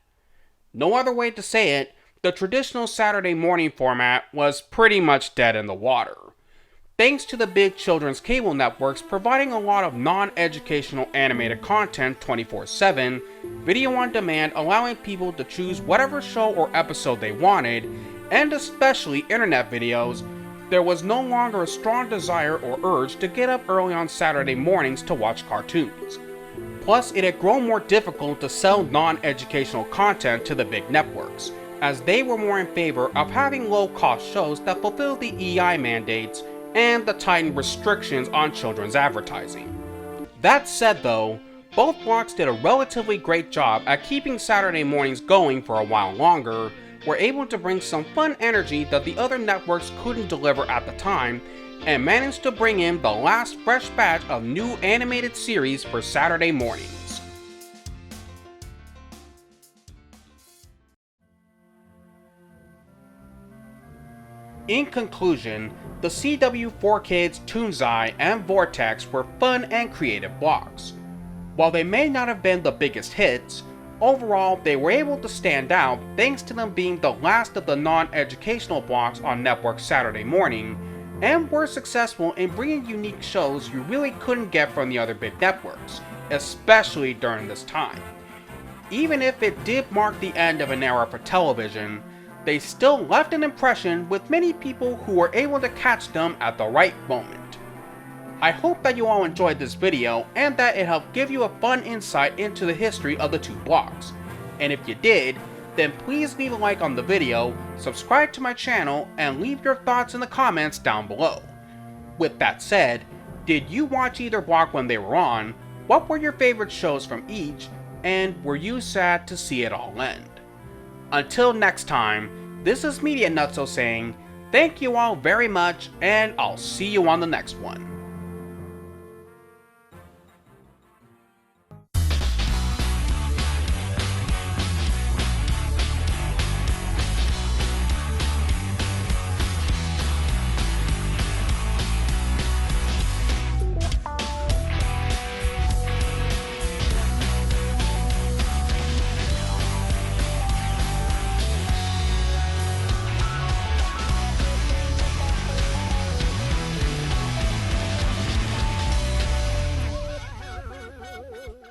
No other way to say it, the traditional Saturday morning format was pretty much dead in the water. Thanks to the big children's cable networks providing a lot of non-educational animated content 24/7, video on demand allowing people to choose whatever show or episode they wanted, and especially internet videos, there was no longer a strong desire or urge to get up early on Saturday mornings to watch cartoons. Plus, it had grown more difficult to sell non-educational content to the big networks, as they were more in favor of having low-cost shows that fulfilled the EI mandates and the tightened restrictions on children's advertising. That said though, both blocks did a relatively great job at keeping Saturday mornings going for a while longer, were able to bring some fun energy that the other networks couldn't deliver at the time, and managed to bring in the last fresh batch of new animated series for Saturday mornings. In conclusion, the CW4Kids, Toonzai, and Vortexx were fun and creative blocks. While they may not have been the biggest hits, overall they were able to stand out thanks to them being the last of the non-educational blocks on network Saturday morning, and were successful in bringing unique shows you really couldn't get from the other big networks, especially during this time. Even if it did mark the end of an era for television, they still left an impression with many people who were able to catch them at the right moment. I hope that you all enjoyed this video and that it helped give you a fun insight into the history of the two blocks. And if you did, then please leave a like on the video, subscribe to my channel, and leave your thoughts in the comments down below. With that said, did you watch either block when they were on? What were your favorite shows from each? And were you sad to see it all end? Until next time, this is Media Nutso saying, thank you all very much, and I'll see you on the next one.